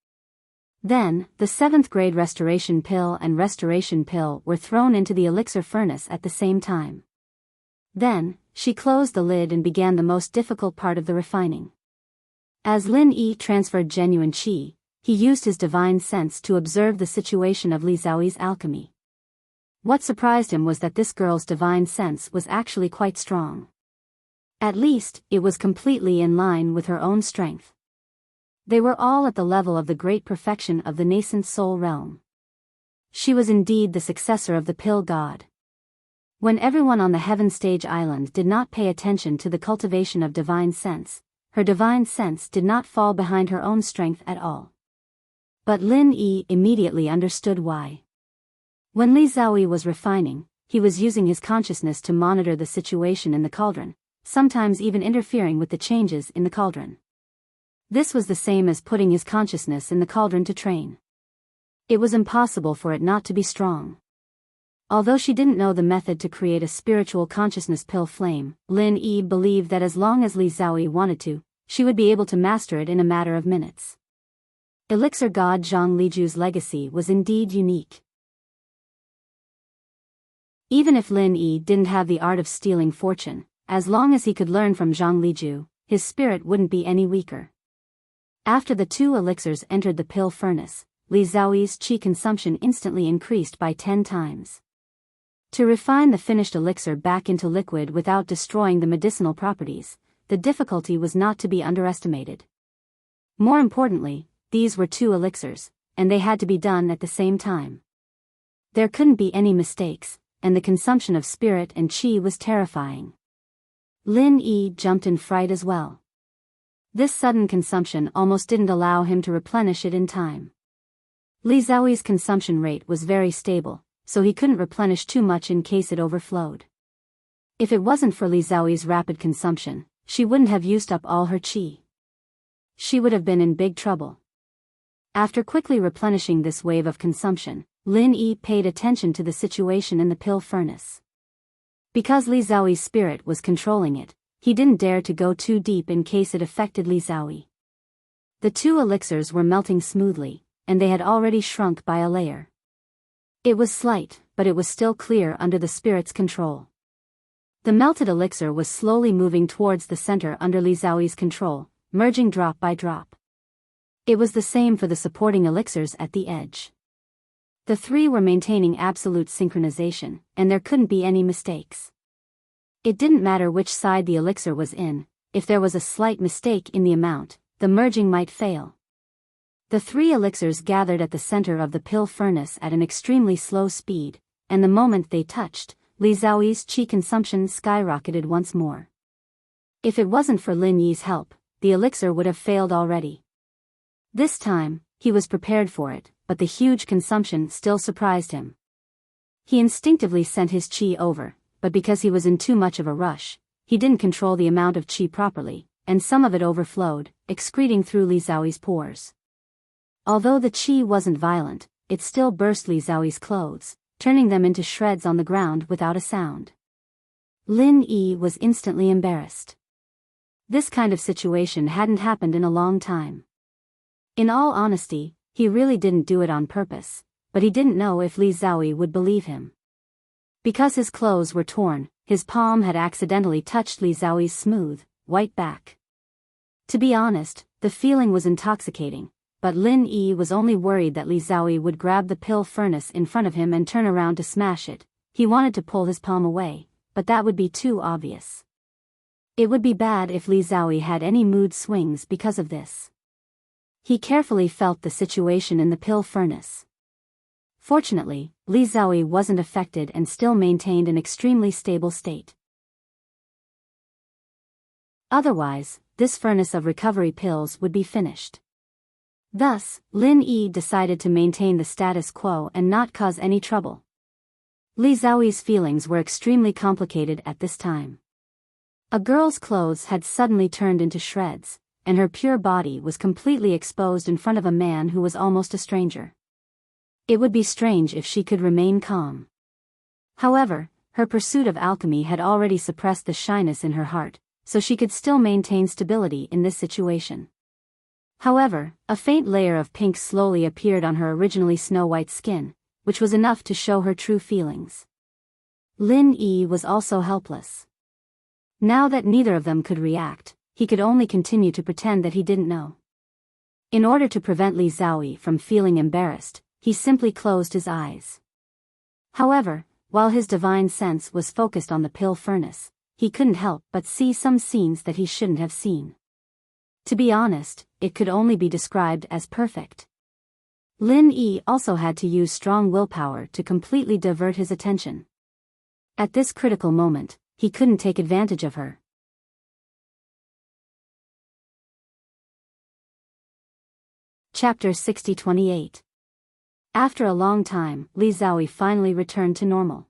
Speaker 1: Then, the 7th grade restoration pill and restoration pill were thrown into the elixir furnace at the same time. Then, she closed the lid and began the most difficult part of the refining. As Lin Yi transferred genuine qi, he used his divine sense to observe the situation of Li Xiaoyi's alchemy. What surprised him was that this girl's divine sense was actually quite strong. At least, it was completely in line with her own strength. They were all at the level of the great perfection of the nascent soul realm. She was indeed the successor of the pill god. When everyone on the Heaven Stage Island did not pay attention to the cultivation of divine sense, her divine sense did not fall behind her own strength at all. But Lin Yi immediately understood why. When Li Xiaoyi was refining, he was using his consciousness to monitor the situation in the cauldron, sometimes even interfering with the changes in the cauldron. This was the same as putting his consciousness in the cauldron to train. It was impossible for it not to be strong. Although she didn't know the method to create a spiritual consciousness pill flame, Lin Yi believed that as long as Li Xiaoyi wanted to, she would be able to master it in a matter of minutes. Elixir god Zhang Liju's legacy was indeed unique. Even if Lin Yi didn't have the art of stealing fortune, as long as he could learn from Zhang Liju, his spirit wouldn't be any weaker. After the 2 elixirs entered the pill furnace, Li Xiaoyi's qi consumption instantly increased by 10 times. To refine the finished elixir back into liquid without destroying the medicinal properties, the the difficulty was not to be underestimated. More importantly, these were 2 elixirs, and they had to be done at the same time. There couldn't be any mistakes, and the consumption of spirit and qi was terrifying. Lin Yi jumped in fright as well. This sudden consumption almost didn't allow him to replenish it in time. Li Xiaoyi's consumption rate was very stable, so he couldn't replenish too much in case it overflowed. If it wasn't for Li Xiaoyi's rapid consumption, she wouldn't have used up all her qi. She would have been in big trouble. After quickly replenishing this wave of consumption, Lin Yi paid attention to the situation in the pill furnace. Because Li Xiaoyi's spirit was controlling it, he didn't dare to go too deep in case it affected Li Xiaoyi. The 2 elixirs were melting smoothly, and they had already shrunk by a layer. It was slight, but it was still clear under the spirit's control. The melted elixir was slowly moving towards the center under Li Xiaoyi's control, merging drop by drop. It was the same for the supporting elixirs at the edge. The 3 were maintaining absolute synchronization, and there couldn't be any mistakes. It didn't matter which side the elixir was in, if there was a slight mistake in the amount, the merging might fail. The 3 elixirs gathered at the center of the pill furnace at an extremely slow speed, and the moment they touched, Li Xiaoyi's qi consumption skyrocketed once more. If it wasn't for Lin Yi's help, the elixir would have failed already. This time, he was prepared for it, but the huge consumption still surprised him. He instinctively sent his qi over, but because he was in too much of a rush, he didn't control the amount of qi properly, and some of it overflowed, excreting through Li Xiaoyi's pores. Although the qi wasn't violent, it still burst Li Xiaoyi's clothes, turning them into shreds on the ground without a sound. Lin Yi was instantly embarrassed. This kind of situation hadn't happened in a long time. In all honesty, he really didn't do it on purpose, but he didn't know if Li Xiaoyi would believe him. Because his clothes were torn, his palm had accidentally touched Li Xiaoyi's smooth, white back. To be honest, the feeling was intoxicating, but Lin Yi was only worried that Li Xiaoyi would grab the pill furnace in front of him and turn around to smash it. He wanted to pull his palm away, but that would be too obvious. It would be bad if Li Xiaoyi had any mood swings because of this. He carefully felt the situation in the pill furnace. Fortunately, Li Xiaoyi wasn't affected and still maintained an extremely stable state. Otherwise, this furnace of recovery pills would be finished. Thus, Lin Yi decided to maintain the status quo and not cause any trouble. Li Xiaoyi's feelings were extremely complicated at this time. A girl's clothes had suddenly turned into shreds, and her pure body was completely exposed in front of a man who was almost a stranger. It would be strange if she could remain calm. However, her pursuit of alchemy had already suppressed the shyness in her heart, so she could still maintain stability in this situation. However, a faint layer of pink slowly appeared on her originally snow-white skin, which was enough to show her true feelings. Lin Yi was also helpless. Now that neither of them could react, he could only continue to pretend that he didn't know. In order to prevent Li Xiaoyi from feeling embarrassed, he simply closed his eyes. However, while his divine sense was focused on the pill furnace, he couldn't help but see some scenes that he shouldn't have seen. To be honest, it could only be described as perfect. Lin Yi also had to use strong willpower to completely divert his attention. At this critical moment, he couldn't take advantage of her. Chapter 60-28. After a long time, Li Xiaoyi finally returned to normal.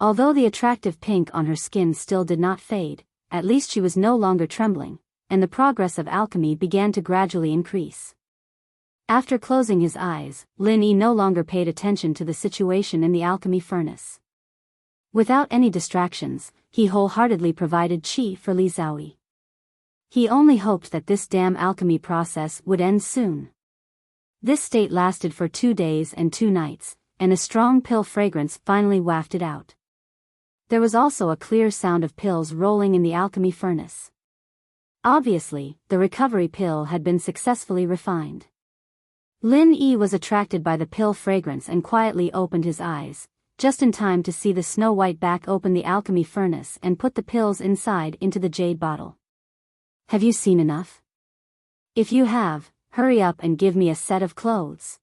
Speaker 1: Although the attractive pink on her skin still did not fade, at least she was no longer trembling, and the progress of alchemy began to gradually increase. After closing his eyes, Lin Yi no longer paid attention to the situation in the alchemy furnace. Without any distractions, he wholeheartedly provided qi for Li Xiaoyi. He only hoped that this damn alchemy process would end soon. This state lasted for 2 days and 2 nights, and a strong pill fragrance finally wafted out. There was also a clear sound of pills rolling in the alchemy furnace. Obviously, the recovery pill had been successfully refined. Lin Yi was attracted by the pill fragrance and quietly opened his eyes, just in time to see the snow-white back open the alchemy furnace and put the pills inside into the jade bottle. Have you seen enough? If you have, hurry up and give me a set of clothes.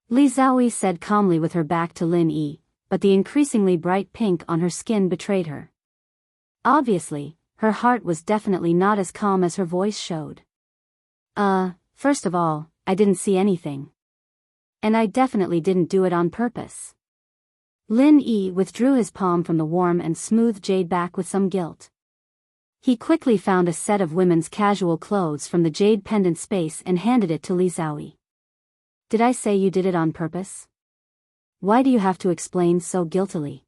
Speaker 1: Li Xiaoyi said calmly with her back to Lin Yi, but the increasingly bright pink on her skin betrayed her. Obviously, her heart was definitely not as calm as her voice showed. First of all, I didn't see anything. And I definitely didn't do it on purpose. Lin Yi withdrew his palm from the warm and smooth jade back with some guilt. He quickly found a set of women's casual clothes from the jade pendant space and handed it to Li Xiaoyi. Did I say you did it on purpose? Why do you have to explain so guiltily?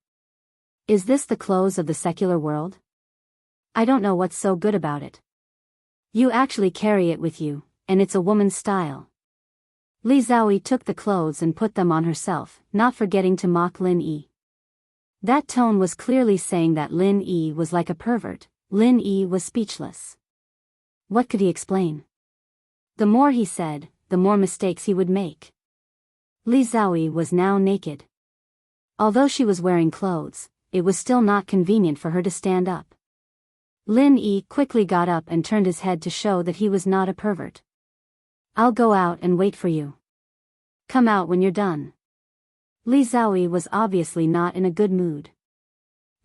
Speaker 1: Is this the clothes of the secular world? I don't know what's so good about it. You actually carry it with you, and it's a woman's style. Li Xiaoyi took the clothes and put them on herself, not forgetting to mock Lin Yi. That tone was clearly saying that Lin Yi was like a pervert. Lin Yi was speechless. What could he explain? The more he said, the more mistakes he would make. Li Xiaoyi was now naked. Although she was wearing clothes, it was still not convenient for her to stand up. Lin Yi quickly got up and turned his head to show that he was not a pervert. I'll go out and wait for you. Come out when you're done. Li Xiaoyi was obviously not in a good mood.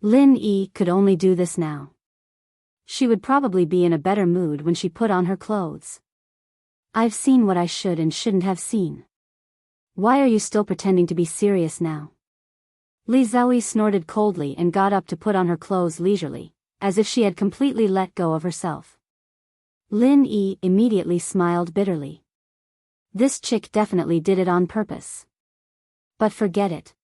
Speaker 1: Lin Yi could only do this now. She would probably be in a better mood when she put on her clothes. I've seen what I should and shouldn't have seen. Why are you still pretending to be serious now? Li Xiaoyi snorted coldly and got up to put on her clothes leisurely, as if she had completely let go of herself. Lin Yi immediately smiled bitterly. This chick definitely did it on purpose. But forget it.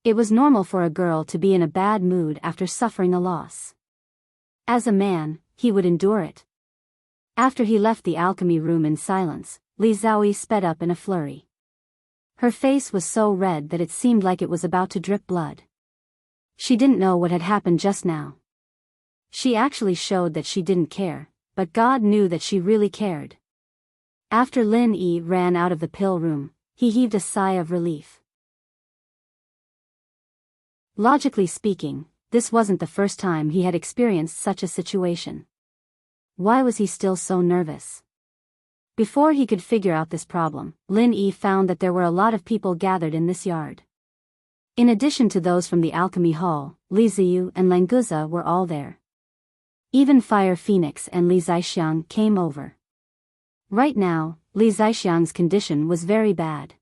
Speaker 1: It was normal for a girl to be in a bad mood after suffering a loss. As a man, he would endure it. After he left the alchemy room in silence, Li Xiaoyi sped up in a flurry. Her face was so red that it seemed like it was about to drip blood. She didn't know what had happened just now. She actually showed that she didn't care, but God knew that she really cared. After Lin Yi ran out of the pill room, he heaved a sigh of relief. Logically speaking, this wasn't the first time he had experienced such a situation. Why was he still so nervous? Before he could figure out this problem, Lin Yi found that there were a lot of people gathered in this yard. In addition to those from the alchemy hall, Li Ziyu and Languza were all there. Even Fire Phoenix and Li Zaixiang came over. Right now, Li Zaixiang's condition was very bad.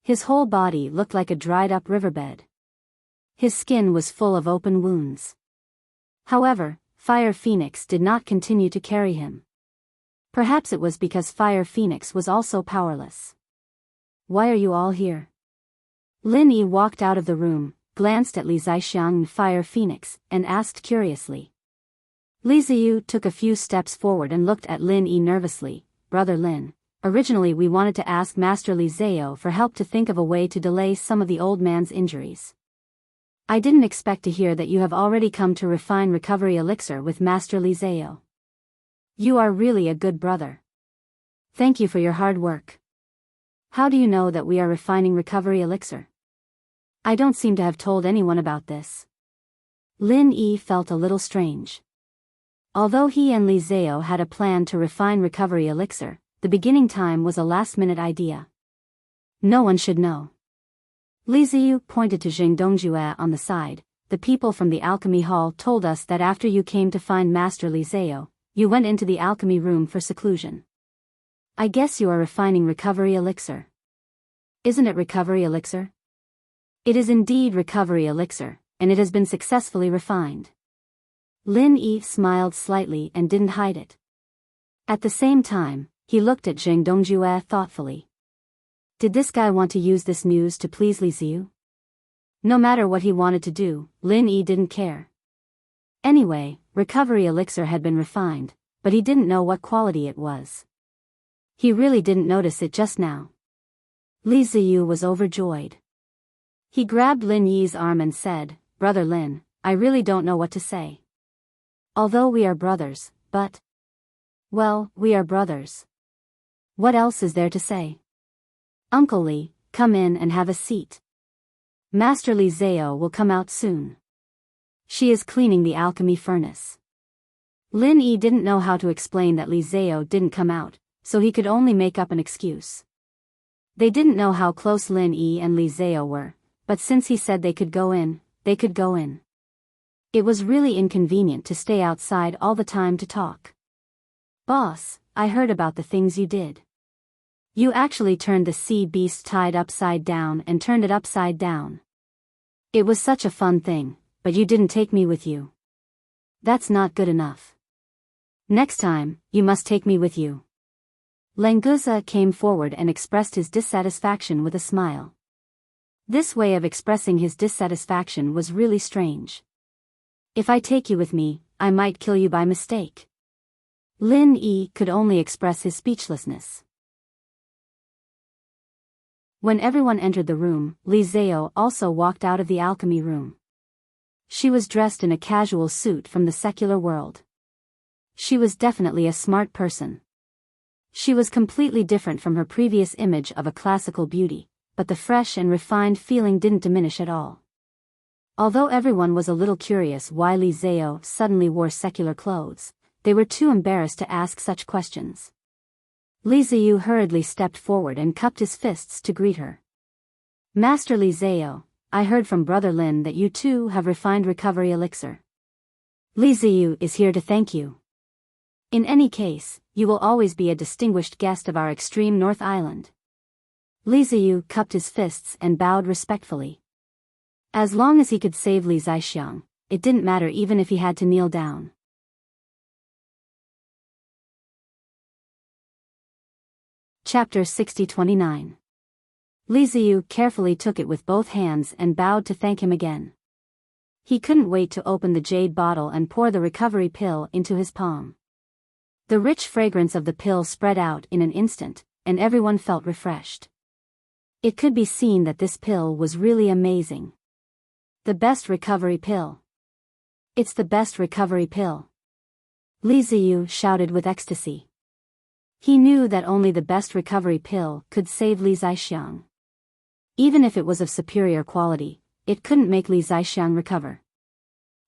Speaker 1: His whole body looked like a dried-up riverbed. His skin was full of open wounds. However, Fire Phoenix did not continue to carry him. Perhaps it was because Fire Phoenix was also powerless. Why are you all here? Lin Yi walked out of the room, glanced at Li Zaixiang and Fire Phoenix, and asked curiously. Li Ziyu took a few steps forward and looked at Lin Yi nervously. Brother Lin, originally we wanted to ask Master Li Zao for help to think of a way to delay some of the old man's injuries. I didn't expect to hear that you have already come to refine recovery elixir with Master Li Zao. You are really a good brother. Thank you for your hard work. How do you know that we are refining recovery elixir? I don't seem to have told anyone about this. Lin Yi felt a little strange. Although he and Li Zao had a plan to refine recovery elixir, the beginning time was a last-minute idea. No one should know. Li Ziyu pointed to Jing Dongjue on the side. The people from the alchemy hall told us that after you came to find Master Li Zao, you went into the alchemy room for seclusion. I guess you are refining recovery elixir. Isn't it recovery elixir? It is indeed recovery elixir, and it has been successfully refined. Lin Yi smiled slightly and didn't hide it. At the same time, he looked at Jing Dongjue thoughtfully. Did this guy want to use this news to please Li Ziyu? No matter what he wanted to do, Lin Yi didn't care. Anyway, recovery elixir had been refined, but he didn't know what quality it was. He really didn't notice it just now. Li Ziyu was overjoyed. He grabbed Lin Yi's arm and said, Brother Lin, I really don't know what to say. Although we are brothers, but... well, we are brothers. What else is there to say? Uncle Li, come in and have a seat. Master Li Zao will come out soon. She is cleaning the alchemy furnace. Lin Yi didn't know how to explain that Li Zao didn't come out, so he could only make up an excuse. They didn't know how close Lin Yi and Li Zao were, but since he said they could go in, they could go in. It was really inconvenient to stay outside all the time to talk. Boss, I heard about the things you did. You actually turned the sea beast tied upside down and turned it upside down. It was such a fun thing, but you didn't take me with you. That's not good enough. Next time, you must take me with you. Languza came forward and expressed his dissatisfaction with a smile. This way of expressing his dissatisfaction was really strange. If I take you with me, I might kill you by mistake. Lin Yi could only express his speechlessness. When everyone entered the room, Li Zao also walked out of the alchemy room. She was dressed in a casual suit from the secular world. She was definitely a smart person. She was completely different from her previous image of a classical beauty, but the fresh and refined feeling didn't diminish at all. Although everyone was a little curious why Li Zao suddenly wore secular clothes, they were too embarrassed to ask such questions. Li Ziyu hurriedly stepped forward and cupped his fists to greet her. Master Li Zao, I heard from Brother Lin that you too have refined recovery elixir. Li Ziyu is here to thank you. In any case, you will always be a distinguished guest of our extreme North Island. Li Ziyu cupped his fists and bowed respectfully. As long as he could save Li Zaixiang, it didn't matter even if he had to kneel down. Chapter 60-29. Li Ziyu carefully took it with both hands and bowed to thank him again. He couldn't wait to open the jade bottle and pour the recovery pill into his palm. The rich fragrance of the pill spread out in an instant, and everyone felt refreshed. It could be seen that this pill was really amazing. The best recovery pill. It's the best recovery pill. Li Ziyu shouted with ecstasy. He knew that only the best recovery pill could save Li Zaixiang. Even if it was of superior quality, it couldn't make Li Zaixiang recover.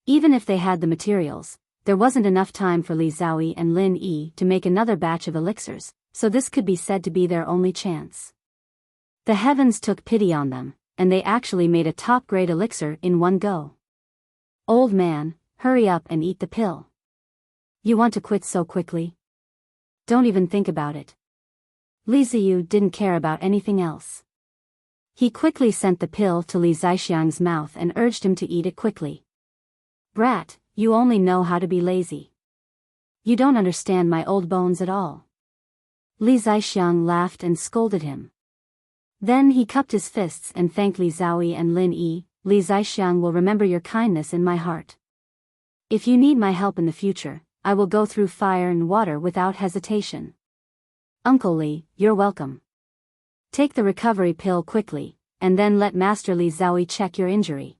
Speaker 1: Even if they had the materials, there wasn't enough time for Li Zhaoyi and Lin Yi to make another batch of elixirs, so this could be said to be their only chance. The heavens took pity on them, and they actually made a top-grade elixir in one go. Old man, hurry up and eat the pill. You want to quit so quickly? Don't even think about it. Li Ziyu didn't care about anything else. He quickly sent the pill to Li Zaixiang's mouth and urged him to eat it quickly. Brat, you only know how to be lazy. You don't understand my old bones at all. Li Zaixiang laughed and scolded him. Then he cupped his fists and thanked Li Zhaoyi and Lin Yi. Li Zaixiang will remember your kindness in my heart. If you need my help in the future, I will go through fire and water without hesitation. Uncle Li, you're welcome. Take the recovery pill quickly, and then let Master Li Zhaoyi check your injury.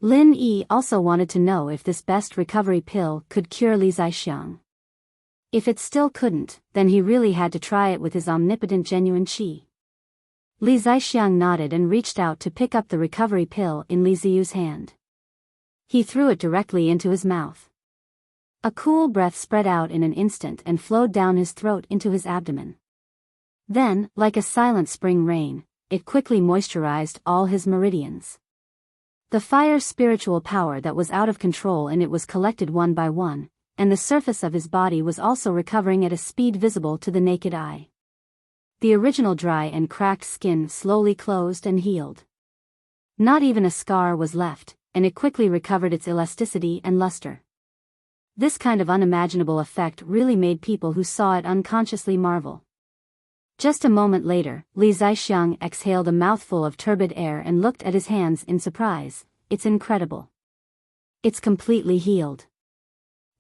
Speaker 1: Lin Yi also wanted to know if this best recovery pill could cure Li Zaixiang. If it still couldn't, then he really had to try it with his omnipotent genuine qi. Li Zaixiang nodded and reached out to pick up the recovery pill in Li Ziyu's hand. He threw it directly into his mouth. A cool breath spread out in an instant and flowed down his throat into his abdomen. Then, like a silent spring rain, it quickly moisturized all his meridians. The fire spiritual power that was out of control in it was collected one by one, and the surface of his body was also recovering at a speed visible to the naked eye. The original dry and cracked skin slowly closed and healed. Not even a scar was left, and it quickly recovered its elasticity and luster. This kind of unimaginable effect really made people who saw it unconsciously marvel. Just a moment later, Li Zaixiang exhaled a mouthful of turbid air and looked at his hands in surprise. It's incredible. It's completely healed.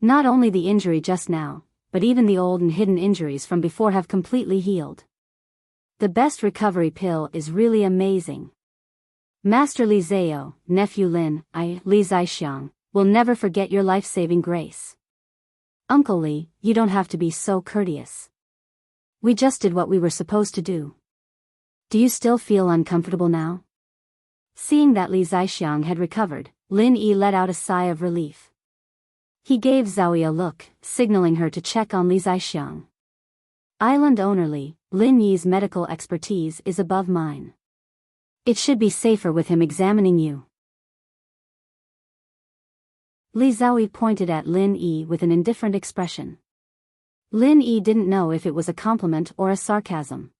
Speaker 1: Not only the injury just now, but even the old and hidden injuries from before have completely healed. The best recovery pill is really amazing. Master Li Zao, nephew Lin, Li Zaixiang, will never forget your life-saving grace. Uncle Li, you don't have to be so courteous. We just did what we were supposed to do. Do you still feel uncomfortable now? Seeing that Li Zaixiang had recovered, Lin Yi let out a sigh of relief. He gave Zoe a look, signaling her to check on Li Zaixiang. Island owner Li, Lin Yi's medical expertise is above mine. It should be safer with him examining you. Li Zoe pointed at Lin Yi with an indifferent expression. Lin Yi didn't know if it was a compliment or a sarcasm.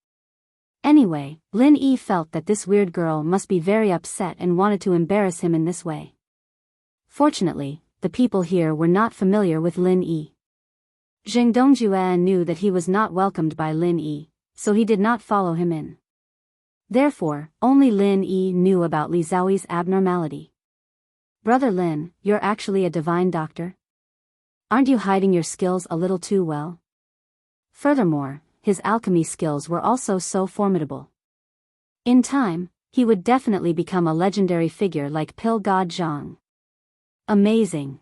Speaker 1: Anyway, Lin Yi felt that this weird girl must be very upset and wanted to embarrass him in this way. Fortunately, the people here were not familiar with Lin Yi. Zheng Dongjue knew that he was not welcomed by Lin Yi, so he did not follow him in. Therefore, only Lin Yi knew about Li Zhaoyi's abnormality. Brother Lin, you're actually a divine doctor? Aren't you hiding your skills a little too well? Furthermore, his alchemy skills were also so formidable. In time, he would definitely become a legendary figure like Pill God Zhang. Amazing.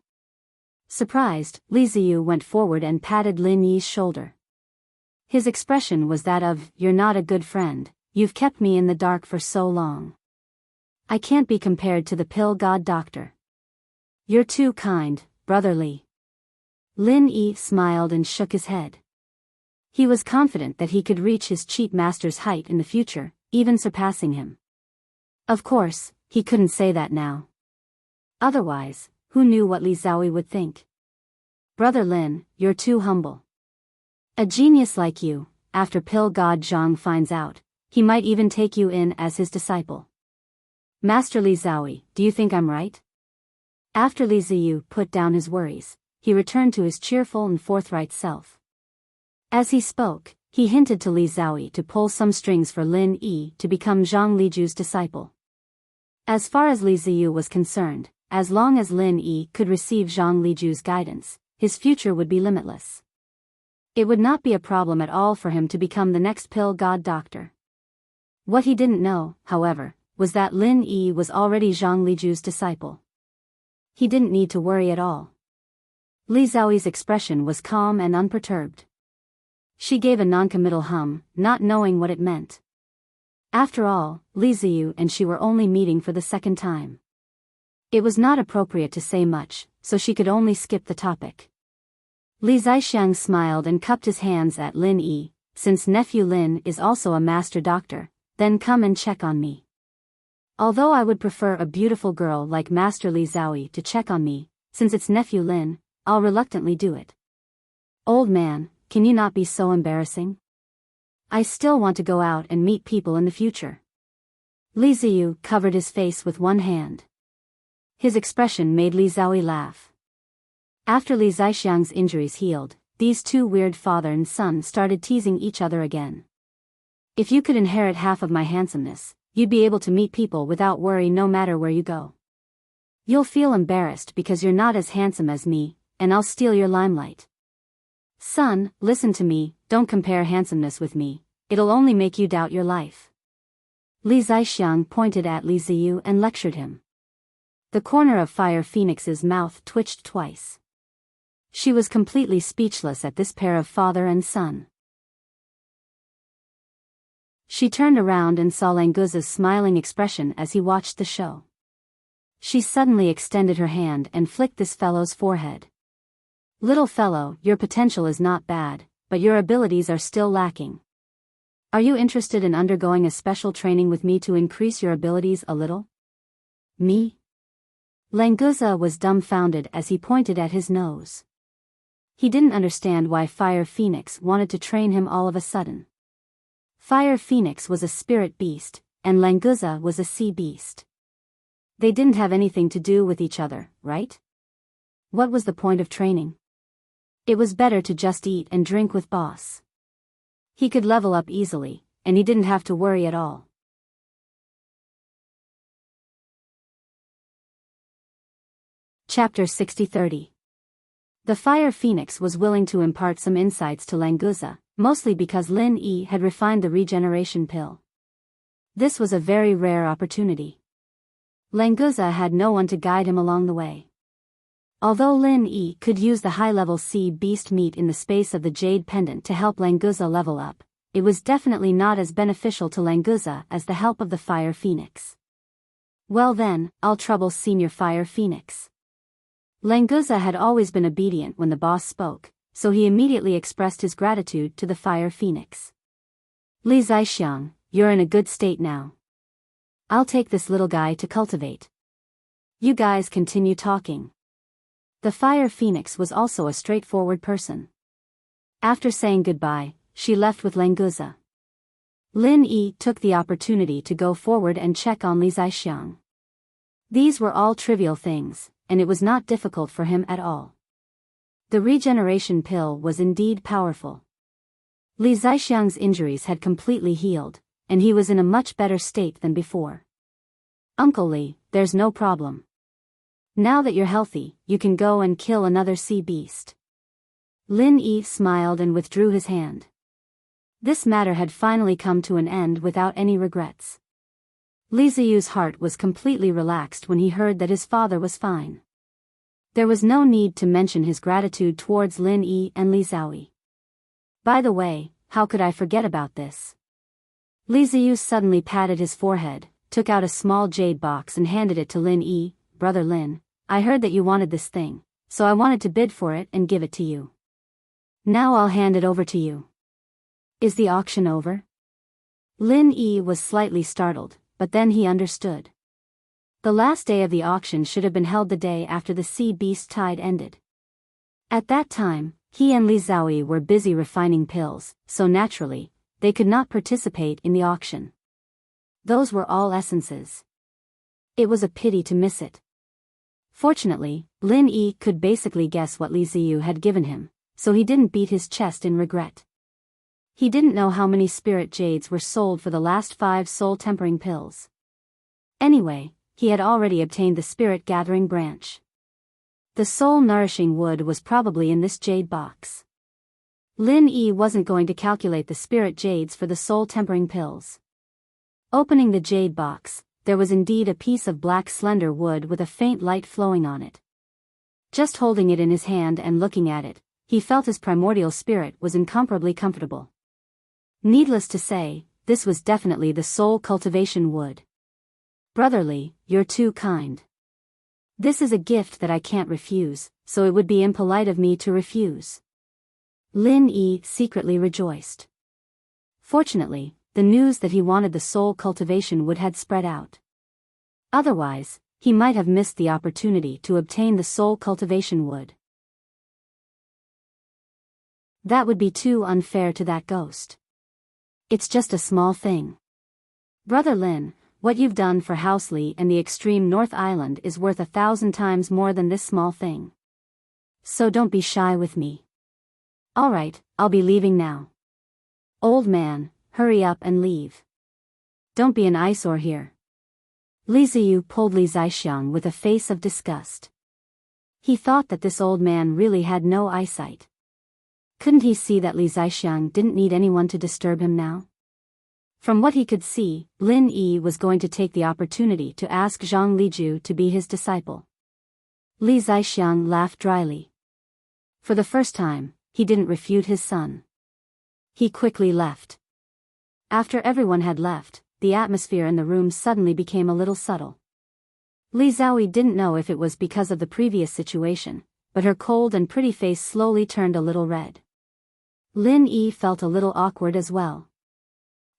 Speaker 1: Surprised, Li Ziyu went forward and patted Lin Yi's shoulder. His expression was that of, "You're not a good friend, you've kept me in the dark for so long. I can't be compared to the Pill God Doctor. You're too kind, Brother Li." Lin Yi smiled and shook his head. He was confident that he could reach his cheat master's height in the future, even surpassing him. Of course, he couldn't say that now. Otherwise, who knew what Li Zhaoyi would think? Brother Lin, you're too humble. A genius like you, after Pill God Zhang finds out, he might even take you in as his disciple. Master Li Zhaoyi, do you think I'm right? After Li Ziyu put down his worries, he returned to his cheerful and forthright self. As he spoke, he hinted to Li Zhaoyi to pull some strings for Lin Yi to become Zhang Liju's disciple. As far as Li Ziyu was concerned, as long as Lin Yi could receive Zhang Liju's guidance, his future would be limitless. It would not be a problem at all for him to become the next Pill God Doctor. What he didn't know, however, was that Lin Yi was already Zhang Liju's disciple. He didn't need to worry at all. Li Zhaoyi's expression was calm and unperturbed. She gave a noncommittal hum, not knowing what it meant. After all, Li Ziyu and she were only meeting for the second time. It was not appropriate to say much, so she could only skip the topic. Li Zaixiang smiled and cupped his hands at Lin Yi. "Since nephew Lin is also a master doctor, then come and check on me. Although I would prefer a beautiful girl like Master Li Zhaoyi to check on me, since it's nephew Lin, I'll reluctantly do it. Old man, can you not be so embarrassing? I still want to go out and meet people in the future." Li Ziyu covered his face with one hand. His expression made Li Zhaoyi laugh. After Li Zaixiang's injuries healed, these two weird father and son started teasing each other again. "If you could inherit half of my handsomeness, you'd be able to meet people without worry no matter where you go. You'll feel embarrassed because you're not as handsome as me, and I'll steal your limelight. Son, listen to me, don't compare handsomeness with me, it'll only make you doubt your life." Li Zaixiang pointed at Li Ziyu and lectured him. The corner of Fire Phoenix's mouth twitched twice. She was completely speechless at this pair of father and son. She turned around and saw Languza's smiling expression as he watched the show. She suddenly extended her hand and flicked this fellow's forehead. "Little fellow, your potential is not bad, but your abilities are still lacking. Are you interested in undergoing a special training with me to increase your abilities a little?" "Me?" Languza was dumbfounded as he pointed at his nose. He didn't understand why Fire Phoenix wanted to train him all of a sudden. Fire Phoenix was a spirit beast, and Languza was a sea beast. They didn't have anything to do with each other, right? What was the point of training? It was better to just eat and drink with boss. He could level up easily, and he didn't have to worry at all. Chapter 60-30. The Fire Phoenix was willing to impart some insights to Languza, mostly because Lin Yi had refined the regeneration pill. This was a very rare opportunity. Languza had no one to guide him along the way. Although Lin Yi could use the high-level sea beast meat in the space of the Jade Pendant to help Languza level up, it was definitely not as beneficial to Languza as the help of the Fire Phoenix. "Well then, I'll trouble Senior Fire Phoenix." Languza had always been obedient when the boss spoke, so he immediately expressed his gratitude to the fire phoenix. Li Zaixiang, you're in a good state now. I'll take this little guy to cultivate. You guys continue talking. The fire phoenix was also a straightforward person. After saying goodbye, she left with Languza. Lin Yi took the opportunity to go forward and check on Li Zaixiang. These were all trivial things, and it was not difficult for him at all. The regeneration pill was indeed powerful. Li Zaixiang's injuries had completely healed, and he was in a much better state than before. Uncle Li, there's no problem. Now that you're healthy, you can go and kill another sea beast. Lin Yi smiled and withdrew his hand. This matter had finally come to an end without any regrets. Li Ziyu's heart was completely relaxed when he heard that his father was fine. There was no need to mention his gratitude towards Lin Yi and Li Ziui. By the way, how could I forget about this? Li Ziyu suddenly patted his forehead, took out a small jade box and handed it to Lin Yi. Brother Lin, I heard that you wanted this thing, so I wanted to bid for it and give it to you. Now I'll hand it over to you. Is the auction over? Lin Yi was slightly startled, but then he understood. The last day of the auction should have been held the day after the sea beast tide ended. At that time, he and Li Ziui were busy refining pills, so naturally, they could not participate in the auction. Those were all essences. It was a pity to miss it. Fortunately, Lin Yi could basically guess what Li Ziyu had given him, so he didn't beat his chest in regret. He didn't know how many spirit jades were sold for the last 5 soul-tempering pills. Anyway, he had already obtained the spirit-gathering branch. The soul-nourishing wood was probably in this jade box. Lin Yi wasn't going to calculate the spirit jades for the soul-tempering pills. Opening the jade box, there was indeed a piece of black slender wood with a faint light flowing on it. Just holding it in his hand and looking at it, he felt his primordial spirit was incomparably comfortable. Needless to say, this was definitely the soul cultivation wood. Brotherly, you're too kind. This is a gift that I can't refuse, so it would be impolite of me to refuse. Lin Yi secretly rejoiced. Fortunately, the news that he wanted the soul cultivation wood had spread out. Otherwise, he might have missed the opportunity to obtain the soul cultivation wood. That would be too unfair to that ghost. It's just a small thing. Brother Lin, what you've done for House Li and the extreme North Island is worth 1,000 times more than this small thing. So don't be shy with me. Alright, I'll be leaving now. Old man, hurry up and leave. Don't be an eyesore here. Li Ziyu pulled Li Zaixiang with a face of disgust. He thought that this old man really had no eyesight. Couldn't he see that Li Zaixiang didn't need anyone to disturb him now? From what he could see, Lin Yi was going to take the opportunity to ask Zhang Liju to be his disciple. Li Zaixiang laughed dryly. For the first time, he didn't refute his son. He quickly left. After everyone had left, the atmosphere in the room suddenly became a little subtle. Li Ziui didn't know if it was because of the previous situation, but her cold and pretty face slowly turned a little red. Lin Yi felt a little awkward as well.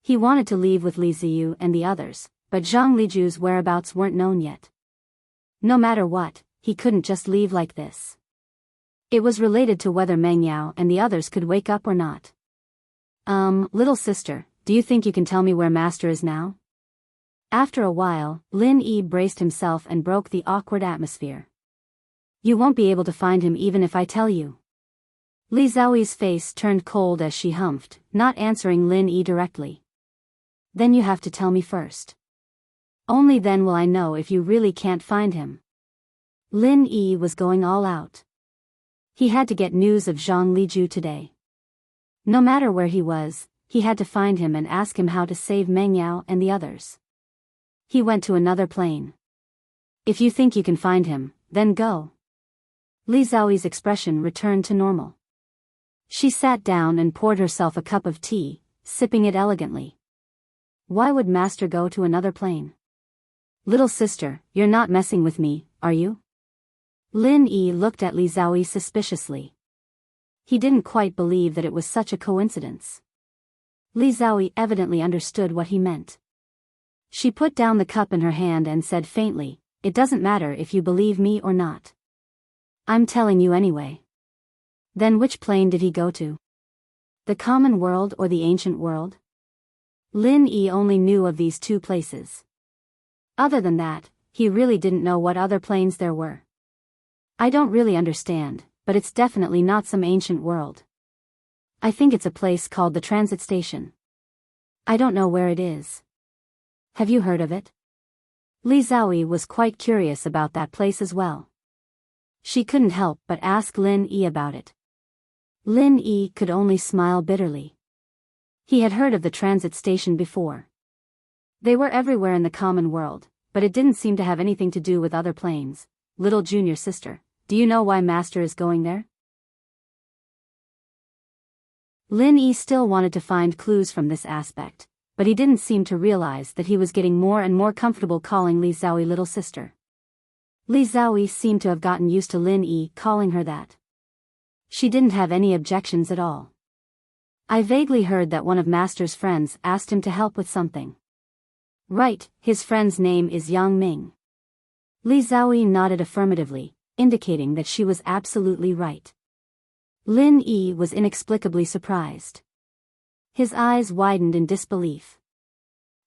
Speaker 1: He wanted to leave with Li Ziyu and the others, but Zhang Liju's whereabouts weren't known yet. No matter what, he couldn't just leave like this. It was related to whether Meng Yao and the others could wake up or not. Little sister, do you think you can tell me where Master is now? After a while, Lin Yi braced himself and broke the awkward atmosphere. You won't be able to find him even if I tell you. Li Ziui's face turned cold as she humphed, not answering Lin Yi directly. Then you have to tell me first. Only then will I know if you really can't find him. Lin Yi was going all out. He had to get news of Zhang Liju today. No matter where he was, he had to find him and ask him how to save Meng Yao and the others. He went to another plane. If you think you can find him, then go. Li Ziui's expression returned to normal. She sat down and poured herself a cup of tea, sipping it elegantly. Why would Master go to another plane? Little sister, you're not messing with me, are you? Lin Yi looked at Li Zhaoyi suspiciously. He didn't quite believe that it was such a coincidence. Li Zhaoyi evidently understood what he meant. She put down the cup in her hand and said faintly, "It doesn't matter if you believe me or not. I'm telling you anyway." Then which plane did he go to? The common world or the ancient world? Lin Yi only knew of these two places. Other than that, he really didn't know what other planes there were. "I don't really understand, but it's definitely not some ancient world. I think it's a place called the transit station. I don't know where it is. Have you heard of it?" Li Zhaoyi was quite curious about that place as well. She couldn't help but ask Lin Yi about it. Lin Yi could only smile bitterly. He had heard of the transit station before. They were everywhere in the common world, but it didn't seem to have anything to do with other planes. "Little junior sister, do you know why Master is going there?" Lin Yi still wanted to find clues from this aspect, but he didn't seem to realize that he was getting more and more comfortable calling Li Zhaoyi little sister. Li Zhaoyi seemed to have gotten used to Lin Yi calling her that. She didn't have any objections at all. "I vaguely heard that one of Master's friends asked him to help with something." "Right, his friend's name is Yang Ming." Li Zhaoyi nodded affirmatively, indicating that she was absolutely right. Lin Yi was inexplicably surprised. His eyes widened in disbelief.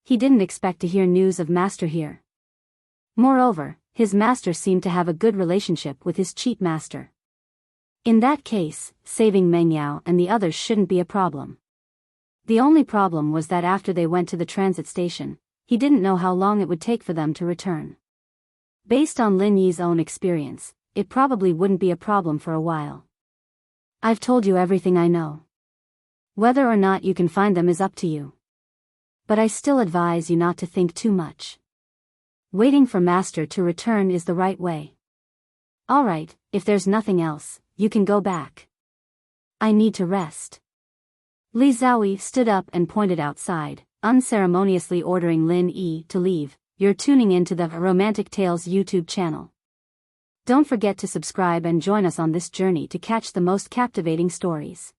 Speaker 1: He didn't expect to hear news of Master here. Moreover, his master seemed to have a good relationship with his cheat master. In that case, saving Meng Yao and the others shouldn't be a problem. The only problem was that after they went to the transit station, he didn't know how long it would take for them to return. Based on Lin Yi's own experience, it probably wouldn't be a problem for a while. "I've told you everything I know. Whether or not you can find them is up to you. But I still advise you not to think too much. Waiting for Master to return is the right way. Alright, if there's nothing else, you can go back. I need to rest." Li Zhaoyi stood up and pointed outside, unceremoniously ordering Lin Yi to leave. You're tuning into the Romantic Tales YouTube channel. Don't forget to subscribe and join us on this journey to catch the most captivating stories.